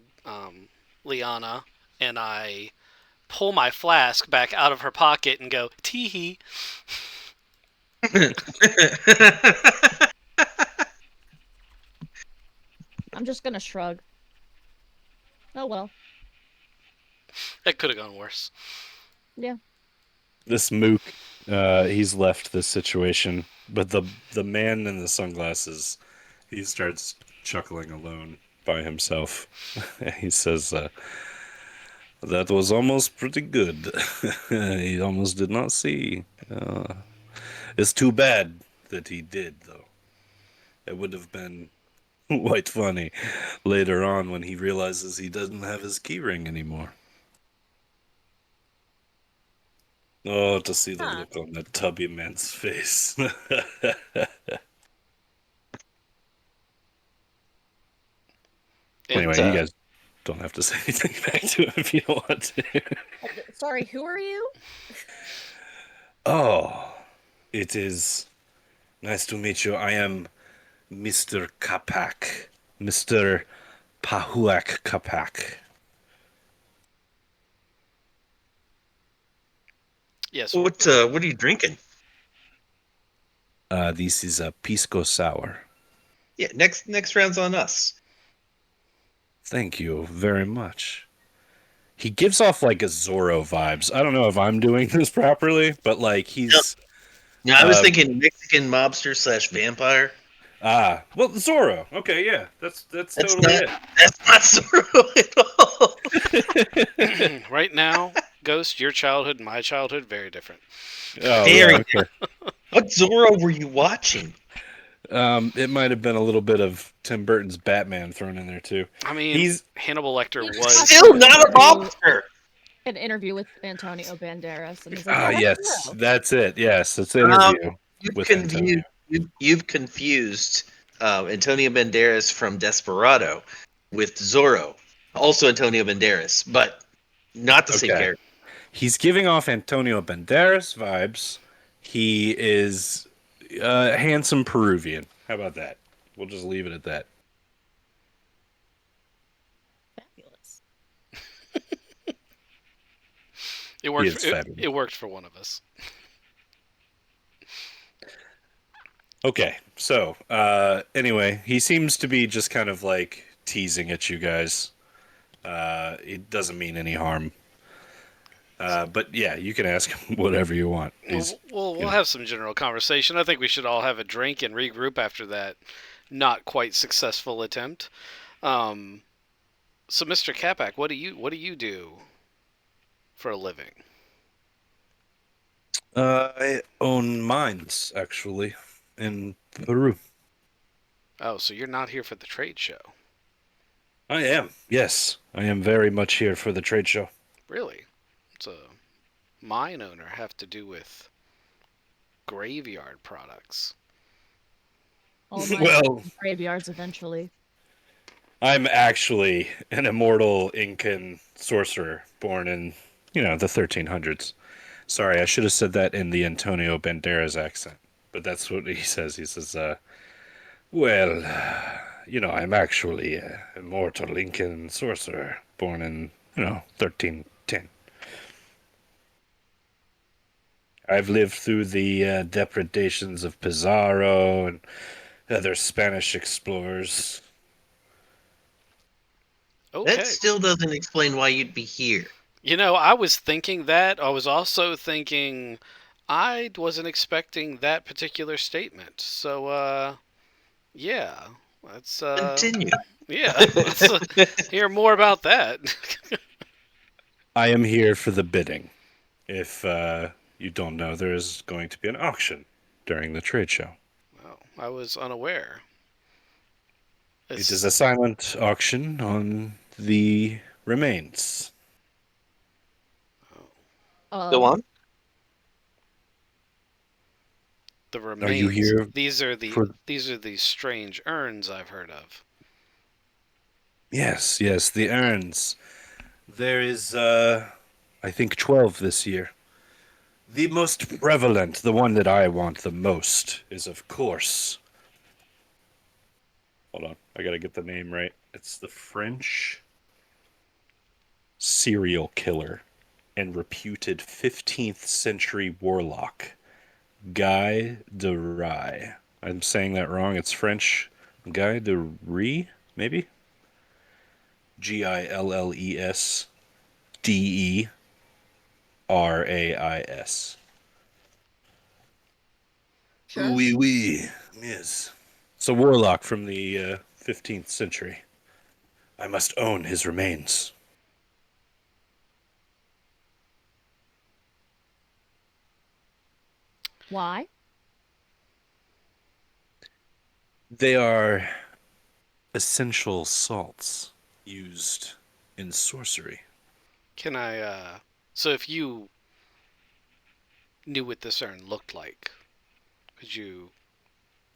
Liana, and I pull my flask back out of her pocket and go, "Tee hee." I'm just gonna shrug. Oh well. That could have gone worse. Yeah. This mook, he's left this situation, but the man in the sunglasses, he starts chuckling alone by himself. He says, "That was almost pretty good. He almost did not see. It's too bad that he did, though. It would have been quite funny later on when he realizes he doesn't have his keyring anymore." Oh, to see the Huh. look on that tubby man's face. And Anyway, you guys don't have to say anything back to him if you don't want to. Sorry, who are you? Oh, it is nice to meet you. I am Mr. Kapak. Mr. Pahuak Kapak. yes, what are you drinking? This is a pisco sour. Yeah, next round's on us. Thank you very much. He gives off like a Zorro vibes. I don't know if I'm doing this properly, but like he's No, I was thinking Mexican mobster / vampire. well, Zorro. Okay, yeah, that's That's totally not that's not Zorro at all. right now, Ghost, your childhood and my childhood, very different. Oh Very. yeah, okay. What Zorro were you watching? It might have been a little bit of Tim Burton's Batman thrown in there too. I mean, He's Hannibal Lecter He's was Still not a mobster. An interview with Antonio Banderas, and he's like, "Oh, yes, that's Zorro." that's it. Yes, it's an interview You've with Antonio. you've confused Antonio Banderas from Desperado with Zorro, also Antonio Banderas, but not the same Okay, character. he's giving off Antonio Banderas vibes. He is handsome Peruvian. How about that? We'll just leave it at that. Fabulous. it worked. is For, it, fabulous. it worked for one of us. Okay, so anyway, he seems to be just kind of like teasing at you guys. It doesn't mean any harm. But yeah, you can ask him whatever you want. He's, We'll have some general conversation. I think we should all have a drink and regroup after that not quite successful attempt. Um, so, Mr. Capac, what do you do for a living? I own mines actually in Peru. Oh, so you're not here for the trade show, I am. Yes, I am very much here for the trade show. really? What's a mine owner have to do with graveyard products? All mine Well, graveyards eventually. I'm actually an immortal Incan sorcerer born in, the 1300s. Sorry, I should have said that in the Antonio Banderas accent. But that's what he says. He says, well, I'm actually an immortal Incan sorcerer born in, 1310. I've lived through the depredations of Pizarro and other Spanish explorers. Okay. That still doesn't explain why you'd be here. I was thinking that. I was also thinking I wasn't expecting that particular statement. So, yeah. Let's, Continue. yeah, let's hear more about that. I am here for the bidding. If you don't know, there is going to be an auction during the trade show. Oh, I was unaware. It is a silent auction on the remains. Go Um, on. The Are you remains. here for? These are the strange urns I've heard of. Yes, yes, the urns. There is, I think 12 this year. The most prevalent, the one that I want the most, is of course. Hold on, I gotta get the name right. It's the French serial killer and reputed 15th century warlock, Guy de Rye. I'm saying that wrong. It's French. Guy de Rye, maybe? Gillesderais. Sure. Oui, oui. Yes. It's a warlock from the 15th century. I must own his remains. Why? They are essential salts used in sorcery. Can I, so if you knew what this urn looked like, could you,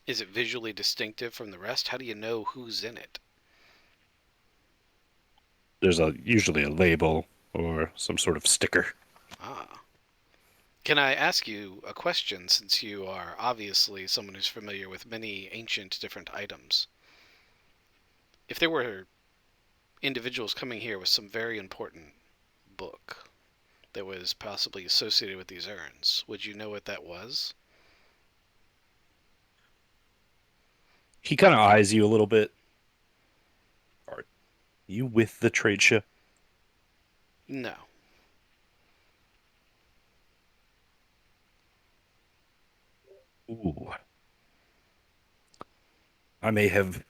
is it visually distinctive from the rest? How do you know who's in it? There's usually a label or some sort of sticker. Ah. Can I ask you a question since you are obviously someone who's familiar with many ancient different items? If there were individuals coming here with some very important book that was possibly associated with these urns, would you know what that was? He kind of eyes you a little bit. Are you with the trade show? No. Ooh. I may have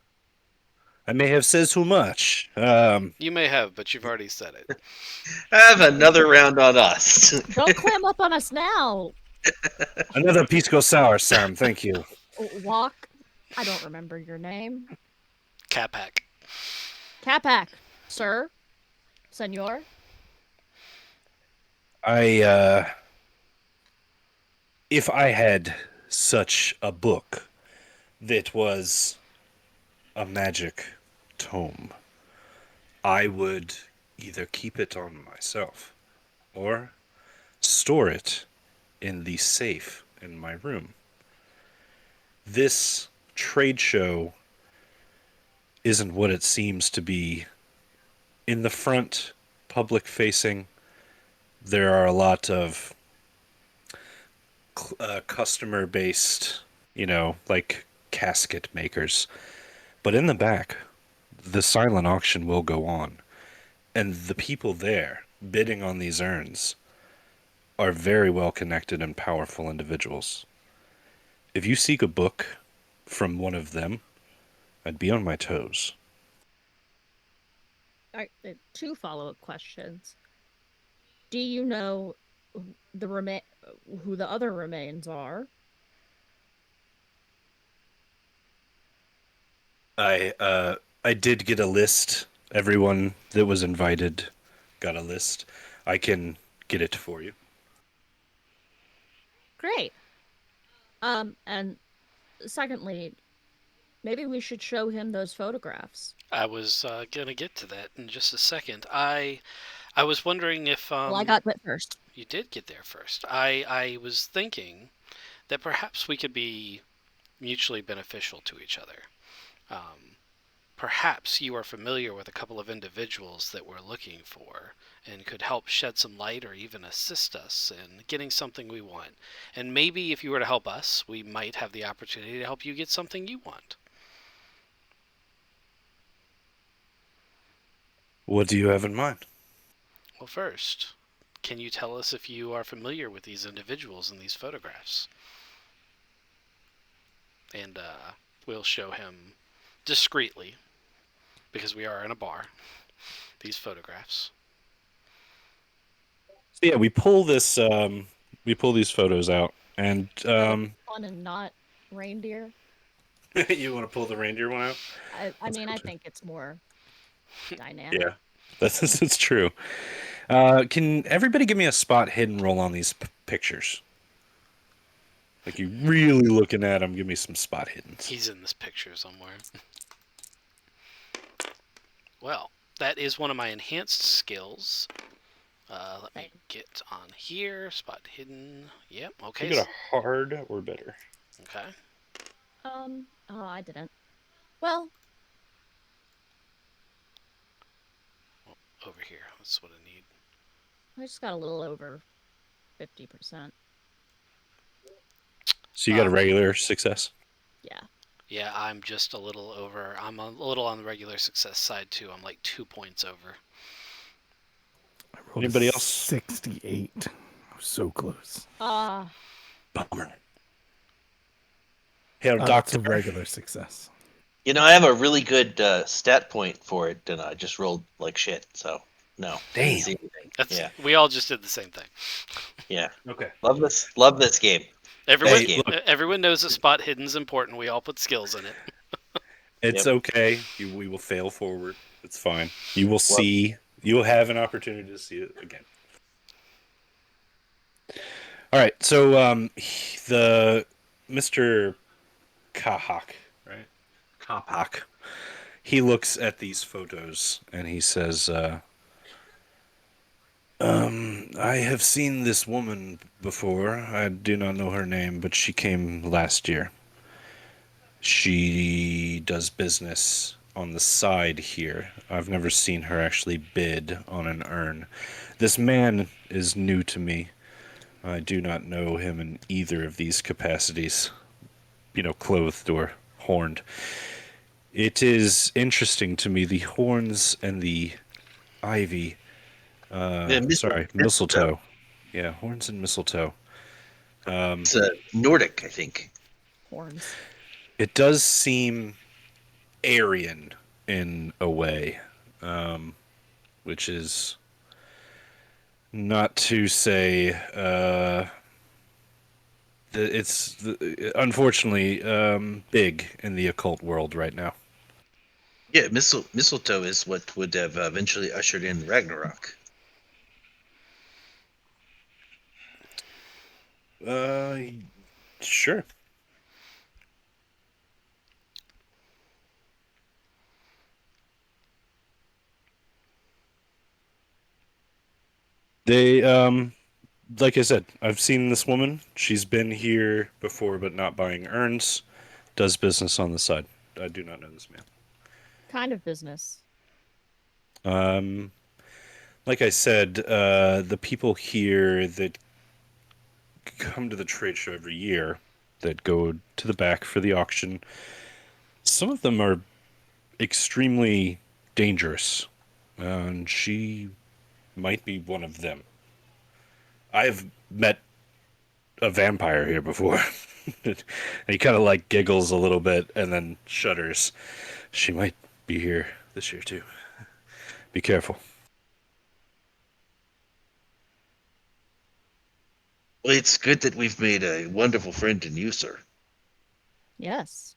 said too much. You may have, but you've already said it. Have another round on us. Don't clam up on us now. Another pisco sour, Sam. Thank you. Walk. I don't remember your name. Capac. Capac, sir. Senor. I if I had such a book that was a magic tome, I would either keep it on myself or store it in the safe in my room. This trade show isn't what it seems to be. In the front, public facing, there are a lot of customer based, like casket makers. But in the back, the silent auction will go on. And the people there bidding on these urns are very well connected and powerful individuals. If you seek a book from one of them, I'd be on my toes. All right, two follow-up questions. Do you know the remain who the other remains are? I did get a list. Everyone that was invited got a list. I can get it for you. Great. And secondly, maybe we should show him those photographs. I was gonna get to that in just a second. I was wondering if Well, I got wit first. you did get there first. I was thinking that perhaps we could be mutually beneficial to each other. Um, Perhaps you are familiar with a couple of individuals that we're looking for and could help shed some light or even assist us in getting something we want. And maybe if you were to help us, we might have the opportunity to help you get something you want. What do you have in mind? Well, first, can you tell us if you are familiar with these individuals in these photographs? And we'll show him discreetly, because we are in a bar, these photographs. So yeah, we pull these photos out, and That was fun and not reindeer. you want to pull the reindeer one out? I Let's mean, go I to- think it's more dynamic. Yeah, that's true. Can everybody give me a spot hidden roll on these pictures? Like you really looking at him, give me some spot hiddens. He's in this picture somewhere. Well, that is one of my enhanced skills. Let me get on here. Spot hidden. Yep. Okay. You got a hard or better. Okay. Oh, I didn't. Well, Over here. That's what I need. I just got a little over 50%. So you got a regular success. Yeah. Yeah, I'm just a little over. I'm a little on the regular success side too. I'm like 2 points over. I rolled Anybody a else? 68. So close. Bummer. Hey, That's doctor. a regular success. I have a really good stat point for it, and I just rolled like shit. So no, didn't Damn. see anything. That's, Yeah, we all just did the same thing. yeah. Okay. Love this. Love this game. Everyone, Hey, look. everyone knows that spot hidden's important. We all put skills in it. It's Yep. okay. We will fail forward. It's fine. You will Well- see. You will have an opportunity to see it again. All right. So the Mr. Kahak, right? Kahak. He looks at these photos and he says, I have seen this woman before. I do not know her name, but she came last year. She does business on the side here. I've never seen her actually bid on an urn. This man is new to me. I do not know him in either of these capacities, clothed or horned. It is interesting to me, the horns and the ivy. Yeah, Sorry, mistletoe. Yeah, horns and mistletoe. It's Nordic, I think. Horns. It does seem Aryan in a way, which is not to say it's unfortunately big in the occult world right now. Yeah, mistletoe is what would have eventually ushered in Ragnarok. Uh, sure. They like I said, I've seen this woman. She's been here before, but not buying urns. Does business on the side. I do not know this man. Kind of business. Um, like I said, the people here that come to the trade show every year, that go to the back for the auction, some of them are extremely dangerous, and she might be one of them. I've met a vampire here before. And he kind of like giggles a little bit and then shudders. She might be here this year too. Be careful. Well, it's good that we've made a wonderful friend in you, sir. Yes.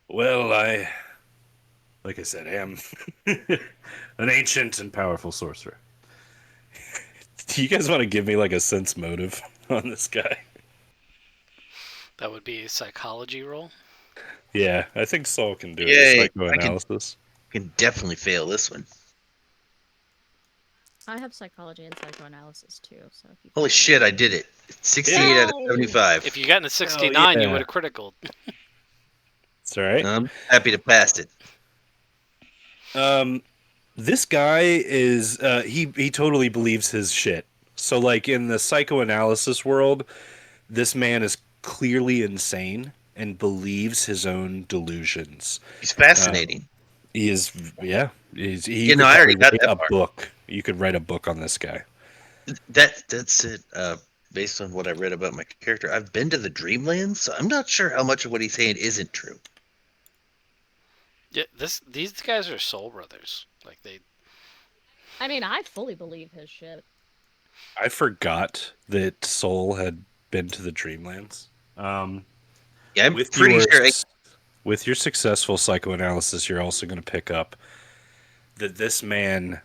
Well, like I said, am an ancient and powerful sorcerer. Do you guys want to give me like a sense motive on this guy? That would be a psychology roll. Yeah, I think Saul can do it. Yay, Psychoanalysis. Can definitely fail this one. I have psychology and psychoanalysis too, so if you Holy shit, I did it. 68 out of Yay! 75. If you got a 69, you yeah. would have critical. It's all right. I'm happy to pass it. This guy is he totally believes his shit. So like in the psychoanalysis world, this man is clearly insane and believes his own delusions. He's fascinating. He is, yeah. He You know, could I already probably got write that a part. book. You could write a book on this guy. That's it. Based on what I read about my character, I've been to the Dreamlands, so I'm not sure how much of what he's saying isn't true. Yeah, these guys are soul brothers. Like they. I mean, I fully believe his shit. I forgot that Soul had been to the Dreamlands. Yeah, I'm With pretty your sure. with your successful psychoanalysis, you're also going to pick up that this man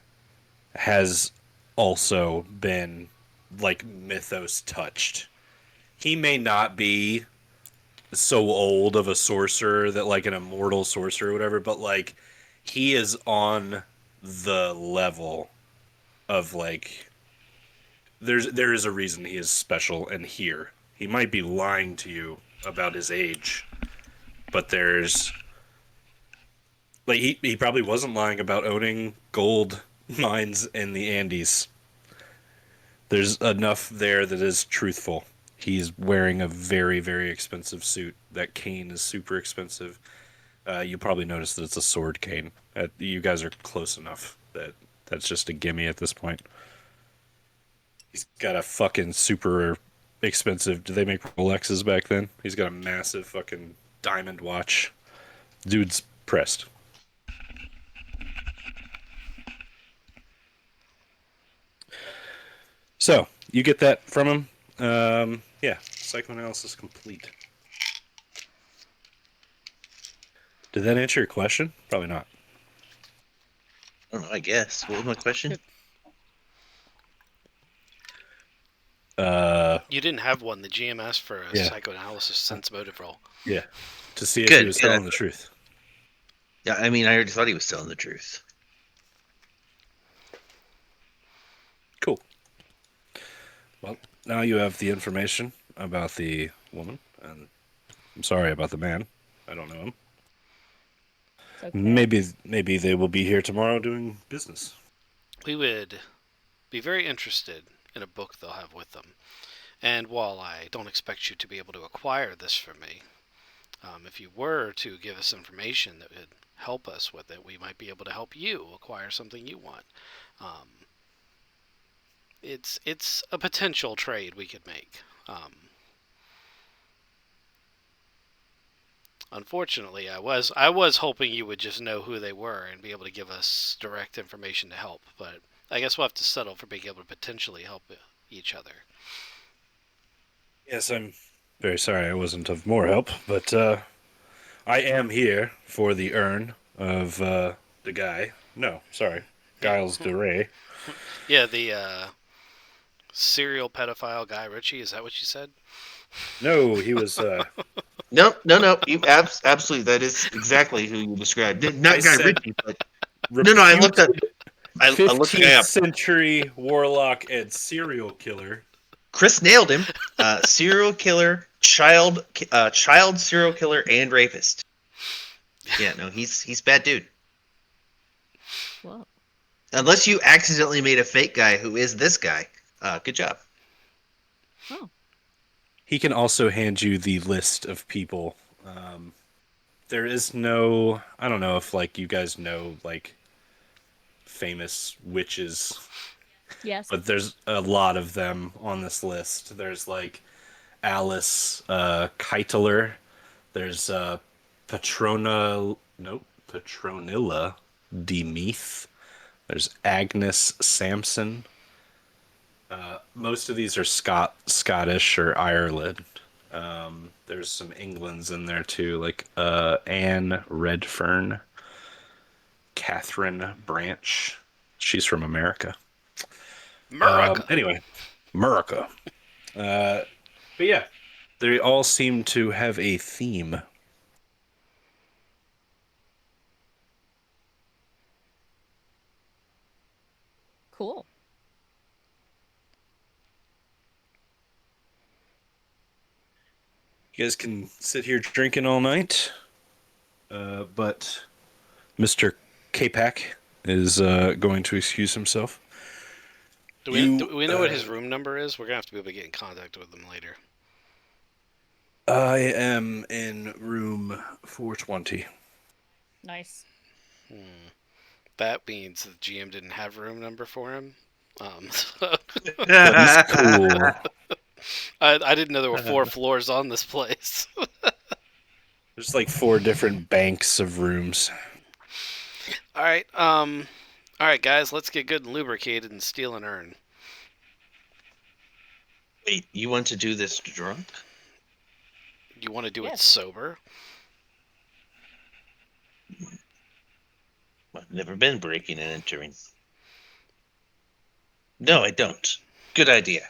has also been like mythos touched. he may not be so old of a sorcerer that like an immortal sorcerer or whatever, but like he is on the level of like there is a reason he is special and here. He might be lying to you about his age, but there's like he probably wasn't lying about owning gold mines in the Andes. There's enough there that is truthful. He's wearing a very, very expensive suit. That cane is super expensive. You probably noticed that it's a sword cane. You guys are close enough that that's just a gimme at this point. He's got a fucking super expensive. Did they make Rolexes back then? He's got a massive fucking diamond watch. Dude's pressed. So you get that from him. Yeah, psychoanalysis complete. Did that answer your question? Probably not. I don't know. I guess. What was my question? You didn't have one. The GM asked for a Yeah. psychoanalysis sense motive roll. Yeah, to see if Good, he was good. telling the truth. Yeah, I mean, I already thought he was telling the truth. Cool. Well, now you have the information about the woman, and I'm sorry about the man. I don't know him. It's okay. Maybe they will be here tomorrow doing business. We would be very interested in a book they'll have with them. And while I don't expect you to be able to acquire this from me, if you were to give us information that would help us with it, we might be able to help you acquire something you want. It's a potential trade we could make. Unfortunately, I was hoping you would just know who they were and be able to give us direct information to help, but I guess we'll have to settle for being able to potentially help each other. Yes, I'm very sorry I wasn't of more help, but I am here for the urn of the guy. No, sorry, Giles de Ray. Yeah, the serial pedophile Guy Ritchie. Is that what you said? No, he was. No. You absolutely. That is exactly who you described. Not I Guy said Ritchie, but no. I looked up. I looked the guy 15th up. century warlock and serial killer. Chris nailed him. Serial killer, child serial killer, and rapist. Yeah, no, he's bad dude. Whoa. Unless you accidentally made a fake guy who is this guy. Good job. Oh. He can also hand you the list of people. There is no. I don't know if like you guys know like famous witches, Yes. but there's a lot of them on this list. There's like Alice Keitler. There's Petronilla Demeath. There's Agnes Sampson. Most of these are Scottish or Ireland. There's some Englands in there too, like Anne Redfern, Catherine Branch. She's from America. America. Anyway, America. But yeah, they all seem to have a theme. Cool. You guys can sit here drinking all night, but Mr. Capac is going to excuse himself. Do we know what his room number is? We're gonna have to be able to get in contact with him later. I am in room 420. Nice. That means the GM didn't have a room number for him. But he's cool. I didn't know there were 4 floors on this place. There's like 4 different banks of rooms. All right, guys, let's get good and lubricated and steal an urn. Wait, you want to do this drunk? You want to do it Yes. sober? I've never been breaking and entering. No, I don't. Good idea.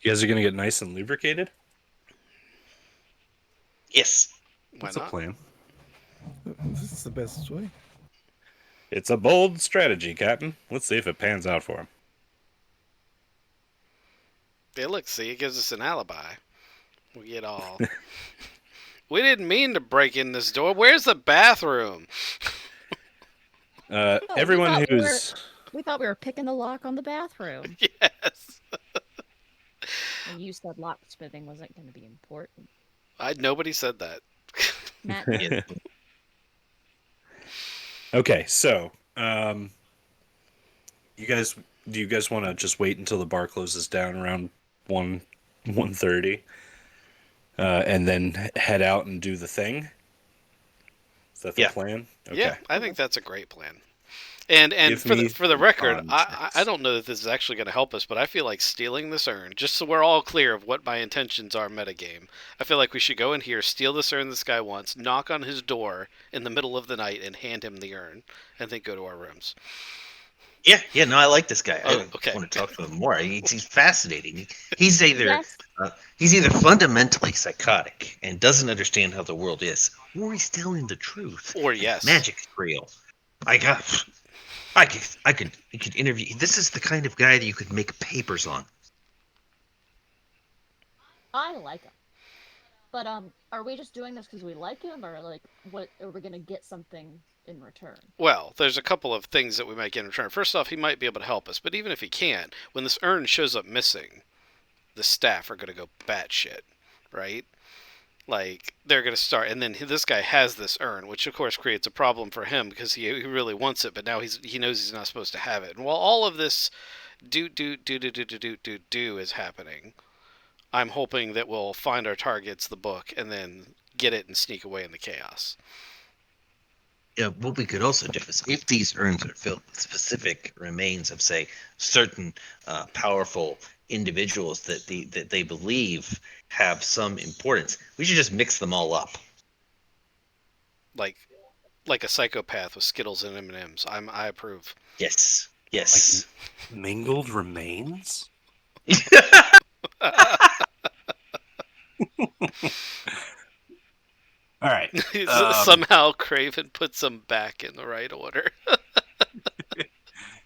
You guys are gonna get nice and lubricated. Yes. Why That's a not? plan. This is the best way. It's a bold strategy, Captain. Let's see if it pans out for him. Hey, look, see, it gives us an alibi. We get all. We didn't mean to break in this door. Where's the bathroom? Oh, Everyone who's we thought we were picking the lock on the bathroom. Yes. And you said locksmithing wasn't going to be important. Nobody said that. Matt, Yes. okay, so you guys, do you guys want to just wait until the bar closes down around 1:30, and then head out and do the thing? Is that the Yeah. plan? Yeah, Okay. I think that's a great plan. And Give for the me for the record, con I checks. don't know that this is actually going to help us, but I feel like stealing this urn, just so we're all clear of what my intentions are metagame. I feel like we should go in here, steal this urn this guy wants, knock on his door in the middle of the night, and hand him the urn, and then go to our rooms. Yeah. No, I like this guy. Oh, I okay. want to talk to him more. He's fascinating. He's either yes, he's either fundamentally psychotic and doesn't understand how the world is, or he's telling the truth. Or And yes. magic is real. I could interview. This is the kind of guy that you could make papers on. I like him. But are we just doing this because we like him, or like, what are we going to get something in return? Well, there's a couple of things that we might get in return. First off, he might be able to help us, but even if he can't, when this urn shows up missing, the staff are going to go batshit, right? Like, they're going to start, and then this guy has this urn, which of course creates a problem for him because he really wants it, but now he knows he's not supposed to have it. And while all of this do is happening, I'm hoping that we'll find our targets, the book, and then get it and sneak away in the chaos. Yeah, what we could also do is, if these urns are filled with specific remains of, say, certain powerful individuals that they believe have some importance, we should just mix them all up. Like a psychopath with Skittles and M&Ms. I approve. Yes. Yes. Mingled remains? All right. Somehow Craven puts them back in the right order.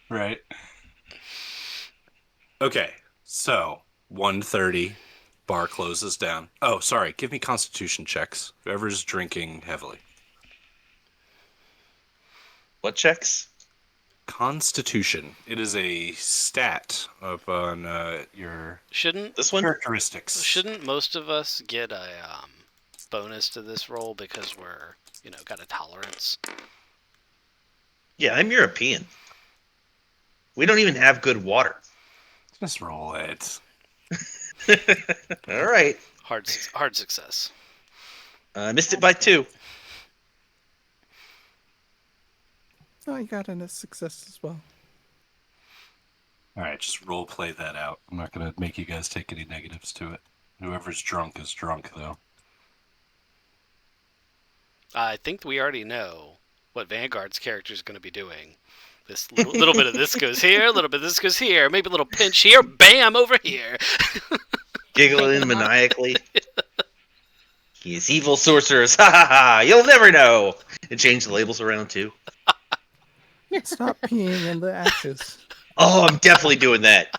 Right. Okay. So 1:30, bar closes down. Oh, sorry. Give me Constitution checks. Whoever's drinking heavily. What checks? Constitution. It is a stat up on your Shouldn't This one? characteristics. shouldn't most of us get a bonus to this roll because we're got a tolerance? Yeah, I'm European. We don't even have good water. Just roll it. All right. Hard success. I missed it by 2. Oh, you got a success as well. All right, just role play that out. I'm not going to make you guys take any negatives to it. Whoever's drunk is drunk, though. I think we already know what Vanguard's character is going to be doing. This little bit of this goes here, a little bit of this goes here, maybe a little pinch here, bam, over here. Giggling maniacally. He is evil sorcerers. Ha ha ha! You'll never know. And change the labels around too. Stop peeing in the ashes. Oh, I'm definitely doing that.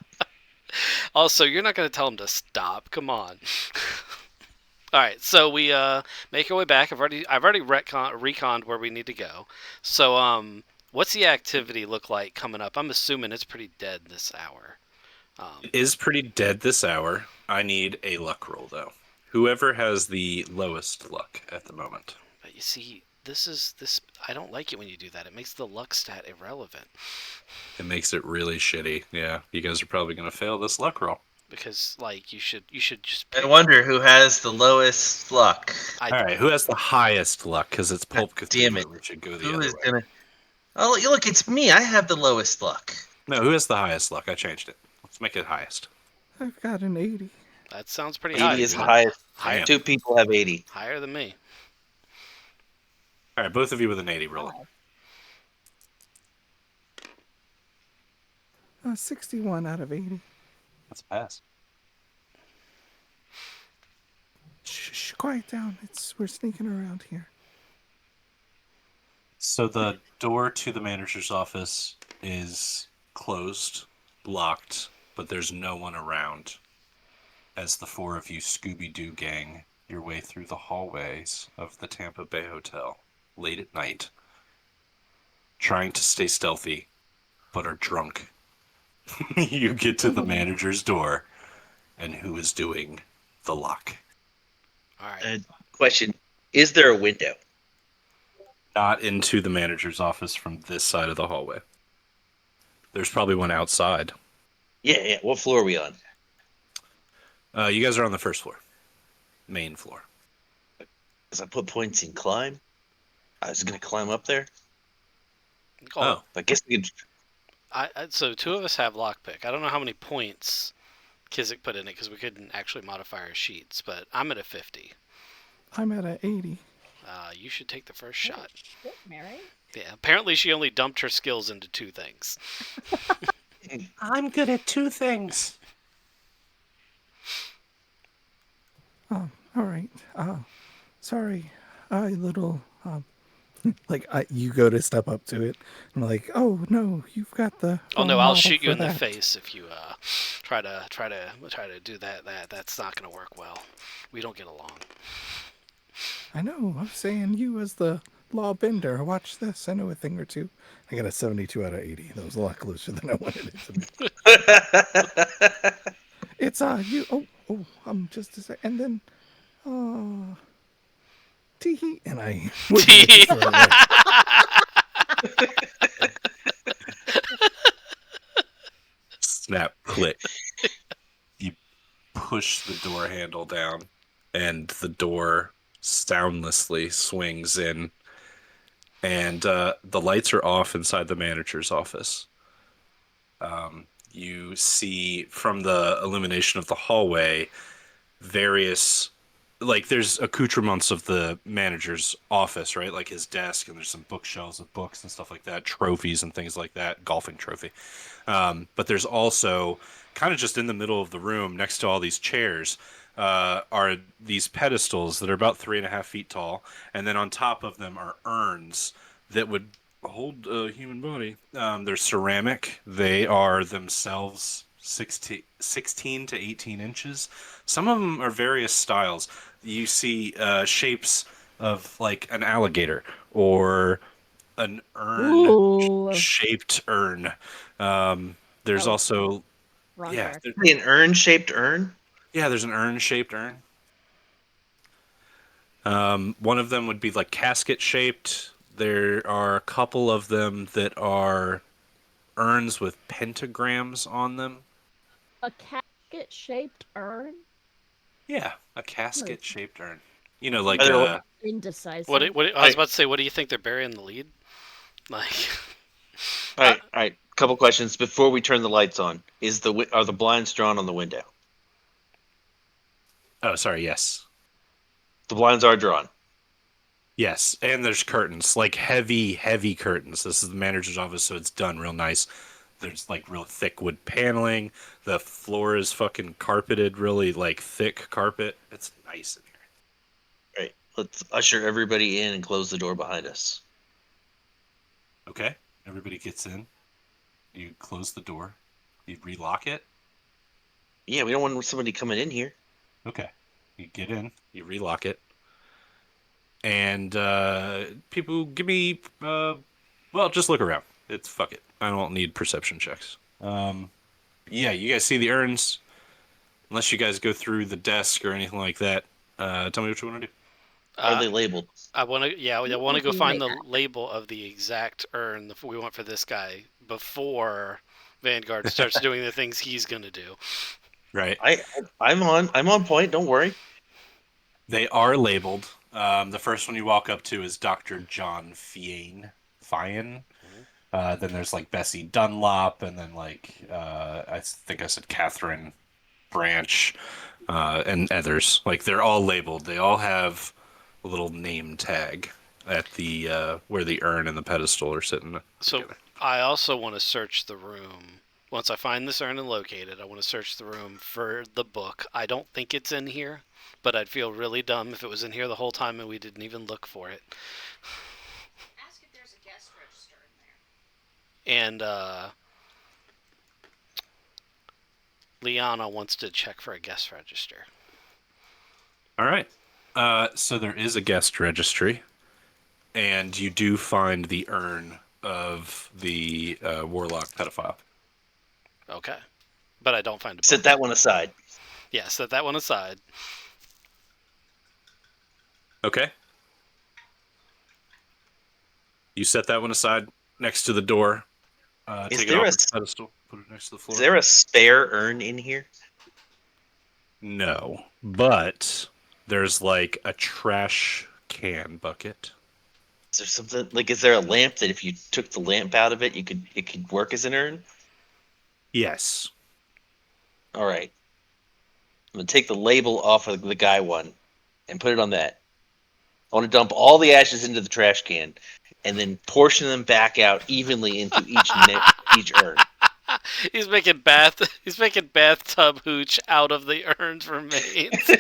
Also, you're not going to tell him to stop. Come on. All right, so we make our way back. I've already reconned where we need to go. So what's the activity look like coming up? I'm assuming it's pretty dead this hour. It is pretty dead this hour. I need a luck roll, though. Whoever has the lowest luck at the moment. But you see, this. I don't like it when you do that. It makes the luck stat irrelevant. It makes it really shitty. Yeah, you guys are probably going to fail this luck roll. Because like you should just. I wonder who has the lowest luck. All right, who has the highest luck? Because it's Pulp God Cthulhu, damn it. which should go the Who other is way. gonna? Oh, look, it's me. I have the lowest luck. No, who has the highest luck? I changed it. Let's make it highest. I've got an 80. That sounds pretty 80 high. is the highest. Higher, 2 people have 80. higher than me. All right, both of you with an 80 roll. 61 out of 80. That's a pass. Shh, quiet down. We're sneaking around here. So the door to the manager's office is closed, locked, but there's no one around. As the four of you Scooby-Doo gang your way through the hallways of the Tampa Bay Hotel late at night, trying to stay stealthy, but are drunk. You get to the manager's door, and who is doing the lock? All right. Question: is there a window? Not into the manager's office from this side of the hallway. There's probably one outside. Yeah. What floor are we on? You guys are on the first floor, main floor. Because I put points in climb. I was gonna climb up there. Oh, I guess we could. So two of us have lockpick. I don't know how many points Kizik put in it because we couldn't actually modify our sheets, but I'm at a 50. I'm at a 80. You should take the first shot. Shit, Mary. Yeah, apparently she only dumped her skills into two things. I'm good at two things. Oh, all right. Sorry. I little you go to step up to it. I'm like, oh no, you've got the. Oh no, wrong I'll model shoot you for in the that." face if you try to do that. That's not gonna work well. We don't get along. I know. I'm saying you as the law bender. Watch this. I know a thing or two. I got a 72 out of 80. That was a lot closer than I wanted it to be. It's you. Oh, just a sec. And then, tee and I. Snap, click. You push the door handle down, and the door soundlessly swings in. And the lights are off inside the manager's office. You see from the illumination of the hallway various, like, there's accoutrements of the manager's office, right? Like his desk, and there's some bookshelves of books and stuff like that, trophies and things like that, golfing trophy. But there's also, kind of just in the middle of the room, next to all these chairs, are these pedestals that are about 3.5 feet tall, and then on top of them are urns that would hold a human body. They're ceramic. They are themselves 16 to 18 inches. Some of them are various styles. You see shapes of like an alligator or an urn Ooh. shaped urn. There's Oh. also Wrong yeah, character. An urn-shaped urn. there's an urn shaped urn. One of them would be like casket shaped. There are a couple of them that are urns with pentagrams on them. A casket-shaped urn? Yeah, a casket shaped urn. You know, like Are there- Indecisive. I was about to say, what do you think they're burying the lead? Like, All right. Couple questions before we turn the lights on. Are the blinds drawn on the window? oh, sorry, yes. The blinds are drawn. Yes, and there's curtains, like heavy, heavy curtains. This is the manager's office, so it's done real nice. There's like real thick wood paneling. The floor is fucking carpeted, really like thick carpet. It's nice in here. Right. Let's usher everybody in and close the door behind us. Okay, everybody gets in. You close the door. You relock it. Yeah, we don't want somebody coming in here. Okay, you get in. You relock it. And people, give me. Well, just look around. It's fuck it. I don't need perception checks. Yeah, you guys see the urns. Unless you guys go through the desk or anything like that. Tell me what you want to do. Are they labeled? I want to, I want to go Right find the now. label of the exact urn we want for this guy before Vanguard starts doing the things he's gonna do. Right. I'm on point. Don't worry. They are labeled. The first one you walk up to is Dr. John Fian. Then there's like Bessie Dunlop, and then like I think I said Catherine Branch, and others. Like they're all labeled. They all have a little name tag at the where the urn and the pedestal are sitting So together. I also want to search the room. Once I find this urn and locate it, I want to search the room for the book. I don't think it's in here, but I'd feel really dumb if it was in here the whole time and we didn't even look for it. Ask if there's a guest register in there. And Liana wants to check for a guest register. All right. So there is a guest registry, and you do find the urn of the warlock pedophile. Okay. But I don't find a book. Set that one aside. Yeah, set that one aside. Okay. You set that one aside next to the door. Is Take it there off a- the pedestal. Put it next to the floor. Is there a spare urn in here? No, but there's like a trash can bucket. Is there something like? Is there a lamp that if you took the lamp out of it, it could work as an urn? Yes. All right. I'm gonna take the label off of the guy one and put it on that. I want to dump all the ashes into the trash can, and then portion them back out evenly into each urn. He's making bathtub hooch out of the urn's remains.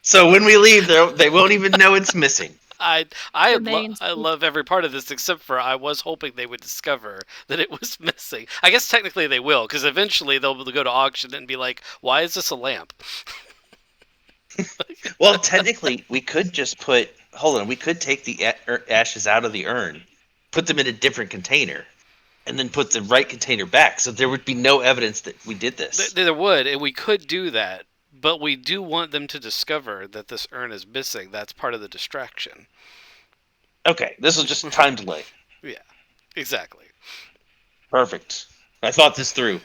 So when we leave, they won't even know it's missing. I Remains. love every part of this except for I was hoping they would discover that it was missing. I guess technically they will, because eventually they'll go to auction and be like, "Why is this a lamp?" Well, technically, we could just put. Hold on, we could take the ashes out of the urn, put them in a different container, and then put the right container back. So there would be no evidence that we did this. There would, and we could do that, but we do want them to discover that this urn is missing. That's part of the distraction. Okay, this was just time delay. Yeah, exactly. Perfect. I thought this through.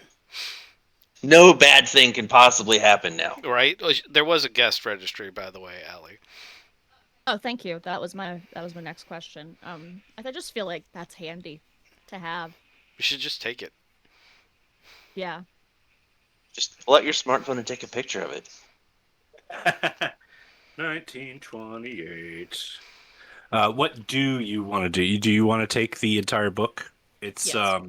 No bad thing can possibly happen now. Right? There was a guest registry, by the way, Allie. Oh, thank you. That was my next question. I just feel like that's handy to have. You should just take it. Yeah. Just pull out your smartphone and take a picture of it. 1928. What do you want to do? Do you want to take the entire book? It's Yes.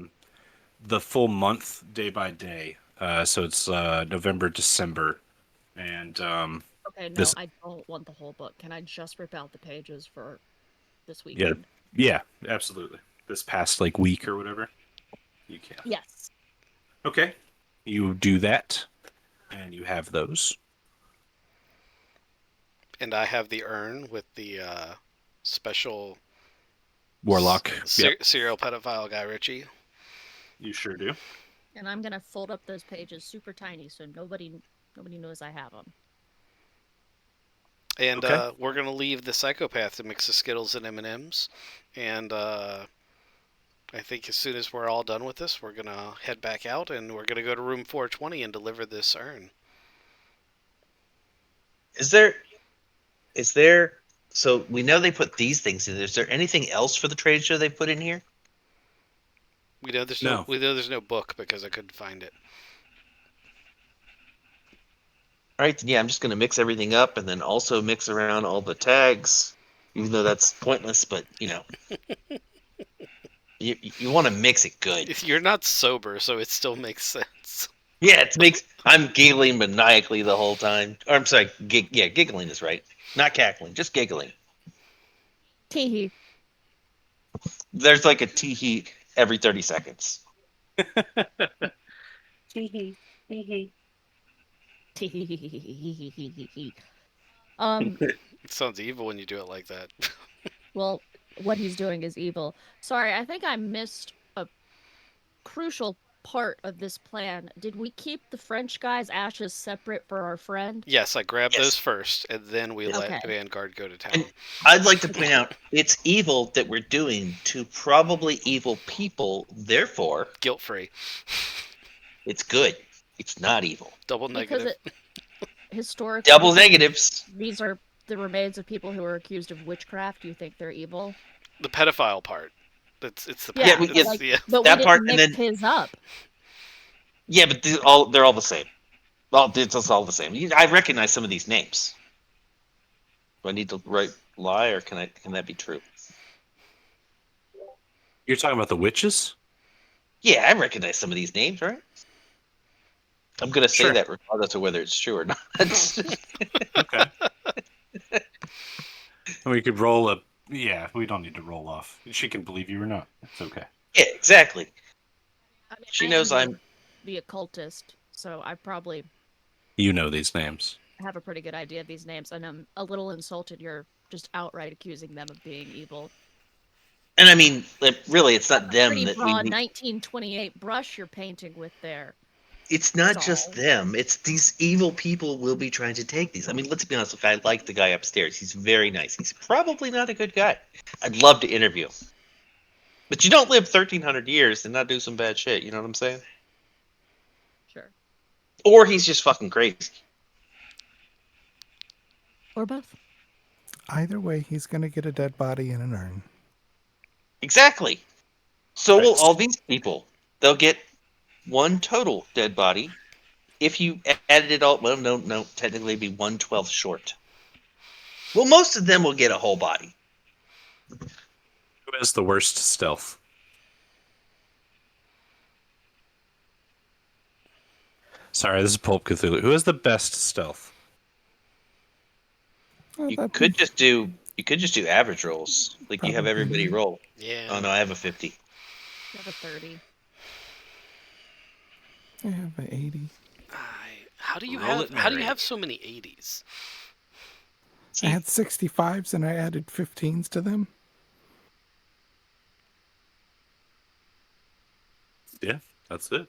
The full month, day by day. So it's November, December, and Okay, no, this- I don't want the whole book. Can I just rip out the pages for this yeah, weekend? yeah, absolutely. This past like week or whatever, you can. Yes. Okay, you do that, and you have those. And I have the urn with the special Warlock. Yep, serial pedophile Guy Ritchie. you sure do. And I'm gonna fold up those pages super tiny so nobody knows I have them. And Okay. we're gonna leave the psychopath to mix the Skittles and M&Ms. And I think as soon as we're all done with this, we're gonna head back out and we're gonna go to room 420 and deliver this urn. Is there so we know they put these things in. Is there anything else for the trade show they put in here? We know there's No. we know there's no book because I couldn't find it. All right, then, yeah, I'm just gonna mix everything up and then also mix around all the tags, even though that's pointless. But you want to mix it good. You're not sober, so it still makes sense. Yeah, it makes. I'm giggling maniacally the whole time. Or I'm sorry, giggling is right, not cackling, just giggling. Teehee. There's like a tee heat every 30 seconds. Teehee. It sounds evil when you do it like that. Well, what he's doing is evil. Sorry, I think I missed a crucial part of this plan. Did we keep the French guy's ashes separate for our friend? Yes, I grabbed Yes. those first, and then we let Okay. Vanguard go to town. And I'd like to point out it's evil that we're doing to probably evil people. Therefore, Guilt-free. it's good. It's not evil. Double Because negative. historically, Double negatives. these are the remains of people who are accused of witchcraft. Do you think they're evil? The pedophile part. It's the Yeah, we- but, yes, like, yeah. but that we part, didn't and mix then- his up. Yeah, but they're all the same. It's all the same. I recognize some of these names. Do I need to lie, or can that be true? You're talking about the witches? Yeah, I recognize some of these names, right? I'm gonna say Sure. that regardless of whether it's true or not. Okay. We could roll a. Yeah, we don't need to roll off. She can believe you or not. It's okay. Yeah, exactly. I mean, She I am knows I'm. the occultist, so I probably You know these names. have a pretty good idea of these names, and I'm a little insulted you're just outright accusing them of being evil. And I mean, like, really, it's not them Pretty that we broad need. 1928 brush you're painting with there. It's not just Saul. them. It's these evil people will be trying to take these. I mean, let's be honest. If I like the guy upstairs, he's very nice. He's probably not a good guy. I'd love to interview him. But you don't live 1,300 years and not do some bad shit. You know what I'm saying? Sure. Or he's just fucking crazy. Or both. Either way, he's going to get a dead body in an urn. Exactly. So will Right. all these people. They'll get one total dead body. If you added it all, well, no, technically it'd be 1/12 short. Well, most of them will get a whole body. Who has the worst stealth? Sorry, this is Pulp Cthulhu. Who has the best stealth? You That'd could be- just do average rolls. Like you have Probably everybody me. roll. Yeah. Oh no, I have a 50. You have a 30. I have an 80. How do you Roll have it, how do you Mary. have so many 80s? I had 65s and I added 15s to them. Yeah, that's it.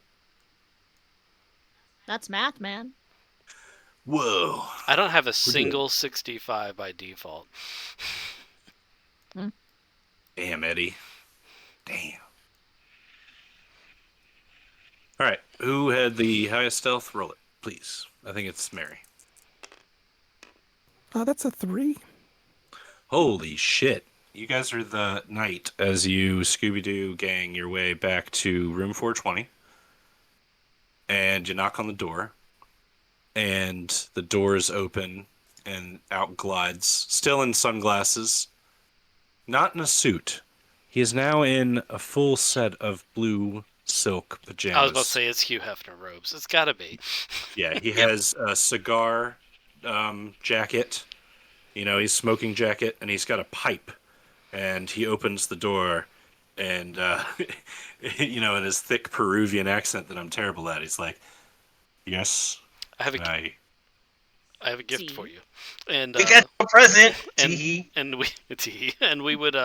That's math, man. Whoa. I don't have a good. single 65 by default. Damn, Eddie. Damn. All right. Who had the highest stealth? Roll it, please. I think it's Mary. Oh, that's a 3. Holy shit. You guys are the knight as you Scooby-Doo gang your way back to room 420. And you knock on the door. And the door is open and out glides, still in sunglasses, not in a suit. He is now in a full set of blue silk pajamas. I was about to say it's Hugh Hefner robes. It's gotta be. Yeah, he has a cigar jacket. You know, he's smoking jacket, and he's got a pipe. And he opens the door, and you know, in his thick Peruvian accent that I'm terrible at, he's like, "Yes, I have I." a gift See? for you, and We got a present. and Tee. and we would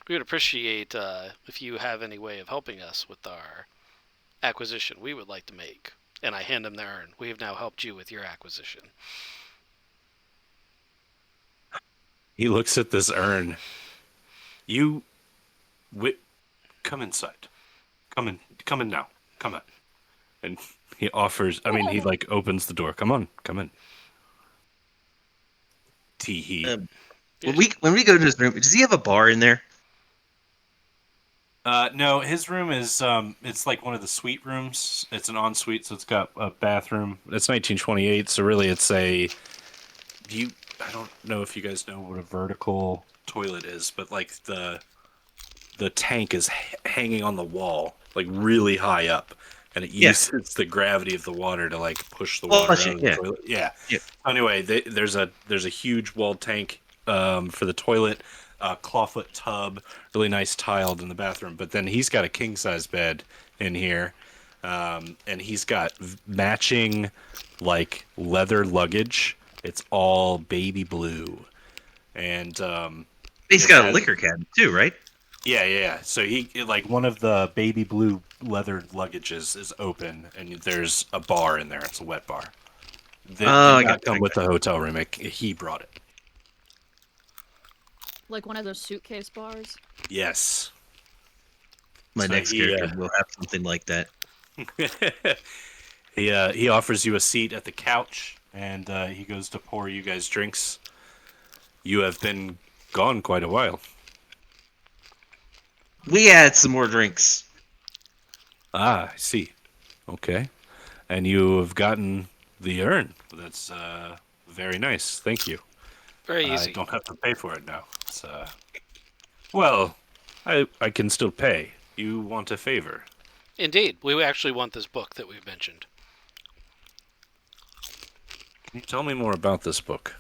appreciate if you have any way of helping us with our acquisition we would like to make. And I hand him the urn. We have now helped you with your acquisition. He looks at this urn. You, come inside. Come in now. Come on. And he offers. I mean, he like opens the door. Come on, come in. Tee hee. When we go to his room, does he have a bar in there? No, his room is it's like one of the suite rooms. It's an ensuite, so it's got a bathroom. It's 1928, so really it's a. I don't know if you guys know what a vertical toilet is, but like the tank is hanging on the wall, like really high up, and it Yeah. uses the gravity of the water to like push the Flush water it, out of the yeah. toilet. Yeah. Yeah. Anyway, there's a huge walled tank for the toilet, clawfoot tub, really nice tiled in the bathroom. But then he's got a king size bed in here, and he's got matching like leather luggage. It's all baby blue, and He's it got a has- liquor cabinet too, right? yeah. So like one of the baby blue leather luggages is open, and there's a bar in there. It's a wet bar. That Oh, I did not got come you. with the hotel room. He brought it. Like one of those suitcase bars. Yes. My So next he, character will have something like that. He offers you a seat at the couch, and he goes to pour you guys drinks. You have been gone quite a while. We had some more drinks. Ah, I see. Okay. And you have gotten the urn. That's very nice. Thank you. Very I easy. don't have to pay for it now. It's, well, I can still pay. You want a favor? Indeed, we actually want this book that we've mentioned. Can you tell me more about this book?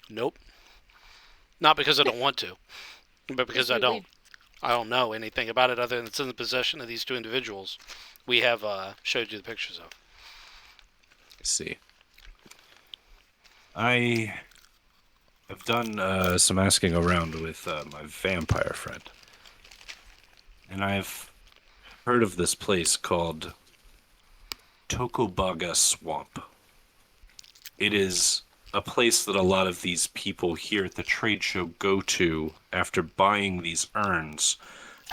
Nope. Not because I don't want to, but Just because I don't. I don't know anything about it other than it's in the possession of these two individuals we have showed you the pictures of. I see. I have done some asking around with my vampire friend, and I've heard of this place called Tokobaga Swamp. It is a place that a lot of these people here at the trade show go to after buying these urns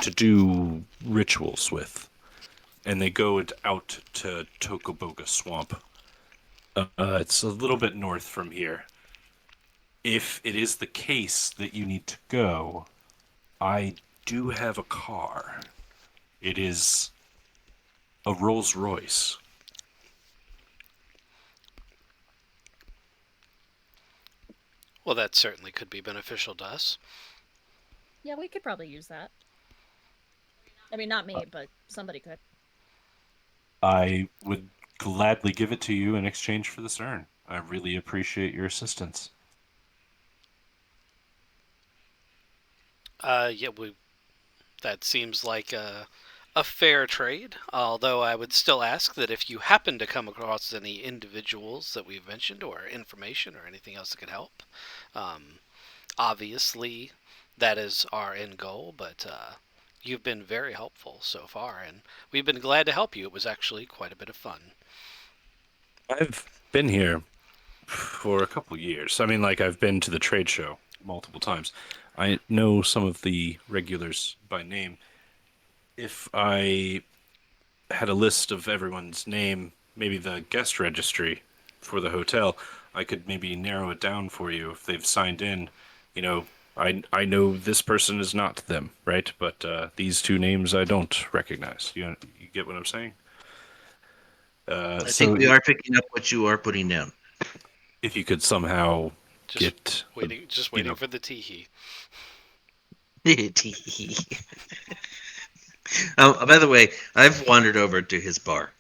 to do rituals with. And they go out to Tokoboga Swamp. It's a little bit north from here. If it is the case that you need to go, I do have a car. It is a Rolls Royce. Well, that certainly could be beneficial to us. Yeah, we could probably use that. I mean, not me, but somebody could. I would gladly give it to you in exchange for this urn. I really appreciate your assistance. Yeah, that seems like a fair trade. Although I would still ask that if you happen to come across any individuals that we've mentioned, or information, or anything else that could help, um, obviously that is our end goal. But you've been very helpful so far, and we've been glad to help you. It was actually quite a bit of fun. I've been here for a couple years. I mean, like, I've been to the trade show multiple times. I know some of the regulars by name. If I had a list of everyone's name, maybe the guest registry for the hotel, I could maybe narrow it down for you if they've signed in. You know, I know this person is not them, right? But these two names I don't recognize. You get what I'm saying? I think So we are picking up what you are putting down. if you could somehow Just get, just you waiting know, for the teehee. By the way, I've wandered over to his bar.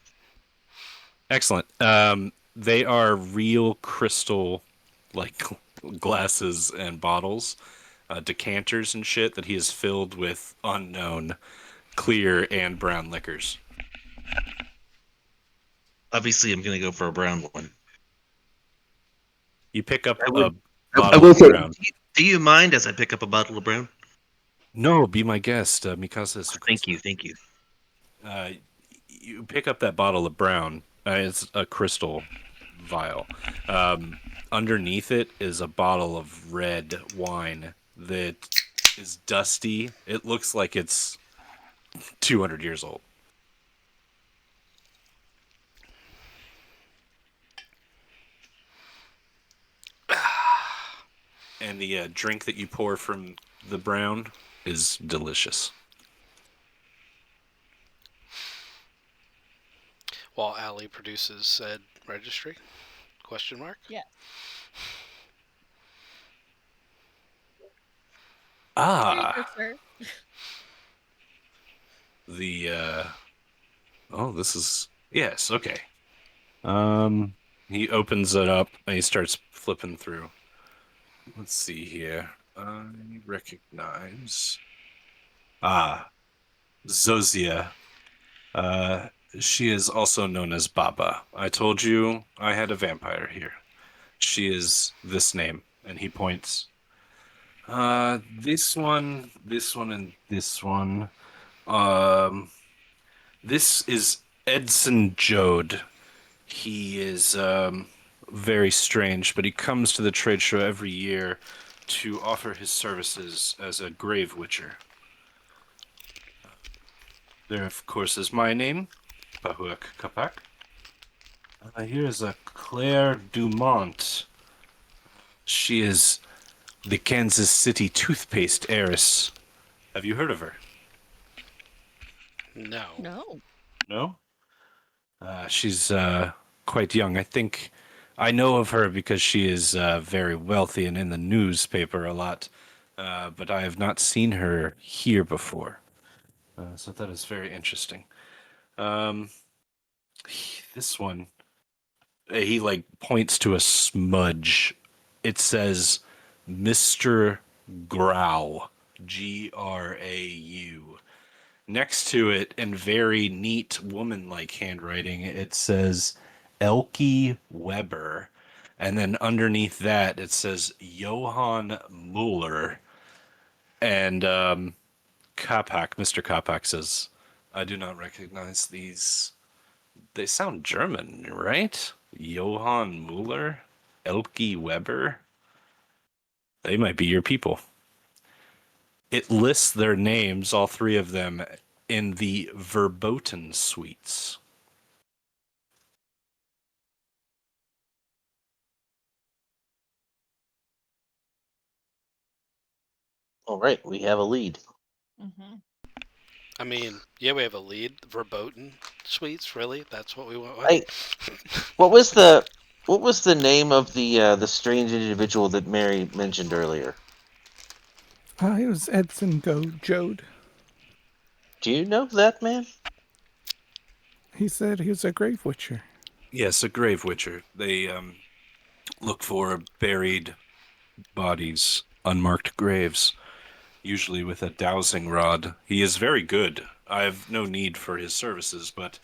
excellent. They are real crystal, like glasses and bottles, decanters and shit that he has filled with unknown clear and brown liquors. Obviously, I'm going to go for a brown one. You pick up I would. a I bottle will of say, brown. do you mind as I pick up a bottle of brown? No, be my guest, Mikasa Thank Sukosa. you, thank you. Uh, you pick up that bottle of brown. It's a crystal vial. Underneath it is a bottle of red wine that is dusty. It looks like it's 200 years old. And the drink that you pour from the brown is delicious. While Allie produces said registry? Question mark. Yeah. Here you go, Ah, sir. the oh, this is yes, okay. He opens it up and he starts flipping through. Let's see here. I recognize Zozia. Uh, she is also known as Baba. I told you I had a vampire here. She is this name, and he points. This one, and this one. Um, this is Edson Jode. He is very strange, but he comes to the trade show every year to offer his services as a grave witcher. There, of course, is my name, Pahuak Kapak. Here is a Claire Dumont. She is the Kansas City toothpaste heiress. Have you heard of her? No. No. No? She's quite young. I think I know of her because she is very wealthy and in the newspaper a lot, but I have not seen her here before. So that is very interesting. Um, this one, he like points to a smudge. It says Mr. Grau, Grau. Next to it, in very neat woman-like handwriting, it says Elke Weber. And then underneath that, it says Johann Mueller. And Mr. Kapak says, I do not recognize these. They sound German, right? Johann Mueller? Elke Weber? They might be your people. It lists their names, all three of them, in the verboten suites. All right, we have a lead. Mm-hmm. I mean, yeah, we have a lead. Verboten suites, really? That's what we went I with? what was the name of the strange individual that Mary mentioned earlier? It was Edson Jode. Do you know that man? He said he was a grave witcher. Yes, a grave witcher. They look for buried bodies, unmarked graves, usually with a dowsing rod. He is very good. I have no need for his services, but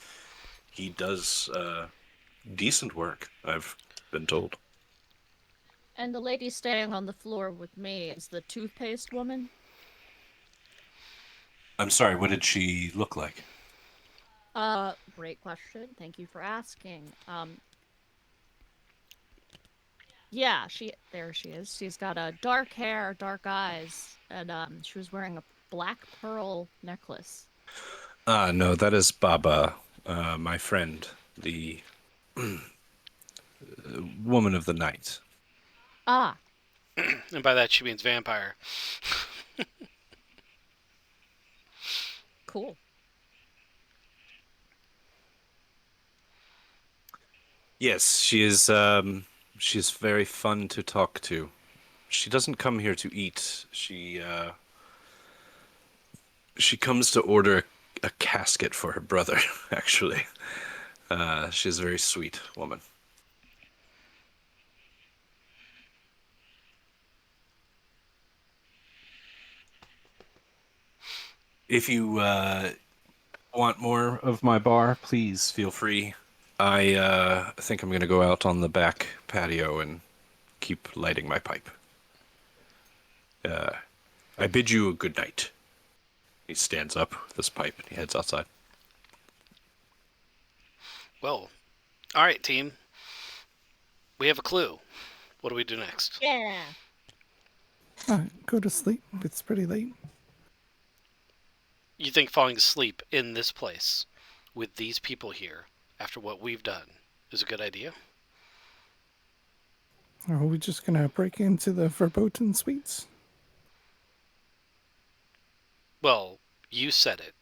he does decent work, I've been told. And the lady staying on the floor with me is the toothpaste woman. I'm sorry, what did she look like? Great question. Thank you for asking. Yeah, there she is. She's got dark hair, dark eyes, and she was wearing a black pearl necklace. Ah, no, that is Baba, my friend, the woman of the night. Ah, And by that, she means vampire. cool. Yes, she is very fun to talk to. She doesn't come here to eat. She comes to order a casket for her brother, actually. She's a very sweet woman. If you want more of my bar, please feel free. I think I'm going to go out on the back patio and keep lighting my pipe. Uh, I bid you a good night. He stands up with his pipe and he heads outside. Well, all right, team. We have a clue. What do we do next? Yeah. Go to sleep. It's pretty late. You think falling asleep in this place with these people here after what we've done is a good idea? Are we just gonna break into the verboten suites? Well, you said it.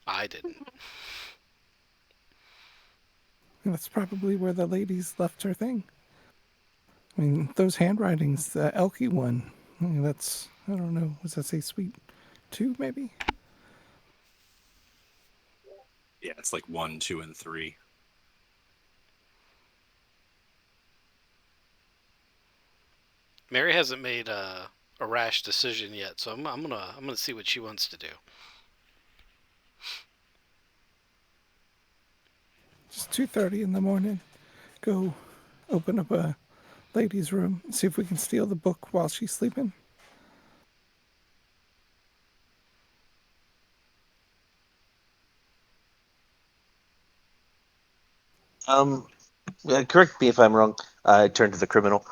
I didn't. That's probably where the ladies left her thing. I mean, those handwritings, the Elkie one. I mean, that's, I don't know. Does that say suite 2, maybe? Yeah, it's like 1, 2, and 3. Mary hasn't made a rash decision yet, so I'm gonna see what she wants to do. Just 2:30 in the morning. Go open up a lady's room. See if we can steal the book while she's sleeping. Um, correct me if I'm wrong. I turn to the criminal.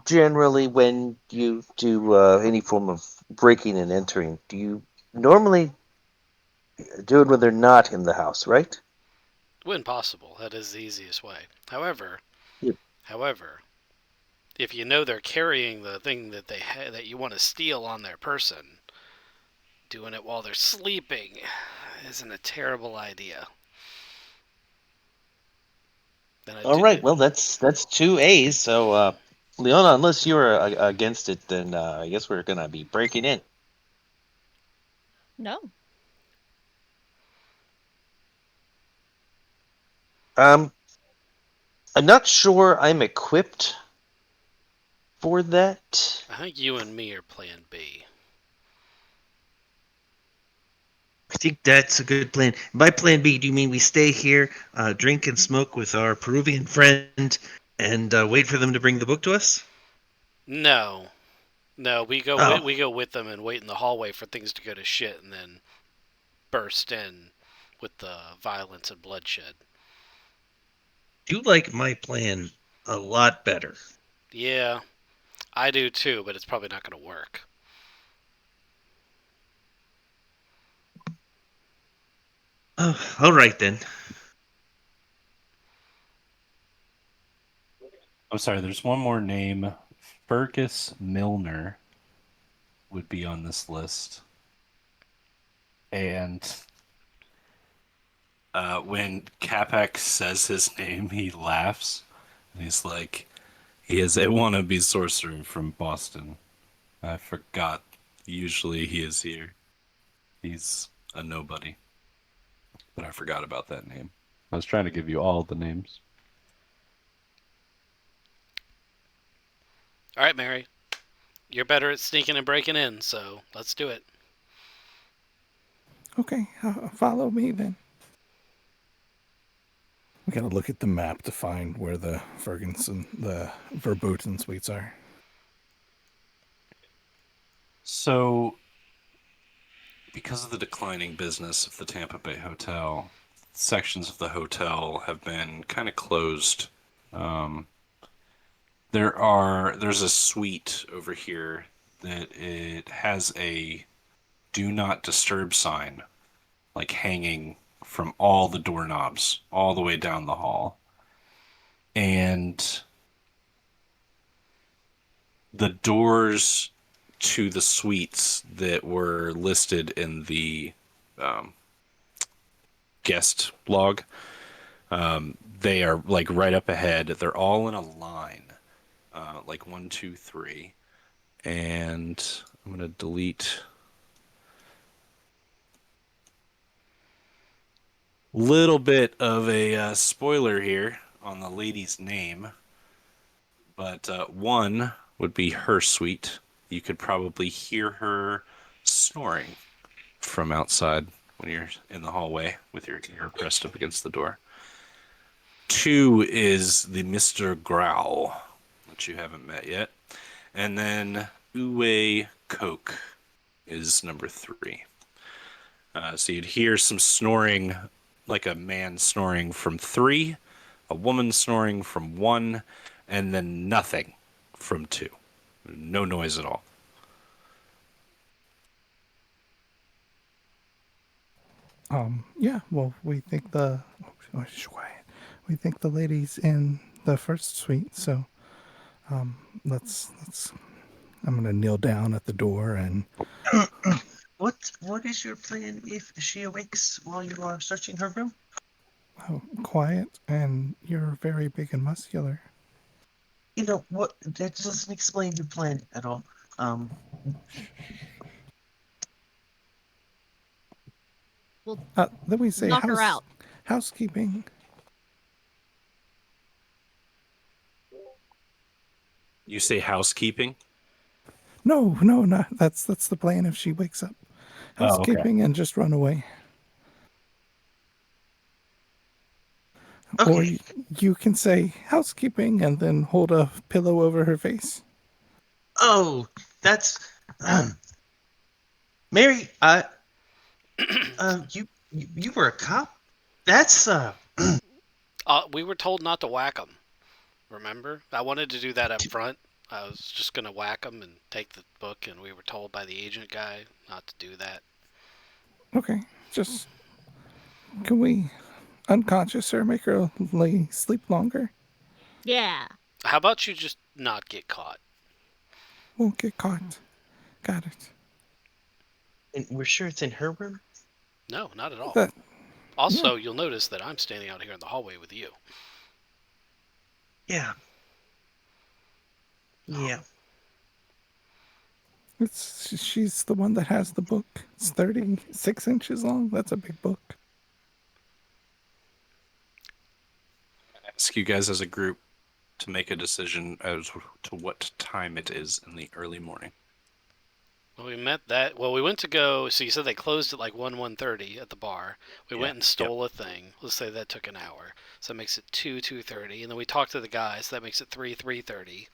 Generally, when you do any form of breaking and entering, do you normally do it when they're not in the house, right? When possible, that is the easiest way. However, Yep. however, if you know they're carrying the thing that that you want to steal on their person, doing it while they're sleeping isn't a terrible idea. Then I All do. right. Well, that's two A's. So, Leona, unless you're against it, then I guess we're gonna be breaking in. No. Um, I'm not sure I'm equipped for that. I think you and me are Plan B. I think that's a good plan. By plan B, do you mean we stay here, drink and smoke with our Peruvian friend, and wait for them to bring the book to us? No, no, Oh, we go with them and wait in the hallway for things to go to shit, and then burst in with the violence and bloodshed. do like my plan a lot better. Yeah, I do too, but it's probably not going to work. Oh, all right then. I'm sorry, there's one more name. Fergus Milner would be on this list. And when Capex says his name, he laughs. And he's like, he is a wannabe sorcerer from Boston. I forgot. Usually he is here. He's a nobody. But I forgot about that name. I was trying to give you all the names. All right, Mary, you're better at sneaking and breaking in, so let's do it. Okay, follow me then. We gotta look at the map to find where the Verboten suites are. So, because of the declining business of the Tampa Bay Hotel, sections of the hotel have been kind of closed. Um, there's a suite over here that it has a do not disturb sign like hanging from all the doorknobs all the way down the hall. And the doors to the suites that were listed in the um, guest log, they are like right up ahead. They're all in a line, like one, two, three. And I'm gonna delete a little bit of a spoiler here on the lady's name, but one would be her suite. You could probably hear her snoring from outside when you're in the hallway with your ear pressed up against the door. Two is the Mr. Growl, which you haven't met yet. And then Uwe Coke is number three. So you'd hear some snoring, like a man snoring from three, a woman snoring from one, and then nothing from two. No noise at all. Yeah, well, we think quiet. We think the lady's in the first suite, so let's. I'm gonna kneel down at the door and What is your plan if she awakes while you are searching her room? quiet. And you're very big and muscular. You know what? That doesn't explain your plan at all. Um, We'll Then we say knock her out. housekeeping. You say housekeeping? No, no, no. That's the plan. If she wakes up, Oh, okay. housekeeping, and just run away. Or okay. you can say housekeeping and then hold a pillow over her face. Oh, that's Mary. You were a cop. That's We were told not to whack them. Remember? I wanted to do that up front. I was just going to whack them and take the book, and we were told by the agent guy not to do that. Okay, just can we unconscious her, make her sleep longer? Yeah. How about you just not get caught? Won't get caught. Got it. and we're sure it's in her room. No, not at all. That Also, you'll notice that I'm standing out here in the hallway with you. Yeah. Yeah. she's the one that has the book. It's 36 inches long. That's a big book. ask you guys as a group to make a decision as to what time it is in the early morning. Well, we met that. Well, we went to go. So you said they closed at like 1:30 at the bar. We Yeah. went and stole a thing. Let's say that took an hour. So that makes it 2:30, and then we talked to the guys. So that makes it 3:30.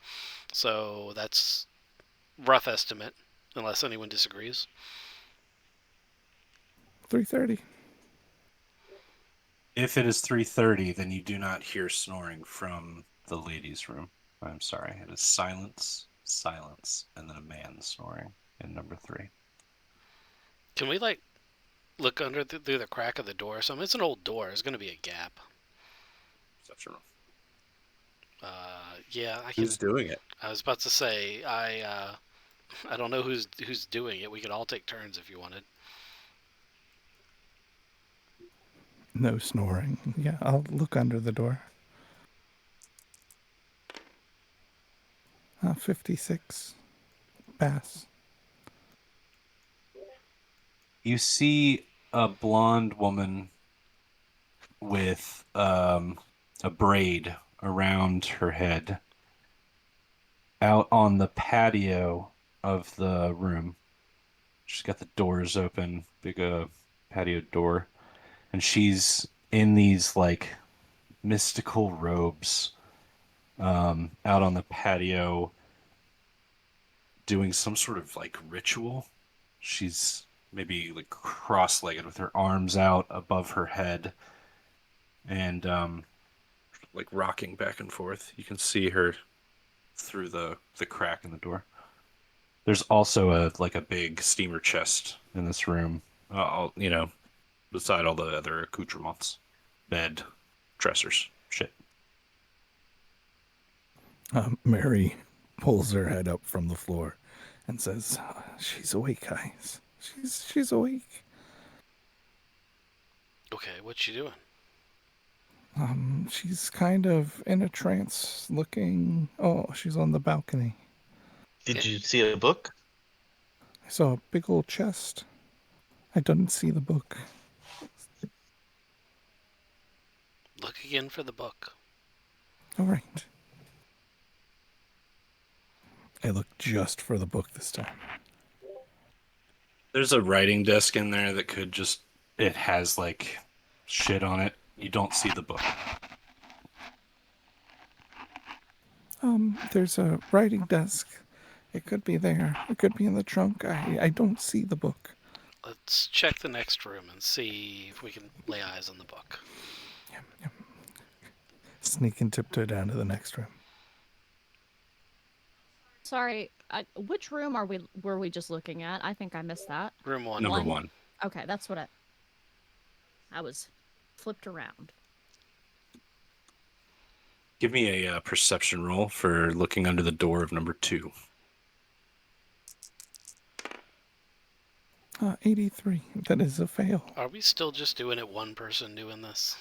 So that's rough estimate, unless anyone disagrees. 3:30. If it is 3:30, then you do not hear snoring from the ladies' room. I'm sorry. It is silence, silence, and then a man snoring in number 3. Can we like look under through the crack of the door or something? It's an old door. There's gonna be a gap. Exceptional. Yeah, I can. Who's doing it? I was about to say I don't know who's doing it. We could all take turns if you wanted. No snoring. Yeah, I'll look under the door. 56. Pass. You see a blonde woman with a braid around her head out on the patio of the room. She's got the doors open, big patio door, and she's in these like mystical robes out on the patio doing some sort of like ritual. She's maybe like cross-legged with her arms out above her head and like rocking back and forth. You can see her through the crack in the door. There's also a like a big steamer chest in this room. Beside all the other accoutrements, bed, dressers, shit. Mary pulls her head up from the floor and says, "She's awake, guys. She's awake." Okay, what you doing? She's kind of in a trance looking. Oh, she's on the balcony. Did you see a book? I saw a big old chest. I didn't see the book. Look again for the book. All right. I looked just for the book this time. There's a writing desk in there that could just it has like shit on it. You don't see the book. There's a writing desk. It could be there. It could be in the trunk. I don't see the book. Let's check the next room and see if we can lay eyes on the book. Sneak and tiptoe down to the next room. Sorry, which room were we just looking at? I think I missed that. Room one. Number 1. Okay, that's what I was flipped around. Give me a perception roll for looking under the door of number 2. 83. That is a fail. Are we still just doing it one person doing this?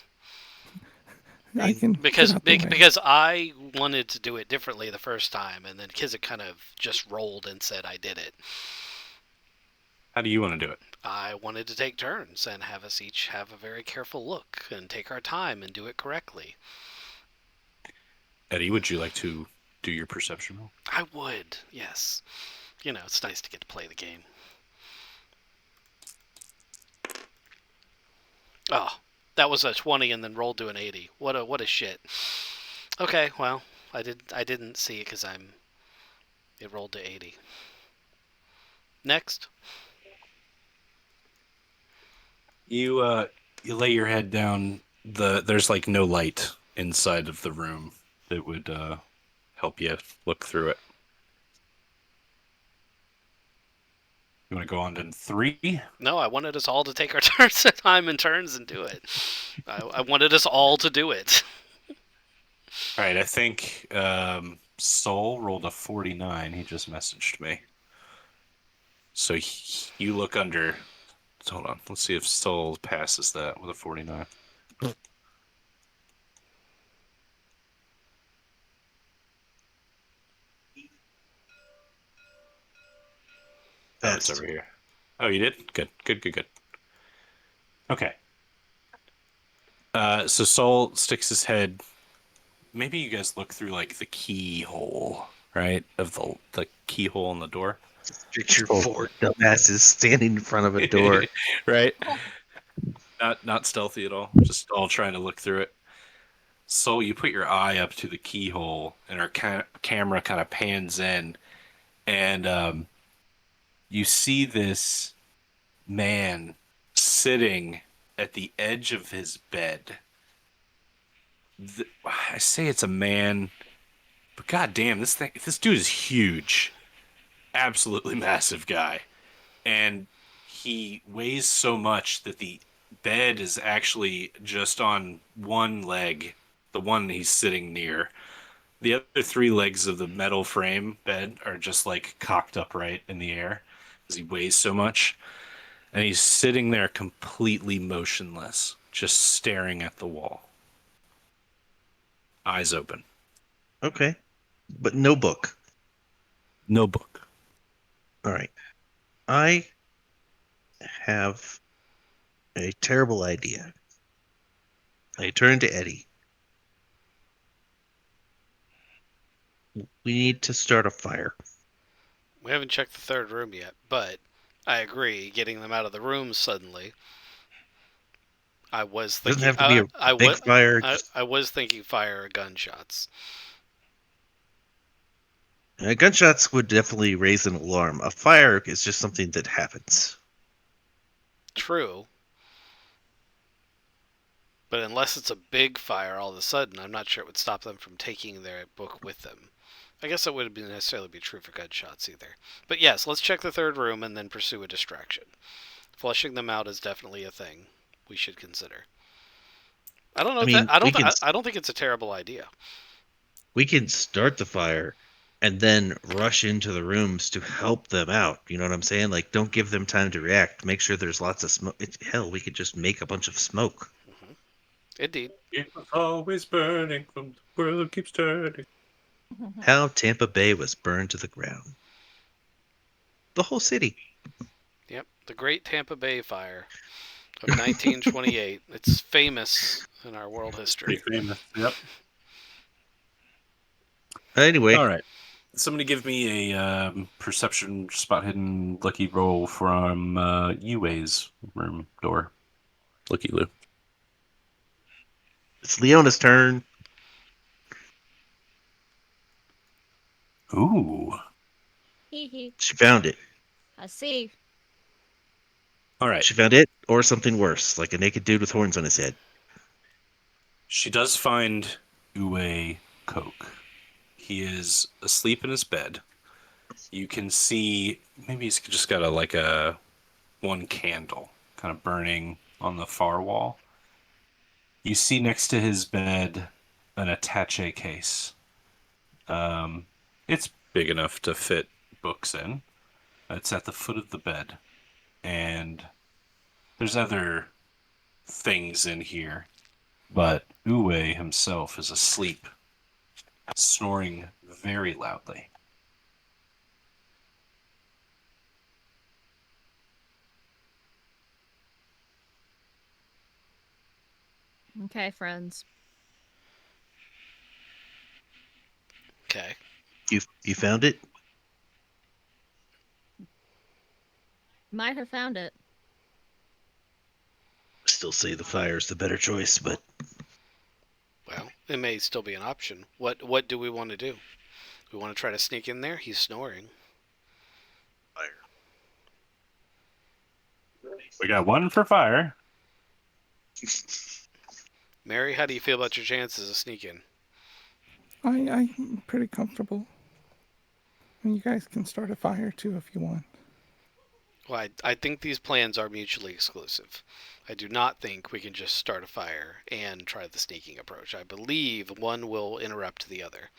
I can Because get out the way. because I wanted to do it differently the first time, and then Kizik kind of just rolled and said I did it. How do you want to do it? I wanted to take turns and have us each have a very careful look and take our time and do it correctly. Eddie, would you like to do your perception roll? I would, yes. You know, it's nice to get to play the game. Oh, that was a 20 and then rolled to an 80. What a shit. Okay, well, I didn't see it because it rolled to 80. Next. You lay your head down. There's like no light inside of the room that would help you look through it. You want to go on to 3? No, I wanted us all to take our time in turns and do it. I wanted us all to do it. All right, I think Soul rolled a 49. He just messaged me. So you look under. Hold on. Let's see if Soul passes that with a 49. Oh, it's over here. Oh, you did? Good. Okay. So Soul sticks his head maybe you guys look through like the keyhole, right? Of the keyhole in the door. Just Just picture roll. four dumbasses standing in front of a door. Right? Not stealthy at all. Just all trying to look through it. So you put your eye up to the keyhole, and our camera kind of pans in, and you see this man sitting at the edge of his bed. I say it's a man, but goddamn, this dude is huge, absolutely massive guy, and he weighs so much that the bed is actually just on one leg, the one he's sitting near. The other three legs of the metal frame bed are just like cocked upright in the air because he weighs so much. And he's sitting there completely motionless, just staring at the wall, eyes open. Okay, but no book. No book. All right. I have a terrible idea. I turn to Eddie. We need to start a fire. We haven't checked the third room yet, but I agree. Getting them out of the room suddenly. I was It doesn't thinking. have to be a big fire. Just I was thinking fire or gunshots. gunshots would definitely raise an alarm. A fire is just something that happens. True. But unless it's a big fire all of a sudden, I'm not sure it would stop them from taking their book with them. I guess that wouldn't necessarily be true for gunshots either. But yes, let's check the third room and then pursue a distraction. Flushing them out is definitely a thing we should consider. I don't know I if that. mean, I don't think it's a terrible idea. we can start the fire and then rush into the rooms to help them out. You know what I'm saying? Like, don't give them time to react. Make sure there's lots of smoke. Hell, we could just make a bunch of smoke. Indeed. It was always burning from the world keeps turning. How Tampa Bay was burned to the ground. The whole city. Yep. The Great Tampa Bay Fire of 1928. It's famous in our world history. Pretty famous. Yep. Anyway, All right. Somebody give me a perception spot hidden lucky roll from Yue's room door. Looky Lou. it's Leona's turn. Ooh. Hee hee. She found it. I see. All right. She found it or something worse, like a naked dude with horns on his head. She does find Uwe Coke. He is asleep in his bed. You can see maybe he's just got a one candle kind of burning on the far wall. You see next to his bed an attaché case. It's big enough to fit books in. It's at the foot of the bed, and there's other things in here, but Uwe himself is asleep, snoring very loudly. Okay, friends. Okay. You found it? Might have found it. Still say the fire's the better choice, but Well, it may still be an option. What do we want to do? We want to try to sneak in there? He's snoring. fire. We got one for fire. Mary, how do you feel about your chances of sneaking? I'm pretty comfortable. And you guys can start a fire too if you want. Well, I think these plans are mutually exclusive. I do not think we can just start a fire and try the sneaking approach. I believe one will interrupt the other.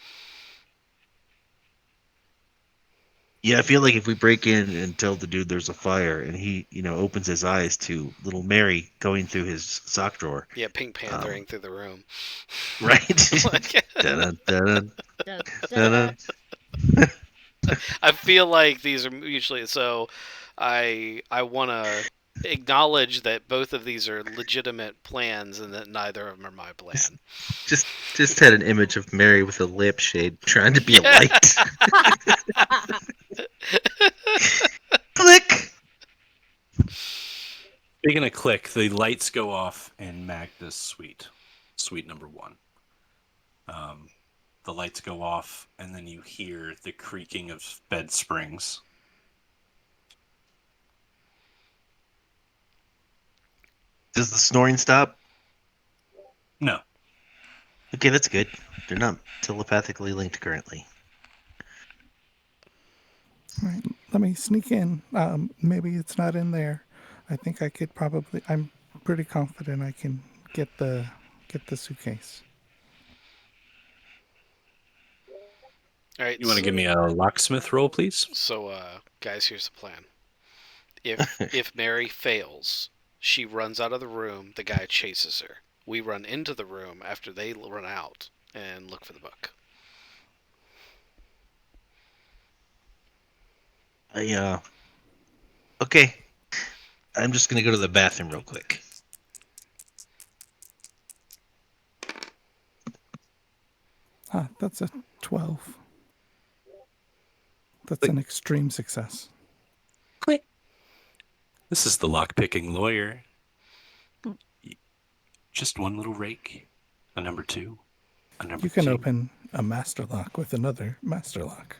Yeah, I feel like if we break in and tell the dude there's a fire and he, opens his eyes to little Mary going through his sock drawer, Yeah, Pink Panthering through the room. right? Like, Dun-dun, dun-dun, Da, da, dun-dun. I feel like these are mutually so. I wanna acknowledge that both of these are legitimate plans and that neither of them are my plan. Just had an image of Mary with a lampshade trying to be a light. Click. Speaking of click, the lights go off in Magda's suite, suite number 1. The lights go off, and then you hear the creaking of bed springs. Does the snoring stop? No. Okay, that's good. They're not telepathically linked currently. All right, let me sneak in. Maybe it's not in there. I think I could probably. I'm pretty confident I can get the suitcase. All right. You want to give me a locksmith roll, please? So, guys, here's the plan. If Mary fails, she runs out of the room. The guy chases her. We run into the room after they run out and look for the book. Okay. I'm just gonna go to the bathroom real quick. That's a 12. That's Click. an extreme success. Click. This is the lock-picking lawyer. Just one little rake. A number 2. A number You can 2. open a master lock with another master lock.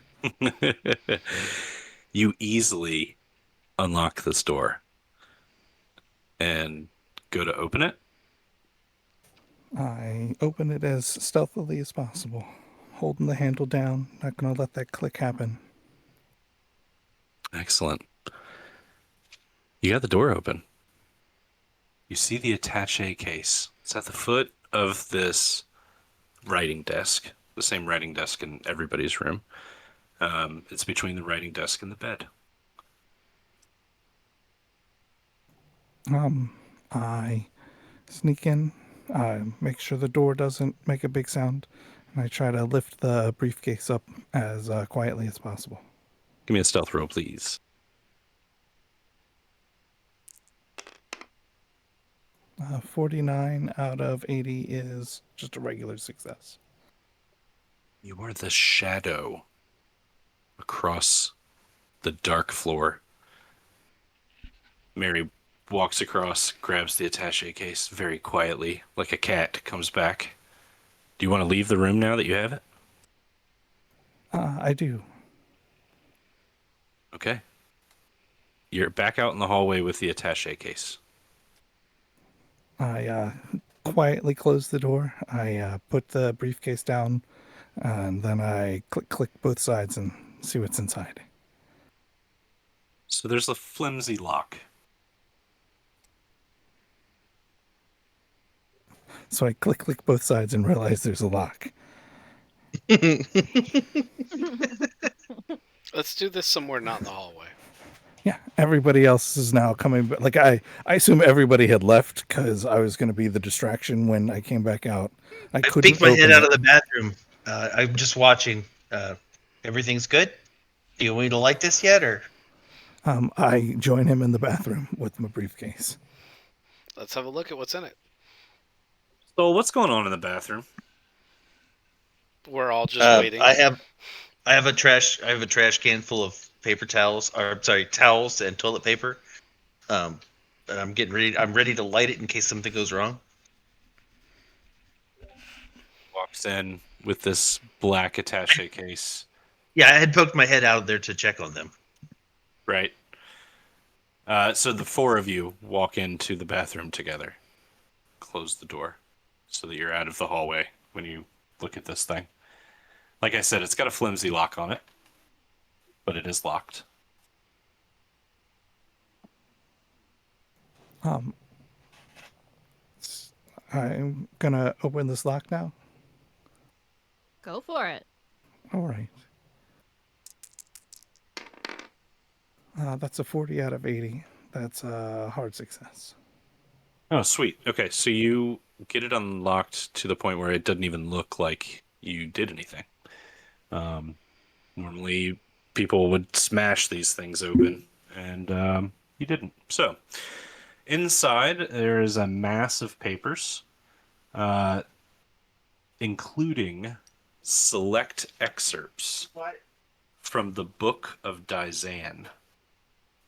You easily unlock this door and go to open it. I open it as stealthily as possible, holding the handle down. Not going to let that click happen. Excellent. You got the door open. You see the attaché case. It's at the foot of this writing desk, the same writing desk in everybody's room. It's between the writing desk and the bed. I sneak in, make sure the door doesn't make a big sound, and I try to lift the briefcase up as quietly as possible. Give me a stealth roll, please. 49 out of 80 is just a regular success. You are the shadow across the dark floor. Mary walks across, grabs the attaché case very quietly, like a cat, comes back. Do you want to leave the room now that you have it? I do. Okay. You're back out in the hallway with the attaché case. I quietly close the door. I put the briefcase down, and then I click both sides and see what's inside. So there's a flimsy lock. So I click both sides and realize there's a lock. Let's do this somewhere not in the hallway. Yeah, everybody else is now coming. Like I assume everybody had left because I was going to be the distraction when I came back out. I I couldn't peeked my head open out it. of the bathroom. I'm just watching. Everything's good? Do you want me to light this yet, or? I join him in the bathroom with my briefcase. Let's have a look at what's in it. So what's going on in the bathroom? We're all just waiting. I have a trash can full of paper towels, or sorry, towels and toilet paper. And I'm ready to light it in case something goes wrong. Walks in with this black attaché case. Yeah, I had poked my head out of there to check on them. Right. So the 4 of you walk into the bathroom together. Close the door so that you're out of the hallway when you look at this thing. Like I said, it's got a flimsy lock on it, but it is locked. I'm gonna open this lock now. Go for it. All right. That's a 40 out of 80. That's a hard success. Oh, sweet. Okay, so you get it unlocked to the point where it doesn't even look like you did anything. Normally, people would smash these things open, and He didn't. So, inside there is a mass of papers, uh, including select excerpts from the Book of Dizan,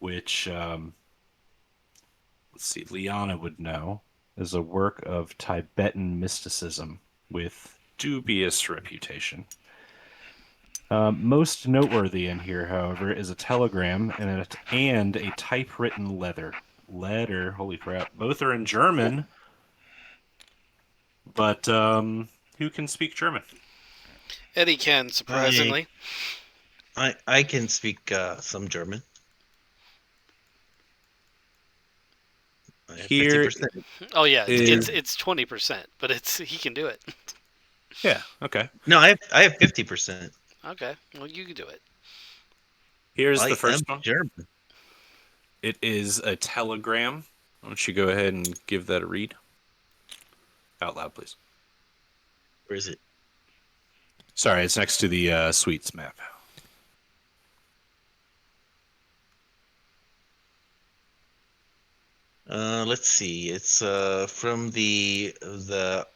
which, let's see, Liana would know, is a work of Tibetan mysticism with dubious reputation. Most noteworthy in here, however, is a telegram and a typewritten letter. Holy crap! Both are in German, but who can speak German? Eddie can, I surprisingly. I can speak some German. I have Here 50%. Oh yeah, is, it's 20%, but he can do it. yeah, okay. No, I have 50%. Okay, well you can do it. Here's the I am first one. German. It is a telegram. Why don't you go ahead and give that a read out loud, please? Where is it? Sorry, it's next to the suites map. Let's see. It's from the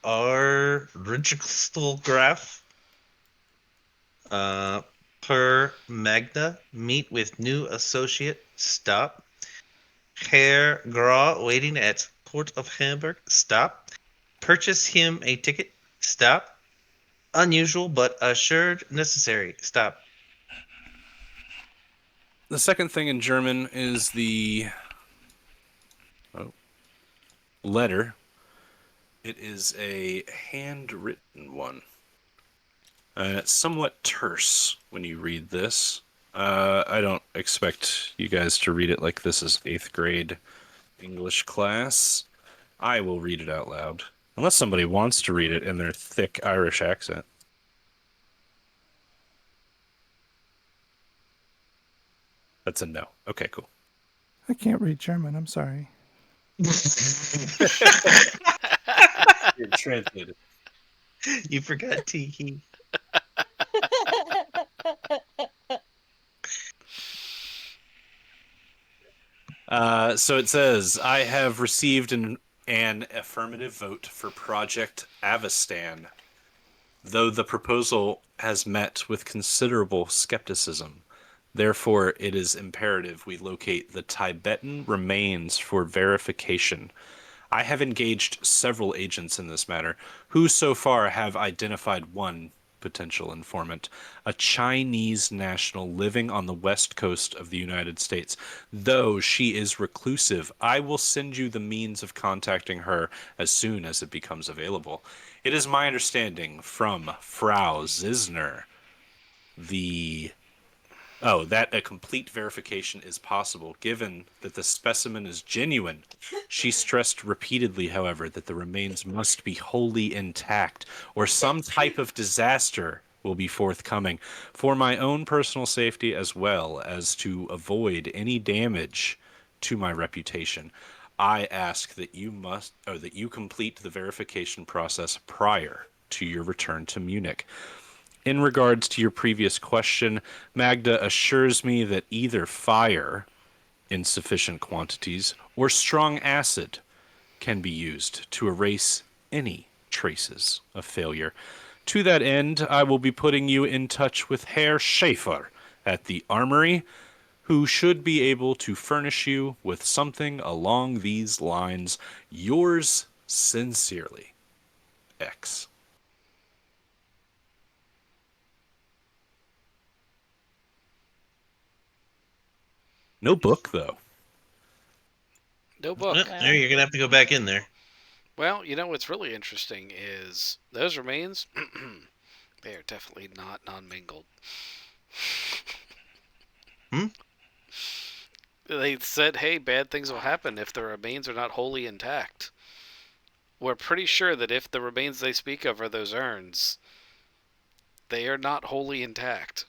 R register graph. Per Magda, meet with new associate. Stop. Herr Gra waiting at Port of Hamburg. Stop. Purchase him a ticket. Stop. Unusual but assured necessary. Stop. The second thing in German is the letter. It is a handwritten one. It's somewhat terse when you read this. I don't expect you guys to read it like this is 8th grade English class. I will read it out loud. Unless somebody wants to read it in their thick Irish accent. That's a no. Okay, cool. I can't read German. I'm sorry. You're translated. You forgot tee. So it says, I have received an affirmative vote for Project Avestan, though the proposal has met with considerable skepticism. Therefore, it is imperative we locate the Tibetan remains for verification. I have engaged several agents in this matter, who so far have identified one potential informant, a Chinese national living on the west coast of the United States. Though she is reclusive, I will send you the means of contacting her as soon as it becomes available. It is my understanding from Frau Zisner, the that a complete verification is possible, given that the specimen is genuine. She stressed repeatedly, however, that the remains must be wholly intact, or some type of disaster will be forthcoming. For my own personal safety, as well as to avoid any damage to my reputation, I ask that you complete the verification process prior to your return to Munich. In regards to your previous question, Magda assures me that either fire in sufficient quantities or strong acid can be used to erase any traces of failure. To that end, I will be putting you in touch with Herr Schaefer at the Armory, who should be able to furnish you with something along these lines. Yours sincerely, X. No book, though. No book. There, you're gonna have to go back in there. Well, you know what's really interesting is those remains. They are definitely not non-mingled. Hmm? They said, "Hey, bad things will happen if the remains are not wholly intact." We're pretty sure that if the remains they speak of are those urns, they are not wholly intact.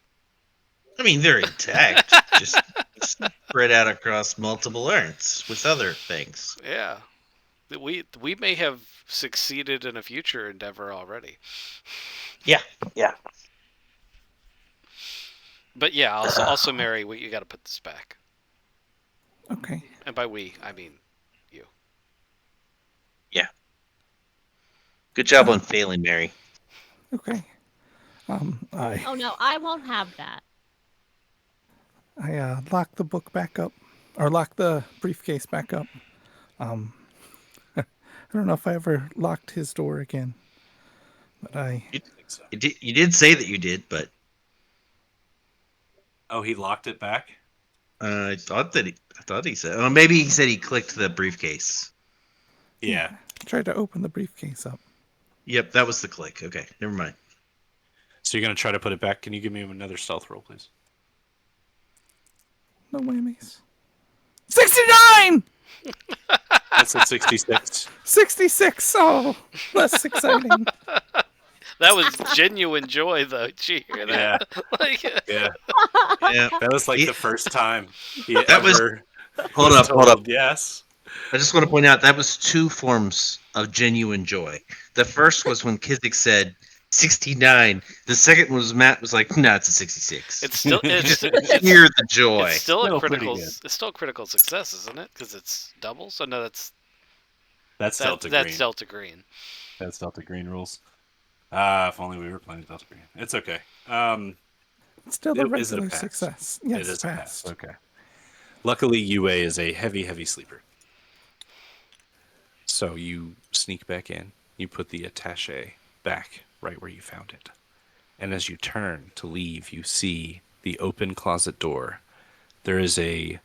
I mean, they're intact, just spread out across multiple urns with other things. Yeah, we may have succeeded in a future endeavor already. Yeah, yeah. But yeah, also Mary, you got to put this back. Okay. And by we, I mean you. Yeah. Good job Uh, on failing, Mary. Okay. I Oh no, I won't have that. lock the book back up, or lock the briefcase back up. I don't know if I ever locked his door again, but I You, I think so. you did say that you did, but Oh, he locked it back? I thought he said. Oh, maybe he said he clicked the briefcase. yeah Yeah. tried to open the briefcase up. Yep, that was the click. Okay, never mind. So you're going to try to put it back. Can you give me another stealth roll, please? No whammies. 69! That's at 66. 66. Oh, less exciting. That was genuine joy, though. Did you hear Yeah. that? Like, Yeah. Yeah, That was like He- the first time he that was. ever Hold was up, hold up. told yes. I just want to point out that was two forms of genuine joy. The first was when Kizik said 69. The second was Matt was like, "No, it's a 66." it's still You it's just it's hear the it's joy. still a Still pretty critical good. it's still a critical success, isn't it? Because it's double. So no, That's Delta that's Green. Delta Green. That's Delta Green rules. Ah, if only we were playing Delta Green. It's okay. Still a Is it a regular pass? success. It Yes, is a pass. passed. Okay. Luckily, UA is a heavy, heavy sleeper. So you sneak back in. You put the attaché back right where you found it. And as you turn to leave, you see the open closet door. There is a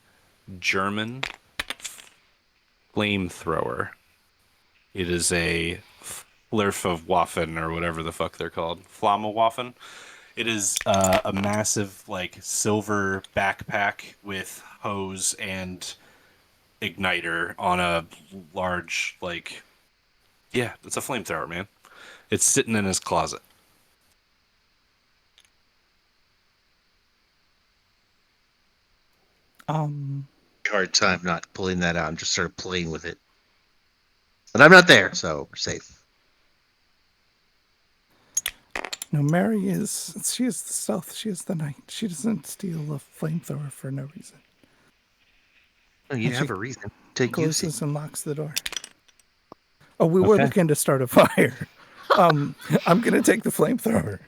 German flamethrower. It is a Flerfwaffen or whatever the fuck they're called. Flammewaffen. It is a massive, like, silver backpack with hose and igniter on a large, like, yeah, it's a flamethrower, man. It's sitting in his closet. Um, Hard time not pulling that out. I'm just sort of playing with it, but I'm not there, so we're safe. no, Mary is. She is the stealth. She is the knight. She doesn't steal a flamethrower for no reason. Oh, you And she have a reason to use it. closes and locks the door. Oh, we were Okay. looking to start a fire. I'm gonna take the flamethrower.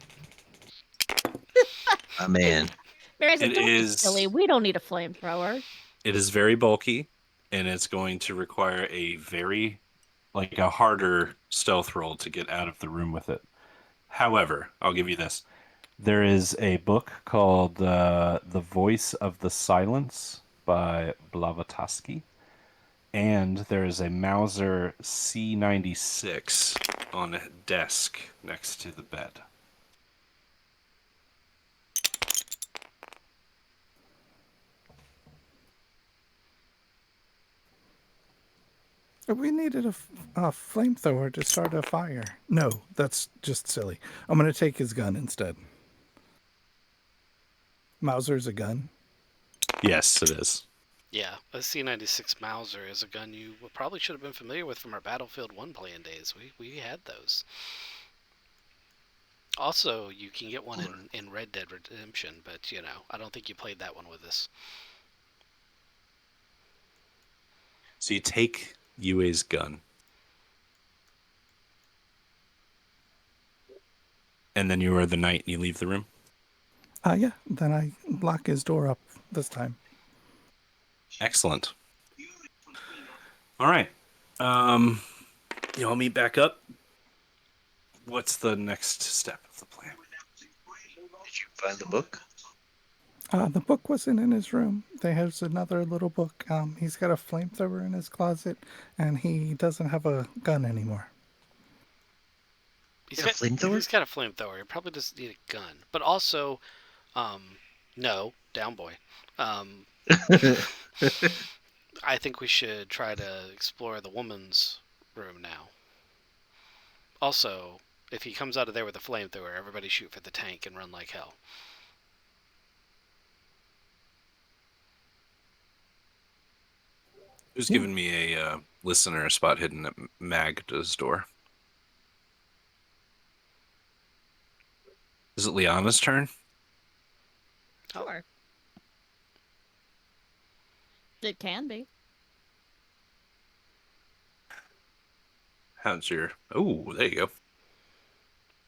My man. Mary said, It "Don't be is silly. We don't need a flamethrower." it is very bulky, and it's going to require a very like a harder stealth roll to get out of the room with it. However, I'll give you this. There is a book called The Voice of the Silence by Blavatsky, and there is a Mauser C96 on a desk next to the bed. We needed a flamethrower to start a fire. No, that's just silly. I'm gonna take his gun instead. Mauser's a gun. Yes, it is. Yeah, a C96 Mauser is a gun you probably should have been familiar with from our Battlefield 1 playing days. We had those. Also, you can get one in Red Dead Redemption, but I don't think you played that one with us. So you take UA's gun, and then you are the knight and you leave the room. Yeah. Then I lock his door up this time. Excellent. All right. You want me back up? What's the next step of the plan? Did you find the book? The book wasn't in his room. There's another little book. He's got a flamethrower in his closet, and he doesn't have a gun anymore. He's Yeah, got flamethrower? he's got a flamethrower. He probably doesn't need a gun, but also, no, down boy. Um, I think we should try to explore the woman's room now. Also, if he comes out of there with a flamethrower, everybody shoot for the tank and run like hell. Who's Yeah. giving me a listener spot hidden at Magda's door? Is it Liana's turn? Sure. It can be. How's your? Oh, there you go.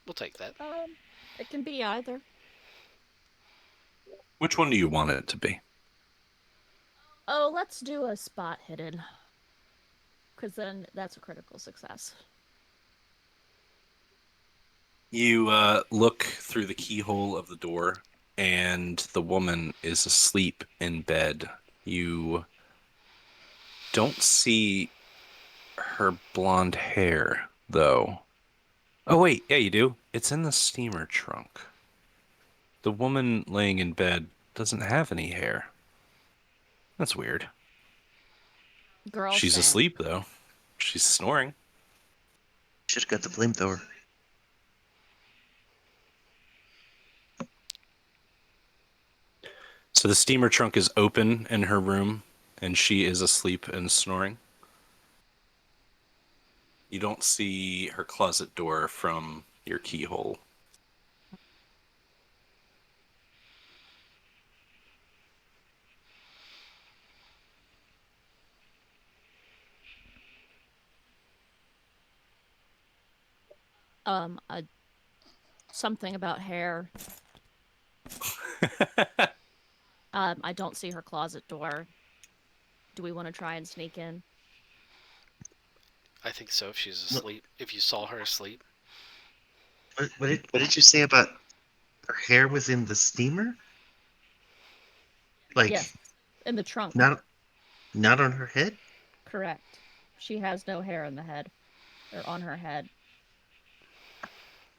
We'll take that. It can be either. Which one do you want it to be? Oh, let's do a spot hidden. Because then that's a critical success. You look through the keyhole of the door, and the woman is asleep in bed. You don't see her blonde hair, though. Oh, wait, yeah, you do. It's in the steamer trunk. The woman laying in bed doesn't have any hair. That's weird. Girl, She's same. asleep, though. She's snoring. Should have got the flamethrower. So the steamer trunk is open in her room, and she is asleep and snoring. You don't see her closet door from your keyhole. Um, a, something about hair. I don't see her closet door. Do we want to try and sneak in? I think so if she's What, asleep. If you saw her asleep. what did you say about her hair was in the steamer? Like Yes, in the trunk. not on her head? Correct. She has no hair in the head or on her head.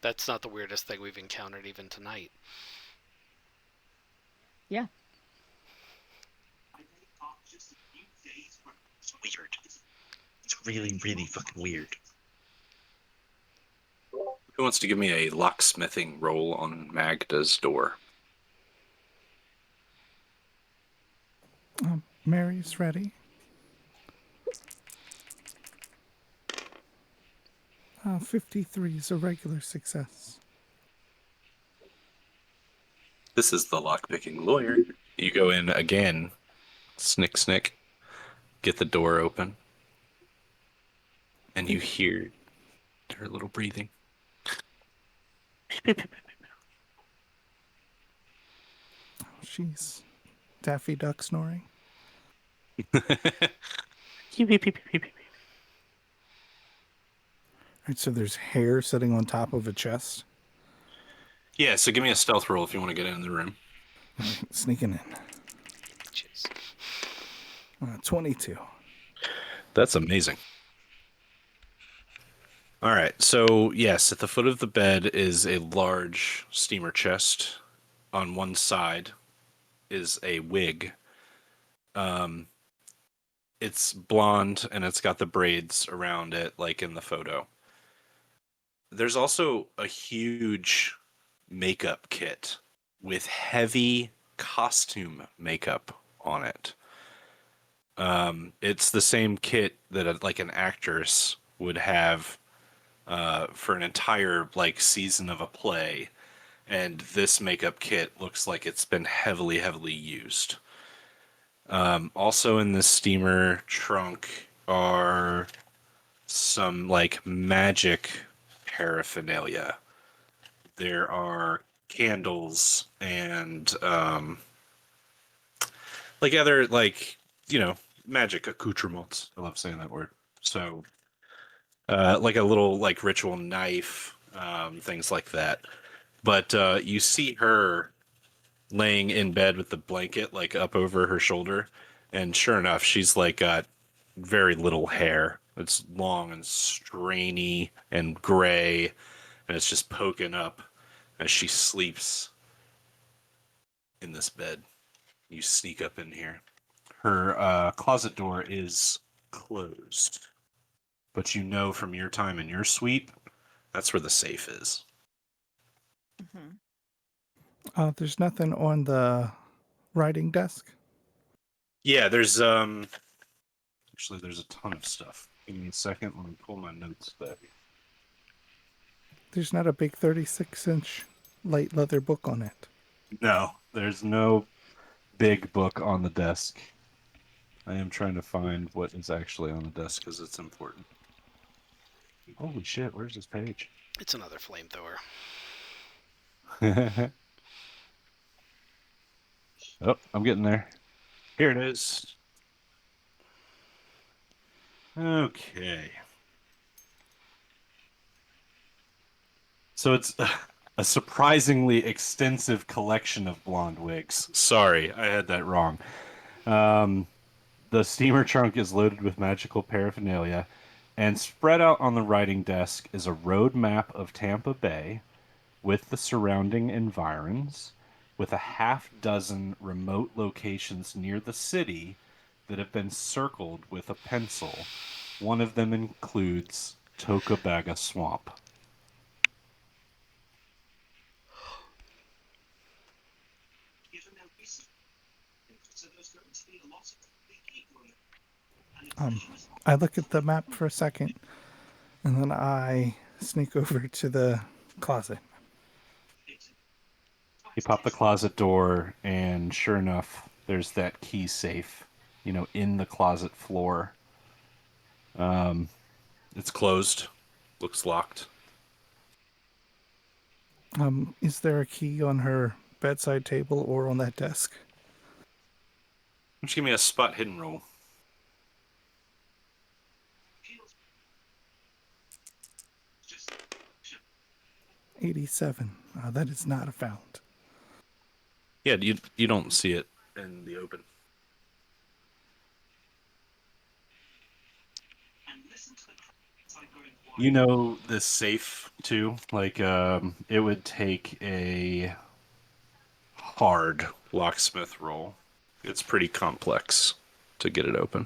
That's not the weirdest thing we've encountered even tonight. Yeah. It's weird. It's really, really fucking weird. Who wants to give me a locksmithing roll on Magda's door? Mary's ready. 53 is a regular success. This is the lockpicking lawyer. You go in again, snick snick, get the door open, and you hear her little breathing. She's Daffy Duck snoring. Right, so there's hair sitting on top of a chest. Yeah, so give me a stealth roll if you want to get in the room. Sneaking in. Jeez. 22. That's amazing. All right, so yes, at the foot of the bed is a large steamer chest. On one side is a wig. It's blonde and it's got the braids around it, like in the photo. There's also a huge makeup kit with heavy costume makeup on it. It's the same kit that like an actress would have for an entire like season of a play, and this makeup kit looks like it's been heavily, heavily used. Also in the steamer trunk are some like magic paraphernalia. There are candles and like other like magic accoutrements. I love saying that word. So like a little like ritual knife, things like that. But you see her laying in bed with the blanket like up over her shoulder, and sure enough, she's like got very little hair. It's long and strainy and gray, and it's just poking up as she sleeps in this bed. You sneak up in here. Her closet door is closed, but you know from your time in your suite, that's where the safe is. Mm-hmm. There's nothing on the writing desk. Yeah, there's actually there's a ton of stuff. Give me a second. Let me pull my notes back. There's not a big 36-inch light leather book on it. No, there's no big book on the desk. I am trying to find what is actually on the desk because it's important. Holy shit, where's this page? It's another flamethrower. Oh, I'm getting there. Here it is. Okay. So it's a surprisingly extensive collection of blonde wigs. Sorry, I had that wrong. Um, the steamer trunk is loaded with magical paraphernalia, and spread out on the writing desk is a road map of Tampa Bay with the surrounding environs, with a half dozen remote locations near the city that have been circled with a pencil. One of them includes Tocobaga Swamp. I look at the map for a second, and then I sneak over to the closet. You pop the closet door, and sure enough, there's that key safe, in the closet floor. It's closed. Looks locked. Is there a key on her bedside table or on that desk? Just give me a spot hidden roll. 87. That is not a found. Yeah, you don't see it in the open. You know this safe too. Like, it would take a hard locksmith roll. It's pretty complex to get it open.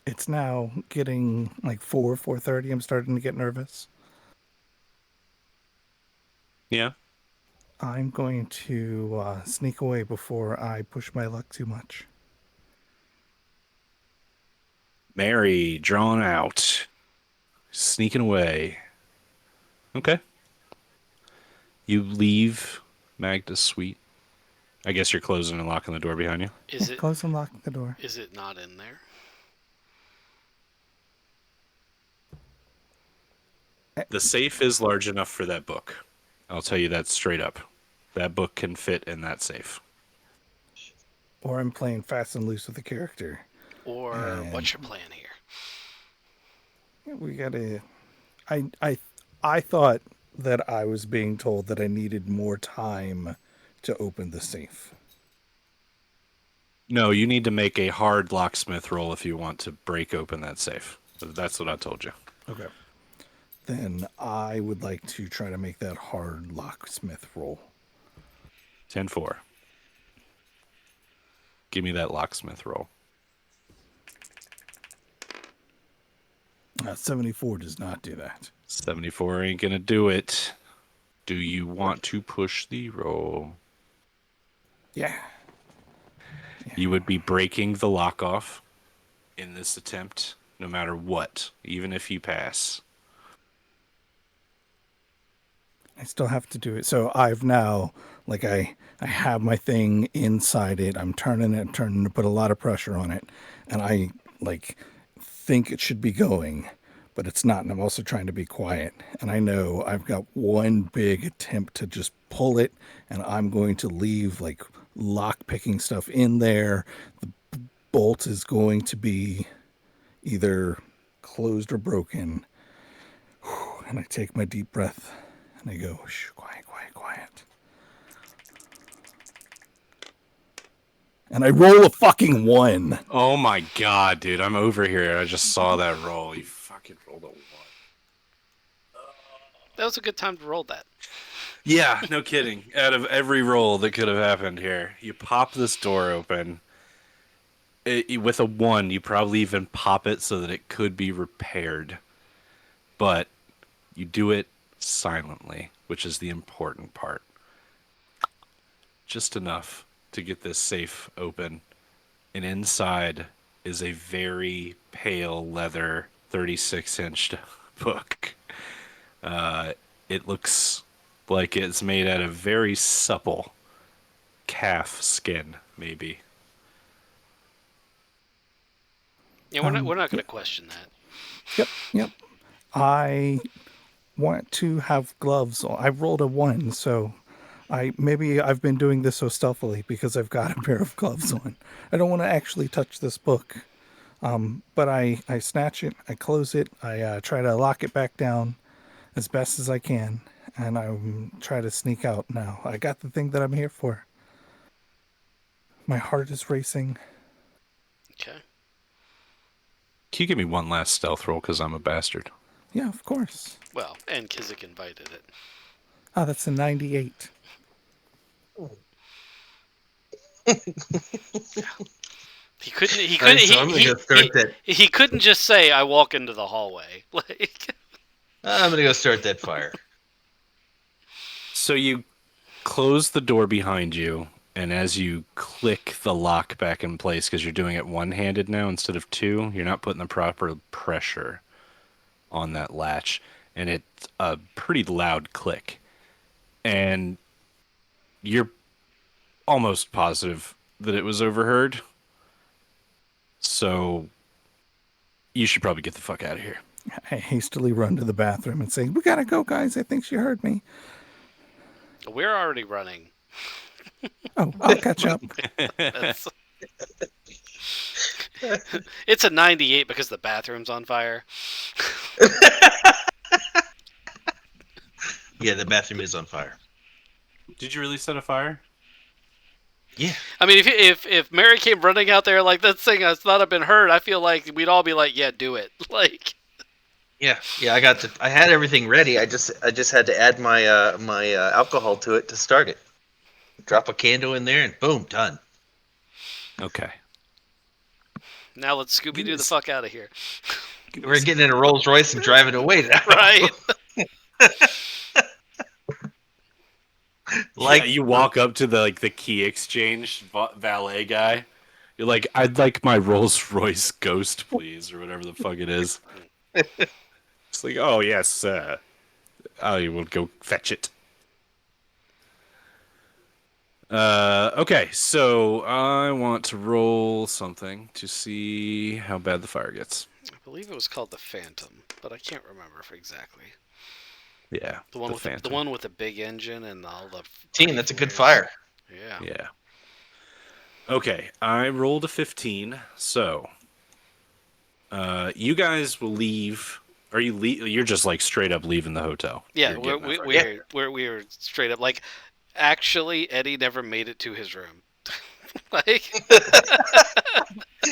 It's now getting like 4:30. I'm starting to get nervous. Yeah. I'm going to sneak away before I push my luck too much. Mary, drawn out, sneaking away. Okay. You leave Magda's suite. I guess you're closing and locking the door behind you. Is it Close and lock the door. is it not in there? The safe is large enough for that book. I'll tell you that straight up. That book can fit in that safe. Or I'm playing fast and loose with the character. Or And what's your plan here? we gotta. I thought that I was being told that I needed more time to open the safe. No, you need to make a hard locksmith roll if you want to break open that safe. That's what I told you. Okay. Then I would like to try to make that hard locksmith roll. 10-4. Give me that locksmith roll. 74 does not do that. 74 ain't gonna do it. Do you want to push the roll? Yeah. You would be breaking the lock off in this attempt, no matter what, even if you pass. I still have to do it. So I've now, like, I have my thing inside it. I'm turning to put a lot of pressure on it. And I, like, think it should be going, but it's not. And I'm also trying to be quiet. And I know I've got one big attempt to just pull it, and I'm going to leave, like, lock picking stuff in there. The bolt is going to be either closed or broken. And I take my deep breath. And I go, shh, quiet, quiet, quiet. And I roll a fucking 1. Oh my god, dude, I'm over here. I just saw that roll. You fucking rolled a 1. That was a good time to roll that. Yeah, no kidding. Out of every roll that could have happened here, you pop this door open. With a 1, you probably even pop it so that it could be repaired. But you do it silently, which is the important part. Just enough to get this safe open. And inside is a very pale leather 36-inch book. It looks like it's made out of very supple half skin, maybe. Yeah, Um, we're not yeah, going to question that. yep. I want to have gloves on. I rolled a 1, so I've been doing this so stealthily because I've got a pair of gloves on. I don't want to actually touch this book. But I snatch it, I close it, I try to lock it back down as best as I can, and I try to sneak out now. I got the thing that I'm here for. My heart is racing. Okay. Can you give me one last stealth roll because I'm a bastard? Yeah, of course. Well, and Kizik invited it. Ah, that's a 98. He couldn't. He All right, couldn't. so I'm gonna go start that. He couldn't just say, "I walk into the hallway." Like, I'm gonna go start that fire. So you close the door behind you, and as you click the lock back in place, because you're doing it one-handed now instead of two, you're not putting the proper pressure on that latch, and it's a pretty loud click. And you're almost positive that it was overheard, so you should probably get the fuck out of here. I hastily run to the bathroom and say, "We gotta go, guys. I think she heard me." we're already running. Oh, I'll catch up. That's, it's a 98 because the bathroom's on fire. Yeah, the bathroom is on fire. Did you really set a fire? Yeah. I mean, if Mary came running out there like that thing has not have been heard, I feel like we'd all be like, "Yeah, do it." Like, Yeah, I had everything ready. I just had to add my alcohol to it to start it. Drop a candle in there and boom, done. Okay. now let's Scooby Doo the fuck out of here, We're getting in a Rolls Royce and driving away now. right? Yeah, you walk up to the key exchange valet guy. You're like, "I'd like my Rolls Royce Ghost, please," or whatever the fuck it is. It's like, "Oh yes, I will go fetch it." Okay, so I want to roll something to see how bad the fire gets. I believe it was called the Phantom, but I can't remember for exactly. Yeah, The one with the Phantom. one with the big engine and all the. Team, that's a good flares. fire. Yeah. Yeah. Okay, I rolled a 15, so you guys will leave. Are you You're just like straight up leaving the hotel. Yeah, You're getting that fire. we're straight up like. Actually, Eddie never made it to his room. Like,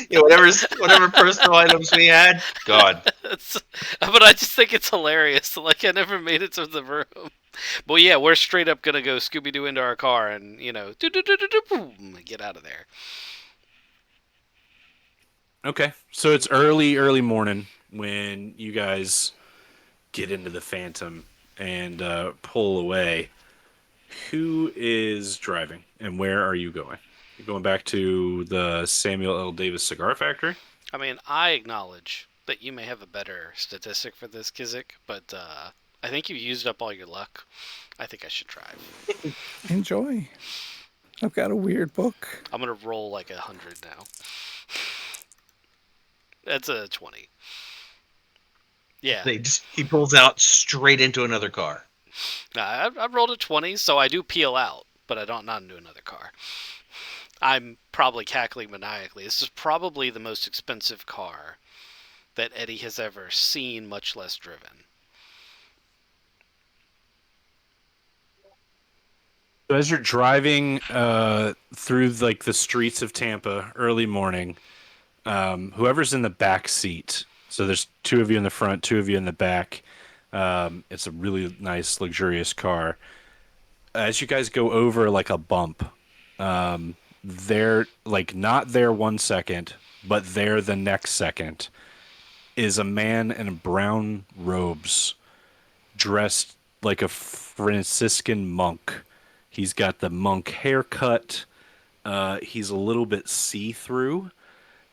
Yeah, whatever personal items we had, gone. but I just think it's hilarious. Like, I never made it to the room. But yeah, we're straight up gonna go Scooby Doo into our car and boom, get out of there. Okay, so it's early morning when you guys get into the Phantom and pull away. Who is driving, and where are you going? You going back to the Samuel L. Davis Cigar Factory? I mean, I acknowledge that you may have a better statistic for this, Kizik, but I think you used up all your luck. I think I should drive. Enjoy. I've got a weird book. I'm gonna roll like 100 now. That's a 20. Yeah. He pulls out straight into another car. I rolled a 20, so I do peel out, but I don't not into another car. I'm probably cackling maniacally. This is probably the most expensive car that Eddie has ever seen, much less driven. So as you're driving through like the streets of Tampa early morning, whoever's in the back seat. So there's two of you in the front, two of you in the back. It's a really nice, luxurious car. As you guys go over like a bump, they're like not there 1 second, but there the next second is a man in brown robes, dressed like a Franciscan monk. He's got the monk haircut. He's a little bit see-through,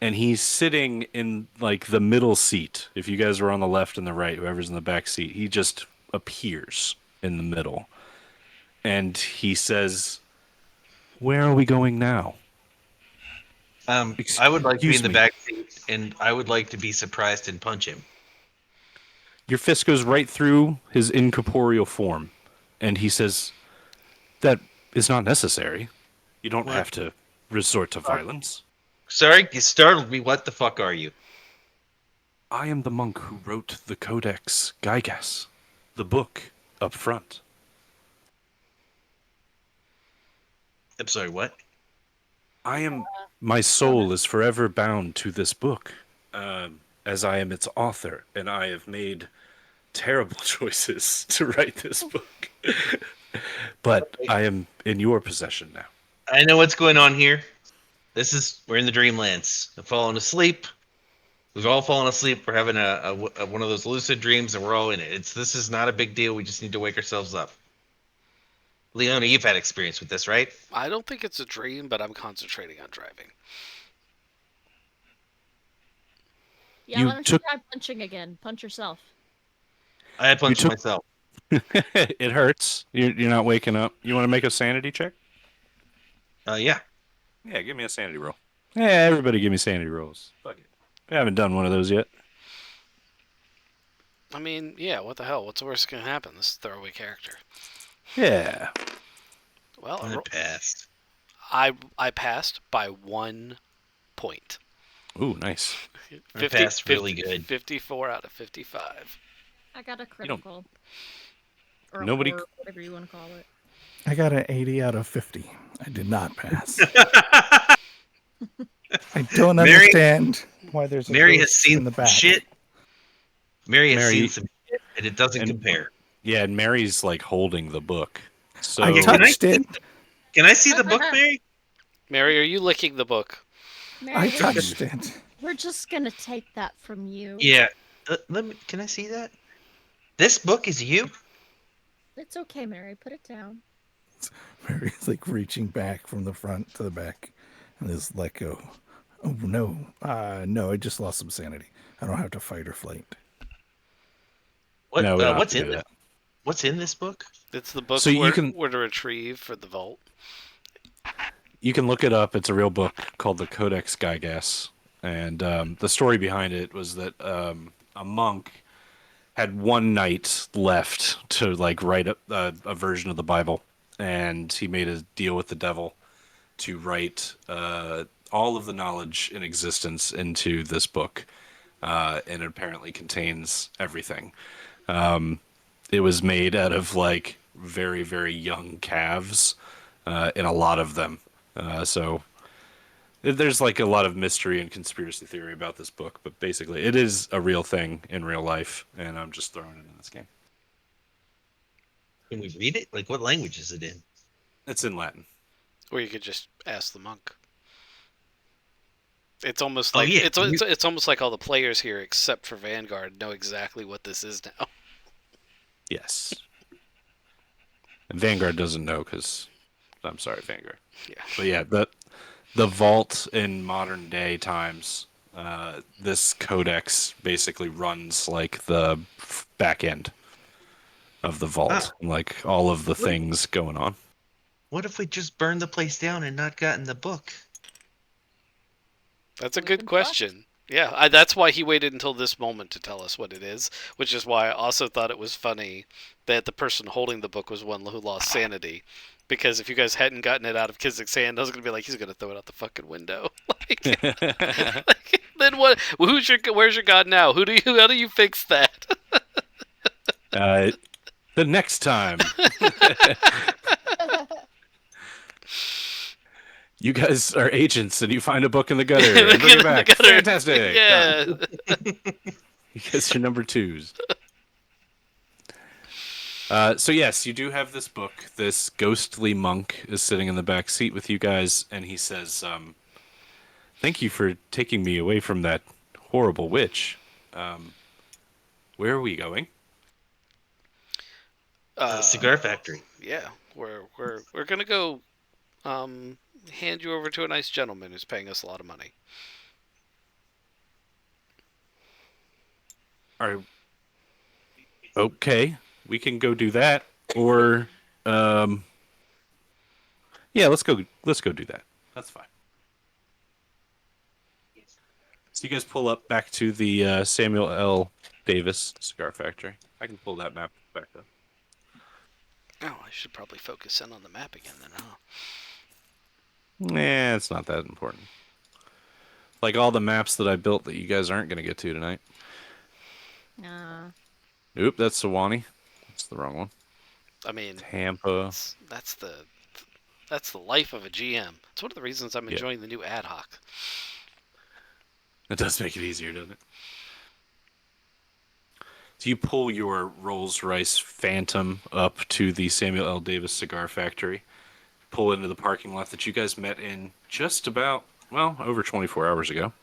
and he's sitting in like the middle seat. If you guys are on the left and the right, whoever's in the back seat, he just appears in the middle. And he says, Where are we going now? I would like to be in Excuse the me. back seat, and I would like to be surprised and punch him. Your fist goes right through his incorporeal form, and he says, "That is not necessary. You don't What? have to resort to violence. Sorry, you startled me. What the fuck are you? I am the monk who wrote the Codex Gigas, the book up front. I'm sorry, what? I am. My soul is forever bound to this book, as I am its author, and I have made terrible choices to write this book. But I am in your possession now. I know what's going on here. We're in the Dreamlands. I've fallen asleep. We've all fallen asleep. We're having a one of those lucid dreams, and we're all in it. This is not a big deal. We just need to wake ourselves up. Leona, you've had experience with this, right? I don't think it's a dream, but I'm concentrating on driving. Yeah, You why don't you took. try punching again? Punch yourself. I had punched took- myself. It hurts. You're not waking up. You want to make a sanity check? Yeah. Yeah, give me a sanity roll. Yeah, everybody give me sanity rolls. Fuck it. I haven't done one of those yet. I mean, yeah, what the hell? What's the worst that can happen? This throwaway character. Yeah. Well, I passed. I passed by 1 point. Ooh, nice. I passed really good. 54 out of 55. I got a You don't- critical. Or a Nobody- horror, whatever you want to call it. I got an 80 out of 50. I did not pass. I don't Mary- understand why there's a Mary has ghost seen in the some back. shit. Mary has Mary- seen some shit, and it doesn't and- compare. Yeah, and Mary's like holding the book. So I Okay, can touched it. Can I see the book, Mary? Mary, are you licking the book? Mary, I we're touched it. we're just gonna take that from you. Yeah. Let me. Can I see that? This book is you. It's okay, Mary. Put it down. Mary's like reaching back from the front to the back and is let go. Oh no. No, I just lost some sanity. I don't have to fight or flight. What? No, we don't have What's to in do this? that. What's in this book? It's the book So you can- where to retrieve for the vault. You can look it up. It's a real book called the Codex Gigas, and the story behind it was that a monk had one night left to like write a version of the Bible, and he made a deal with the devil to write all of the knowledge in existence into this book, and it apparently contains everything. It was made out of like very, very young calves, and a lot of them. So there's like a lot of mystery and conspiracy theory about this book, but basically it is a real thing in real life, and I'm just throwing it in this game. Can we read it? Like, what language is it in? It's in Latin. Or you could just ask the monk. It's almost Oh, like yeah. it's almost like all the players here, except for Vanguard, know exactly what this is now. Yes. And Vanguard doesn't know because I'm sorry, Vanguard. Yeah. But yeah, the vault in modern day times, this codex basically runs like the back end of the vault, Ah. like all of the things going on. What if we just burned the place down and not gotten the book? That's a We've good been question. Yeah, that's why he waited until this moment to tell us what it is, which is why I also thought it was funny that the person holding the book was one who lost sanity. Because if you guys hadn't gotten it out of Kizik's hand, I was gonna be like, he's gonna throw it out the fucking window. Then what? Where's your god now? How do you fix that? The next time you guys are agents and you find a book in the gutter and bring it back. Fantastic. Done. Yeah. You guys are number twos. So yes, you do have this book. This ghostly monk is sitting in the back seat with you guys, and he says, "Thank you for taking me away from that horrible witch. Where are we going?" Cigar factory. Yeah, we're gonna go hand you over to a nice gentleman who's paying us a lot of money. Okay, we can go do that, or Yeah, let's go. Let's go do that. That's fine. So you guys pull up back to the Samuel L. Davis Cigar Factory. I can pull that map back up. Oh, I should probably focus in on the map again then, huh? Nah, it's not that important. Like all the maps that I built that you guys aren't going to get to tonight. Uh, Oop, that's Sewanee. That's the wrong one. I mean, Tampa. that's the life of a GM. It's one of the reasons I'm Yeah, enjoying the new ad hoc. it does make it easier, doesn't it? So you pull your Rolls Royce Phantom up to the Samuel L. Davis Cigar Factory, pull into the parking lot that you guys met in just about, well, over 24 hours ago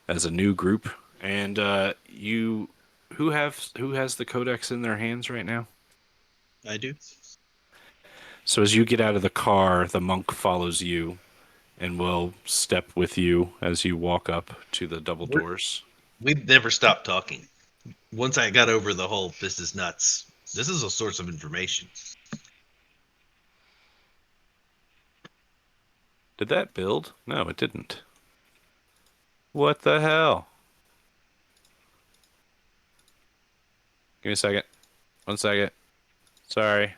as a new group. And who has the codex in their hands right now? I do. So as you get out of the car, the monk follows you and will step with you as you walk up to the double We're, doors. we've never stopped talking. Once I got over the whole "this is nuts," this is a source of information. Did that build? No, it didn't. What the hell? Give me a second. 1 second. Sorry.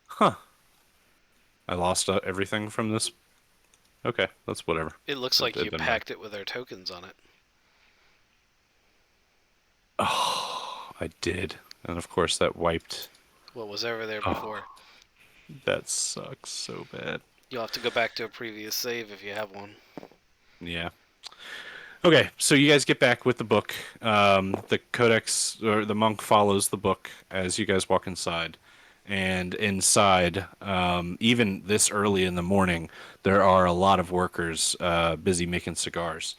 Huh. I lost everything from this. Okay, that's whatever. It looks It, like it you doesn't matter. packed it with our tokens on it. Oh, I did. And of course that wiped. What was ever there Oh, before. that sucks so bad. You'll have to go back to a previous save if you have one. Yeah. Okay, so you guys get back with the book. The codex or the monk follows the book as you guys walk inside. And inside, even this early in the morning, there are a lot of workers busy making cigars.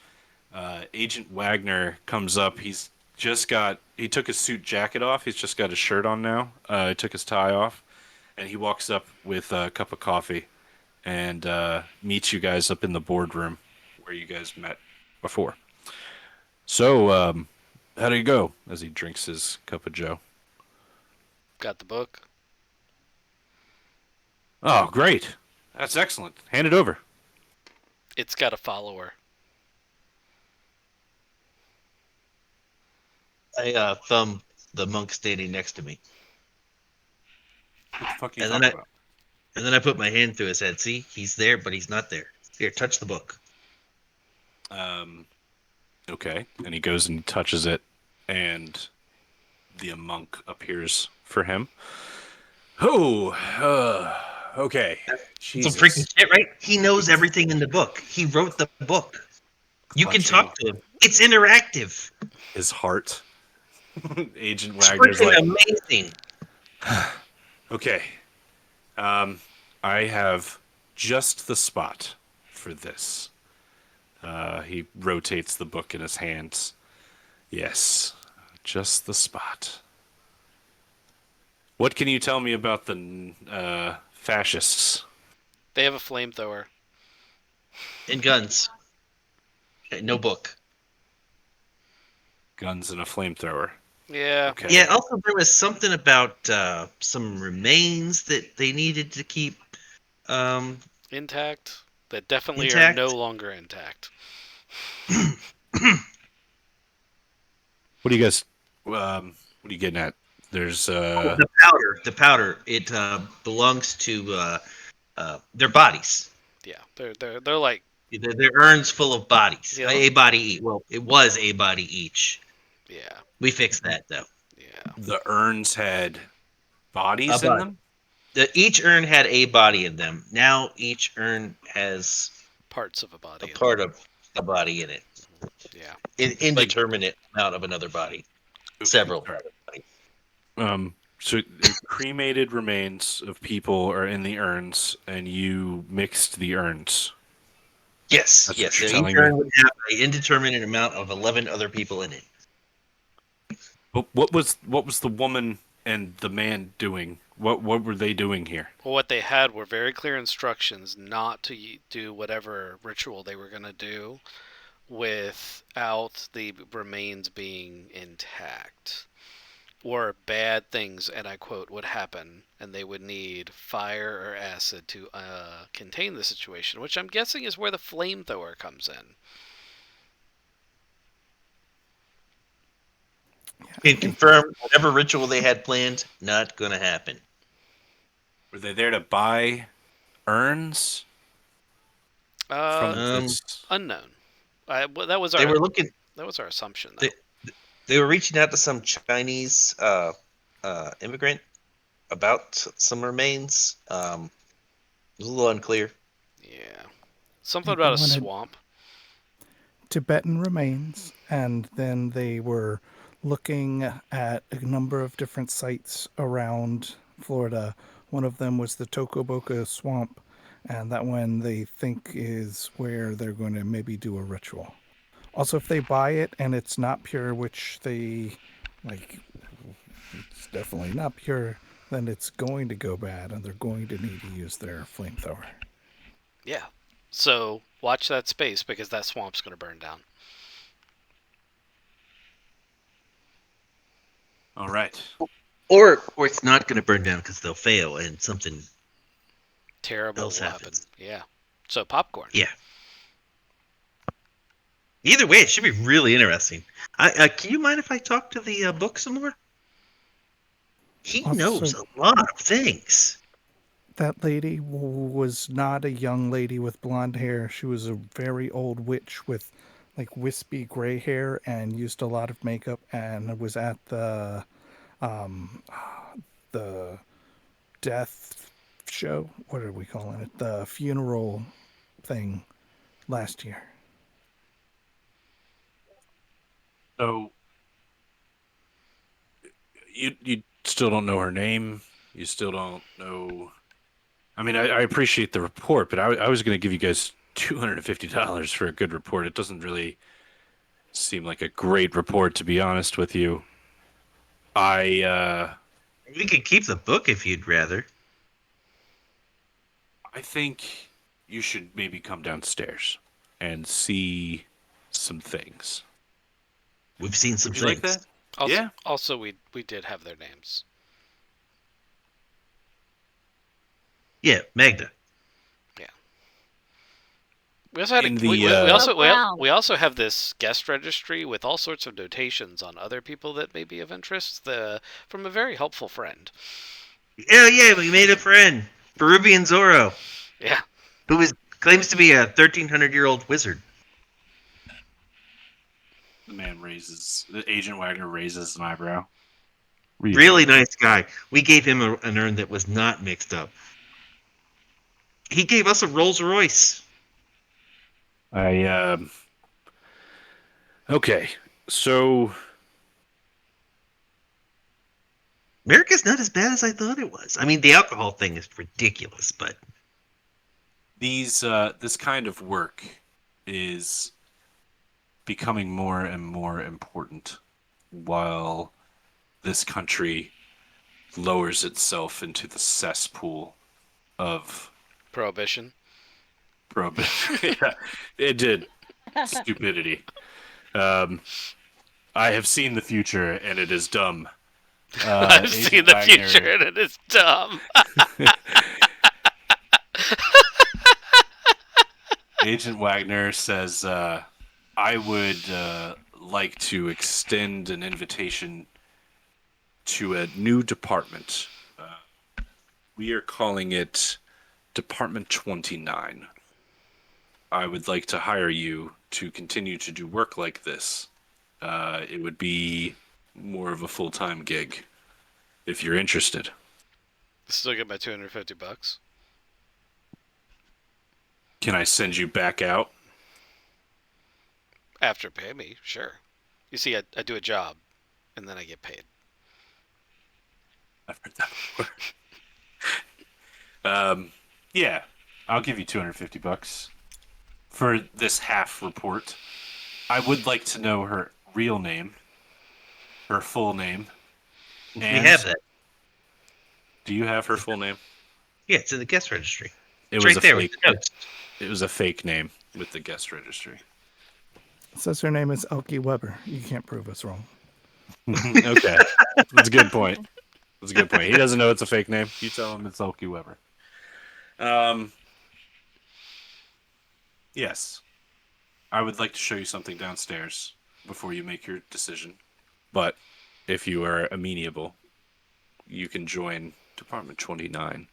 Agent Wagner comes up. He took his suit jacket off. He's just got his shirt on now. He took his tie off, and he walks up with a cup of coffee and meets you guys up in the boardroom where you guys met before. So, how did it go? As he drinks his cup of Joe. Got the book? Oh, great! That's excellent. Hand it over. It's got a follower. I thumb the monk standing next to me, What the fuck are you and then talking I about? and then I put my hand through his head. See, he's there, but he's not there. Here, touch the book. Um, okay. And he goes and touches it, and the monk appears for him. Oh, okay. It's some freaking Jesus. shit, right? He knows everything in the book. He wrote the book. You can Clutching talk to him. It's interactive. his heart. Agent It's Wagner's freaking like, amazing. okay, um, I have just the spot for this. He rotates the book in his hands. Yes, just the spot. What can you tell me about the fascists? They have a flamethrower. And guns. Okay, no book. Guns and a flamethrower. Yeah. Okay. Yeah, also there was something about some remains that they needed to keep Intact. That definitely are no intact. longer intact. What do you guys? What are you getting at? There's Oh, the powder. The powder. It belongs to their bodies. Yeah. They're like, They're urns full of bodies. yeah. A body each. Well, it was a body each. Yeah. We fixed that though. Yeah. the urns had A bodies in body. them. Each urn had a body in them. Now each urn has Parts of a a body. part of a body in it. Yeah. An Like, indeterminate amount of another body. okay, Several all right. other bodies. So cremated remains of people are in the urns, and you mixed the urns. Yes, That's yes. what you're So each telling me. urn would have an indeterminate amount of 11 other people in it. But what was the woman and the man doing? What were they doing here? Well, what they had were very clear instructions not to do whatever ritual they were going to do without the remains being intact. or bad things, and I quote, would happen, and they would need fire or acid to contain the situation, which I'm guessing is where the flamethrower comes in. Yeah, I Can think confirm whatever ritual they had planned, not going to happen. Were they there to buy urns Uh, from Um, this? Unknown. Well, they were looking. that was our assumption, They, though. they were reaching out to some Chinese immigrant about some remains. It was a little unclear. Yeah, I something think they about a wanted swamp. Tibetan remains, and then they were looking at a number of different sites around Florida. One of them was the Tocoboca Swamp, and that one they think is where they're going to maybe do a ritual. Also, if they buy it and it's not pure, which they like, it's definitely not pure, then it's going to go bad, and they're going to need to use their flamethrower. Yeah. So watch that space because that swamp's going to burn down. All right. Or it's not going to burn down because they'll fail and something Terrible else will happen. happens. Yeah. So popcorn. Yeah. Either way, it should be really interesting. Can you mind if I talk to the book some more? He knows Also, a lot of things. that lady was not a young lady with blonde hair. She was a very old witch with like wispy gray hair and used a lot of makeup and was at um the death show. What are we calling it? The funeral thing last year. So you still don't know her name. You still don't know. I mean, I appreciate the report, but I was going to give you guys $250 for a good report. It doesn't really seem like a great report, to be honest with you. I We could keep the book if you'd rather. I think you should maybe come downstairs and see some things. We've seen some Would you like things. that? Also, Yeah. also we did have their names. Yeah, Magda. Yeah. We also had In a the we also have this guest registry with all sorts of notations on other people that may be of interest. From a very helpful friend. Yeah, we made a friend, Peruvian Zorro, Yeah. who claims to be a 1,300-year-old wizard. the agent Wagner raises an eyebrow. Really nice guy. We gave him an urn that was not mixed up. He gave us a Rolls Royce. I okay. So America's not as bad as I thought it was. I mean, the alcohol thing is ridiculous, but this kind of work is becoming more and more important while this country lowers itself into the cesspool of Prohibition. prohibition. Yeah, it did. Stupidity. Um, I have seen the future, and it is dumb. I've Agent seen the Wagner- future and it is dumb. Agent Wagner says, I would like to extend an invitation to a new department. We are calling it Department 29. I would like to hire you to continue to do work like this. It would be more of a full-time gig if you're interested. Still get my $250. Can I send you back out? After pay me, sure. You see, I do a job, and then I get paid. I've heard that before. Yeah, I'll give you $250 for this half report. I would like to know her real name, her full name. we And have that. do you have her full name? Yeah, it's in the guest registry. It It's was right a there fake. with the notes. It was a fake name with the guest registry. It says her name is Elke Weber. You can't prove us wrong. Okay, that's a good point. That's a good point. He doesn't know it's a fake name. You tell him it's Loki Weber. Um, yes, I would like to show you something downstairs before you make your decision. But if you are amenable, you can join Department 29.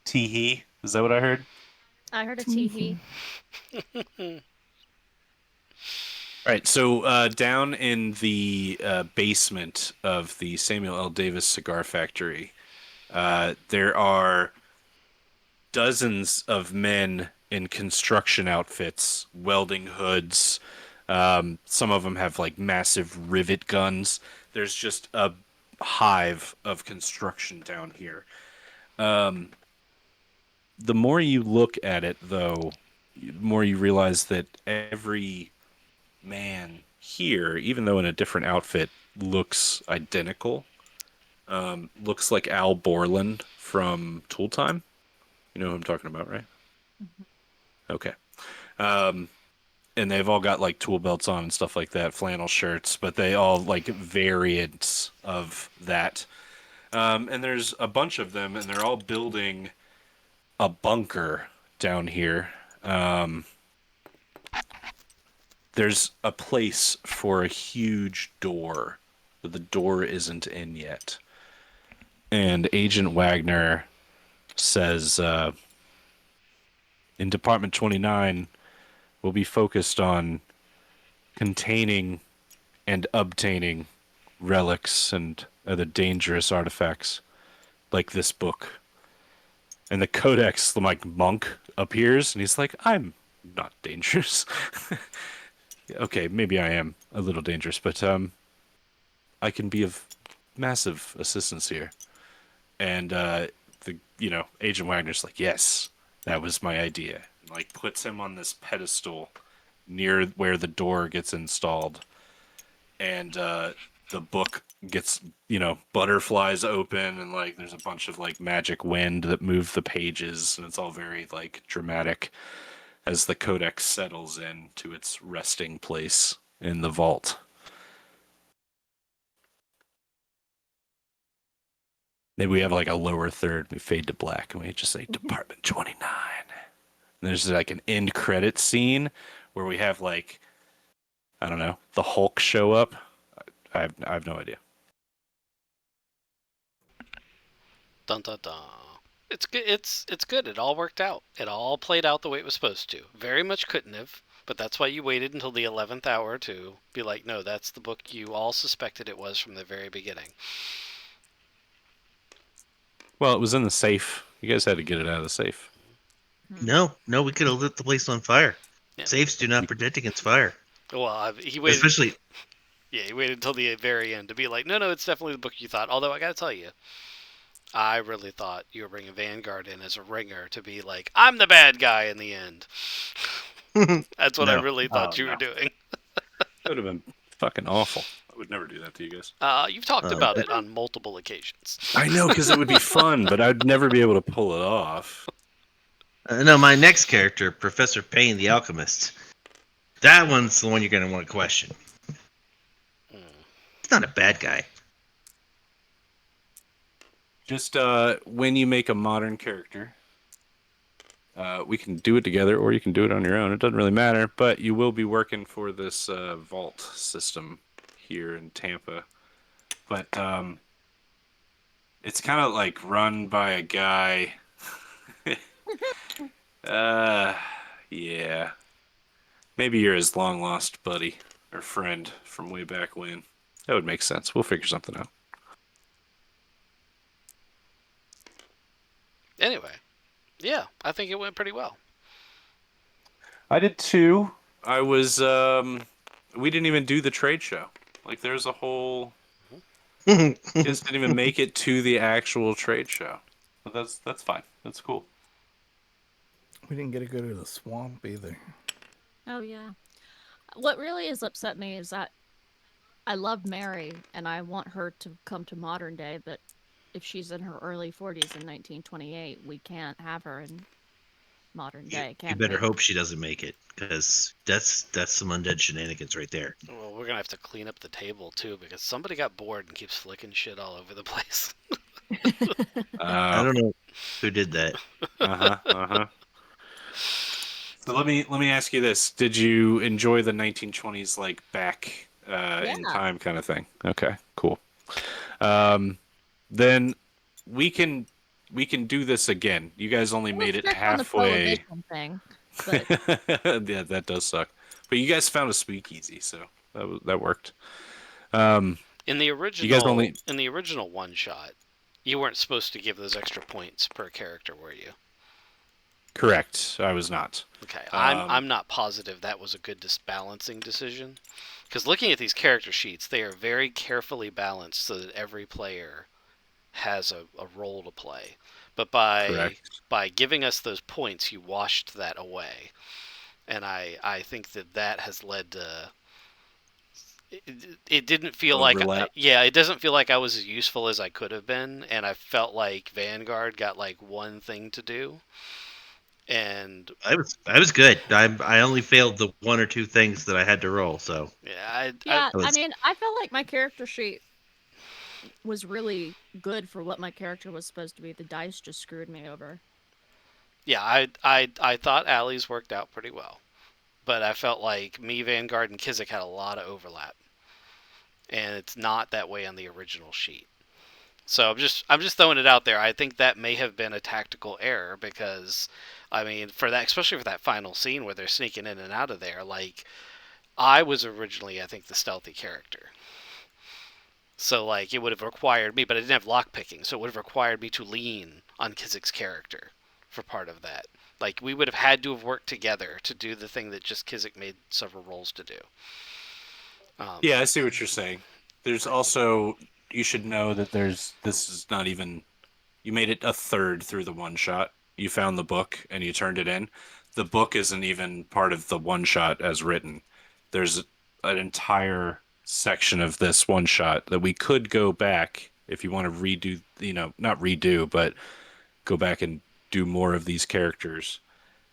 Teehee. Is that what I heard? I heard a Teehee. teehee. All right, so down in the basement of the Samuel L. Davis Cigar Factory, there are dozens of men in construction outfits, welding hoods. Some of them have like massive rivet guns. There's just a hive of construction down here. The more you look at it, though, the more you realize that every man here, even though in a different outfit, looks identical. Looks like Al Borland from Tool Time. You know who I'm talking about, right? Okay. Um, and they've all got like tool belts on and stuff like that, flannel shirts, but they all like variants of that. And there's a bunch of them, and they're all building a bunker down here. Um, there's a place for a huge door, but the door isn't in yet. And Agent Wagner says in Department 29, we'll be focused on containing and obtaining relics and other dangerous artifacts like this book. And the Codex, like monk, appears and he's like, I'm not dangerous. Okay, maybe I am a little dangerous, but I can be of massive assistance here. And the Agent Wagner's like, yes, that was my idea. And, like puts him on this pedestal near where the door gets installed, and the book gets butterflies open, and like there's a bunch of like magic wind that move the pages, and it's all very like dramatic as the codex settles in to its resting place in the vault. Maybe we have like a lower third, we fade to black, and we just say Department 29. And there's like an end credit scene where we have like, I don't know, the Hulk show up. I have no idea. Dun dun dun. It's good. It's good. It all worked out. It all played out the way it was supposed to. Very much couldn't have, but that's why you waited until the 11th hour to be like, no, that's the book you all suspected it was from the very beginning. Well, it was in the safe. You guys had to get it out of the safe. No, no, we could have lit the place on fire. Yeah. Safes do not protect against fire, Well, he waited. especially. Yeah, he waited until the very end to be like, no, no, it's definitely the book you thought. Although I gotta tell you, I really thought you were bringing Vanguard in as a ringer to be like, I'm the bad guy in the end. That's what I No. really thought Oh, you were no. doing. That would have been fucking awful. I would never do that to you guys. You've talked about But it on multiple occasions. I know, because it would be fun, but I'd never be able to pull it off. no, my next character, Professor Payne the Alchemist. That one's the one you're going to want to question. He's not a bad guy. Just when you make a modern character, we can do it together, or you can do it on your own. It doesn't really matter, but you will be working for this vault system here in Tampa. But it's kind of like run by a guy. uh, yeah. Maybe you're his long lost buddy or friend from way back when. That would make sense. We'll figure something out. Anyway, yeah, I think it went pretty well. I did too. I was we didn't even do the trade show. Like there's a whole kids didn't even make it to the actual trade show. But that's fine. That's cool. We didn't get to go to the swamp either. Oh yeah. What really has upset me is that I love Mary and I want her to come to modern day, but if she's in her early 40s in 1928, we can't have her in modern You, day, you can better we? hope she doesn't make it, because that's some undead shenanigans right there. Well, we're gonna have to clean up the table too because somebody got bored and keeps flicking shit all over the place. I don't know who did that. Uh-huh. Uh-huh. So let me ask you this. Did you enjoy the 1920s like back in Yeah. time kind of thing? Okay, cool. Um, then we can we can do this again. You guys only I was made it strict on the halfway. prohibition thing, but Yeah, that does suck. But you guys found a speakeasy, so that worked. Um, In the you guys original, only in the original one shot, you weren't supposed to give those extra points per character, were you? correct. I was not. Okay, I'm Um, I'm not positive that was a good balancing decision. Because looking at these character sheets, they are very carefully balanced so that every player has a role to play. But correct. by giving us those points, you washed that away, and I think that has led to it didn't feel like Overlap. yeah, it doesn't feel like I was as useful as I could have been, and I felt like Vanguard got like one thing to do, and I was good. I only failed the one or two things that I had to roll, so yeah, yeah, I I was mean, I felt like my character sheet was really good for what my character was supposed to be. The dice just screwed me over. yeah, I thought Allie's worked out pretty well, but I felt like me, Vanguard, and Kizik had a lot of overlap, and it's not that way on the original sheet. So I'm just throwing it out there. I think that may have been a tactical error because, I mean, for that, especially for that final scene where they're sneaking in and out of there, like I was originally, I think, the stealthy character. So like it would have required me, but I didn't have lock picking, so it would have required me to lean on Kizik's character for part of that. Like we would have had to have worked together to do the thing that just Kizik made several rolls to do. Yeah, I see what you're saying. There's also you should know that this is not even you made it a third through the one shot. You found the book and you turned it in. The book isn't even part of the one shot as written. There's an entire section of this one shot that we could go back if you want to redo, not redo, but go back and do more of these characters.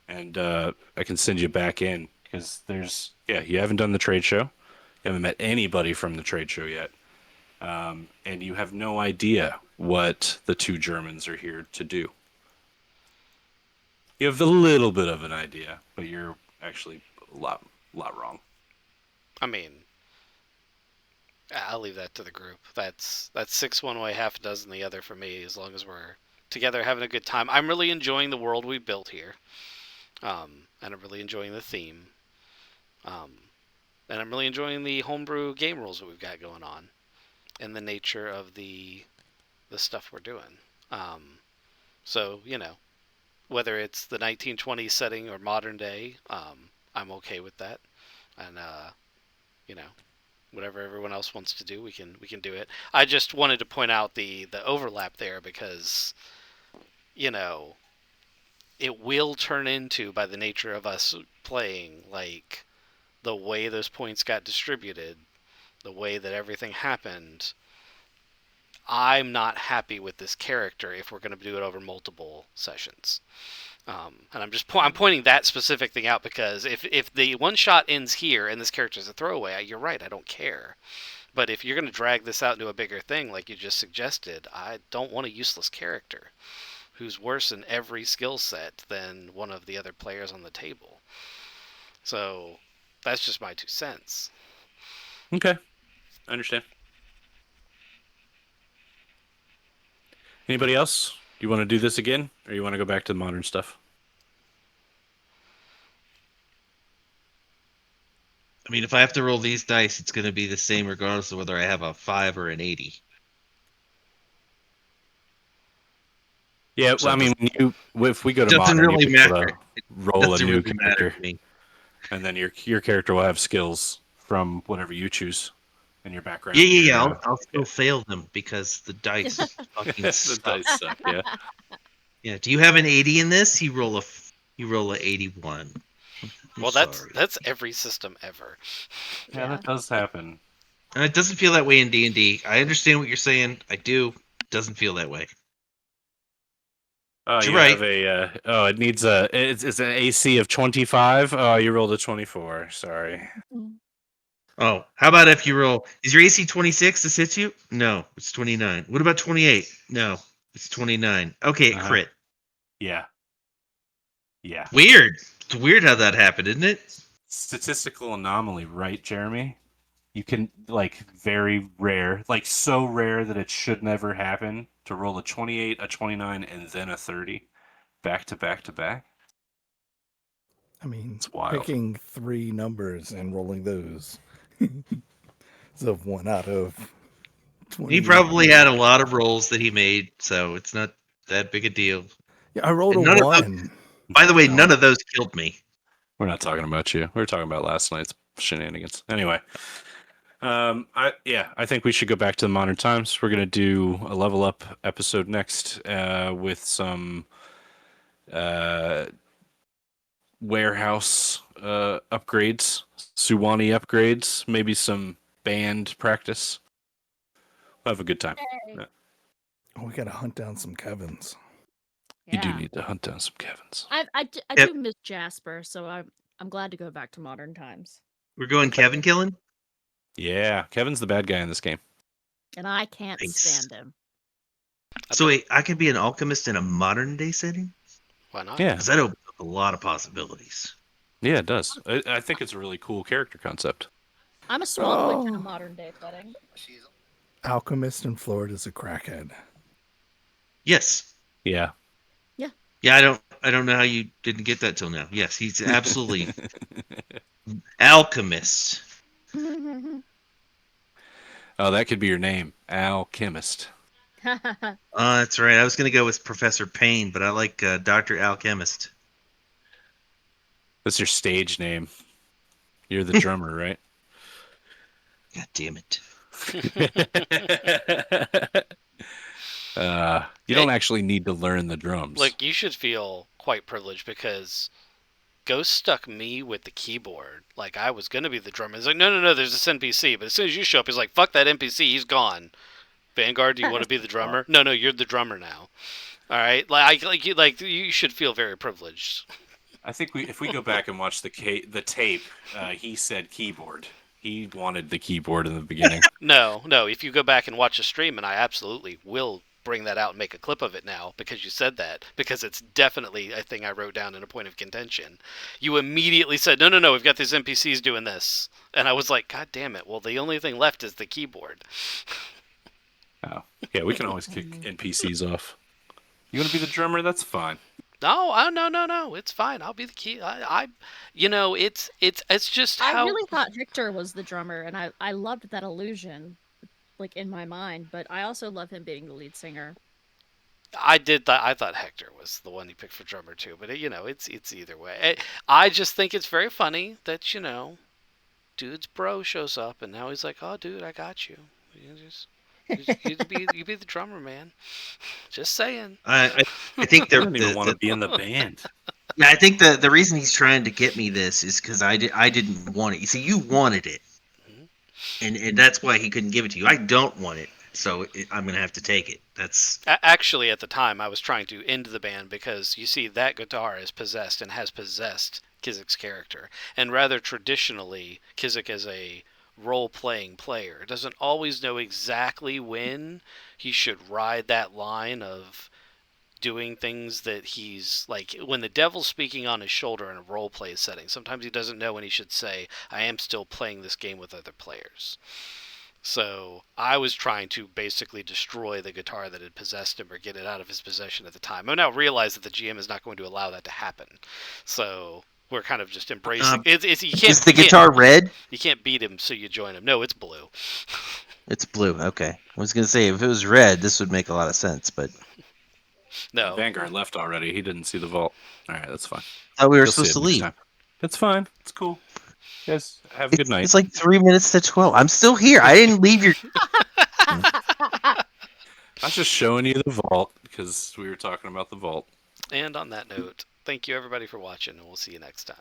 And I can send you back in because yeah, you haven't done the trade show. You haven't met anybody from the trade show yet. And you have no idea what the two Germans are here to do. You have a little bit of an idea, but you're actually a lot wrong. I mean, I'll leave that to the group. That's six one way, half a dozen the other for me. As long as we're together having a good time, I'm really enjoying the world we built here, and I'm really enjoying the theme, um, and I'm really enjoying the homebrew game rules that we've got going on, and the nature of the stuff we're doing. Um, so whether it's the 1920s setting or modern day, I'm okay with that, and you know, whatever everyone else wants to do, we can do it. I just wanted to point out the overlap there because you know it will turn into, by the nature of us playing, like the way those points got distributed, the way that everything happened. I'm not happy with this character if we're going to do it over multiple sessions. And I'm pointing that specific thing out because if the one shot ends here and this character is a throwaway, you're right. I don't care. But if you're going to drag this out into a bigger thing, like you just suggested, I don't want a useless character who's worse in every skill set than one of the other players on the table. So that's just my 2 cents. Okay, I understand. Anybody else? You want to do this again, or you want to go back to the modern stuff? I mean, if I have to roll these dice, it's going to be the same regardless of whether I have a 5 or an 80. Yeah, So well, I it mean, if we go to doesn't modern, you'll really be able matter. to It roll a doesn't new really matter character, to me. and then your character will have skills from whatever you choose in your Yeah, background. yeah, yeah. Your I'll yeah, still fail them because the dice fucking the suck. dice suck. Yeah, Yeah. Do you have an 80 in this? You roll a 81. I'm Well, that's sorry. that's every system ever. yeah, Yeah. that does happen. And it doesn't feel that way in D&D. I understand what you're saying. I do. It doesn't feel that way. Oh, You're you right. have a. Oh, it needs a. It's an AC of 25. Oh, you rolled a 24. Sorry. Oh, how about if you roll? Is your AC 26 to hit you? No, it's 29. What about 28? No, it's 29. Okay, it Uh huh. crit. Yeah. Yeah. Weird. It's weird how that happened, isn't it? Statistical anomaly, right, Jeremy? You can like very rare, like so rare that it should never happen to roll a 28, a 29, and then a 30 back to back to back. I mean, It's wild. picking three numbers and rolling those. So one out of He 28. probably had a lot of rolls that he made, so it's not that big a deal. Yeah, I rolled And a none of those, one. by the way, No, none of those killed me. we're not talking about you. We're talking about last night's shenanigans. Anyway, I think we should go back to the modern times. We're gonna do a level up episode next, with some uh warehouse upgrades, Suwani upgrades, maybe some band practice. We'll have a good time. Yay. Oh, we gotta hunt down some Kevins. You do Yeah. need to hunt down some Kevins. I Yep. do miss Jasper, so I'm glad to go back to modern times. We're going Kevin killing. Yeah, Kevin's the bad guy in this game. And I can't Nice. stand him. So wait, I could be an alchemist in a modern day setting? Why not? Yeah, Because that opens up a lot of possibilities. yeah, it does. I think it's a really cool character concept. I'm a swamp witch in a Oh. modern day setting. Alchemist in Florida's a crackhead. Yes. Yeah. Yeah, I don't know how you didn't get that till now. Yes, he's absolutely alchemist. Oh, that could be your name, Alchemist. That's right. I was gonna go with Professor Payne, but I like Doctor Alchemist. That's your stage name. You're the drummer, right? God damn it! You don't actually need to learn the drums. Like, you should feel quite privileged because Ghost stuck me with the keyboard. Like, I was going to be the drummer. He's like, no, there's this NPC. But as soon as you show up, he's like, fuck that NPC, he's gone. Vanguard, do you want to be the drummer? No, you're the drummer now. All right? You should feel very privileged. I think if we go back and watch the tape, he said keyboard. He wanted the keyboard in the beginning. No, if you go back and watch a stream, and I absolutely will bring that out and make a clip of it now because you said that, because it's definitely a thing I wrote down in a point of contention. You immediately said, no, we've got these NPCs doing this. And I was like, God damn it, well, the only thing left is the keyboard. Oh, yeah, we can always kick NPCs off. You want to be the drummer? That's fine. No, it's fine. I'll be the key. It's just how I really thought Victor was the drummer, and I loved that illusion, like, in my mind, but I also love him being the lead singer. I did. I thought Hector was the one he picked for drummer too, but it's either way. I just think it's very funny that dude's bro shows up and now he's like, "Oh, dude, I got you. You be the drummer, man." Just saying. I think I don't even want to be in the band. yeah, I think the reason he's trying to get me this is because I didn't want it. You see, you wanted it, and that's why he couldn't give it to you. I don't want it, so I'm gonna have to take it. That's Actually, at the time, I was trying to end the band because you see that guitar is possessed and has possessed Kizik's character, and rather traditionally, Kizik is a role-playing player. Doesn't always know exactly when he should ride that line of doing things that he's like when the devil's speaking on his shoulder in a role play setting. Sometimes he doesn't know when he should say, I am still playing this game with other players. So I was trying to basically destroy the guitar that had possessed him or get it out of his possession at the time. I now realize that the GM is not going to allow that to happen. So we're kind of just embracing. You can't, is the guitar red? You can't beat him, so you join him. No, it's blue. It's blue. Okay, I was gonna say if it was red, this would make a lot of sense, but No. Vanguard left already. He didn't see the vault. All right, that's fine. I thought we were You'll see supposed it to next leave. time. That's fine. It's cool. You guys have a good night. It's like 3 minutes to 12. I'm still here. I didn't leave your. I was just showing you the vault because we were talking about the vault. And on that note, thank you everybody for watching, and we'll see you next time.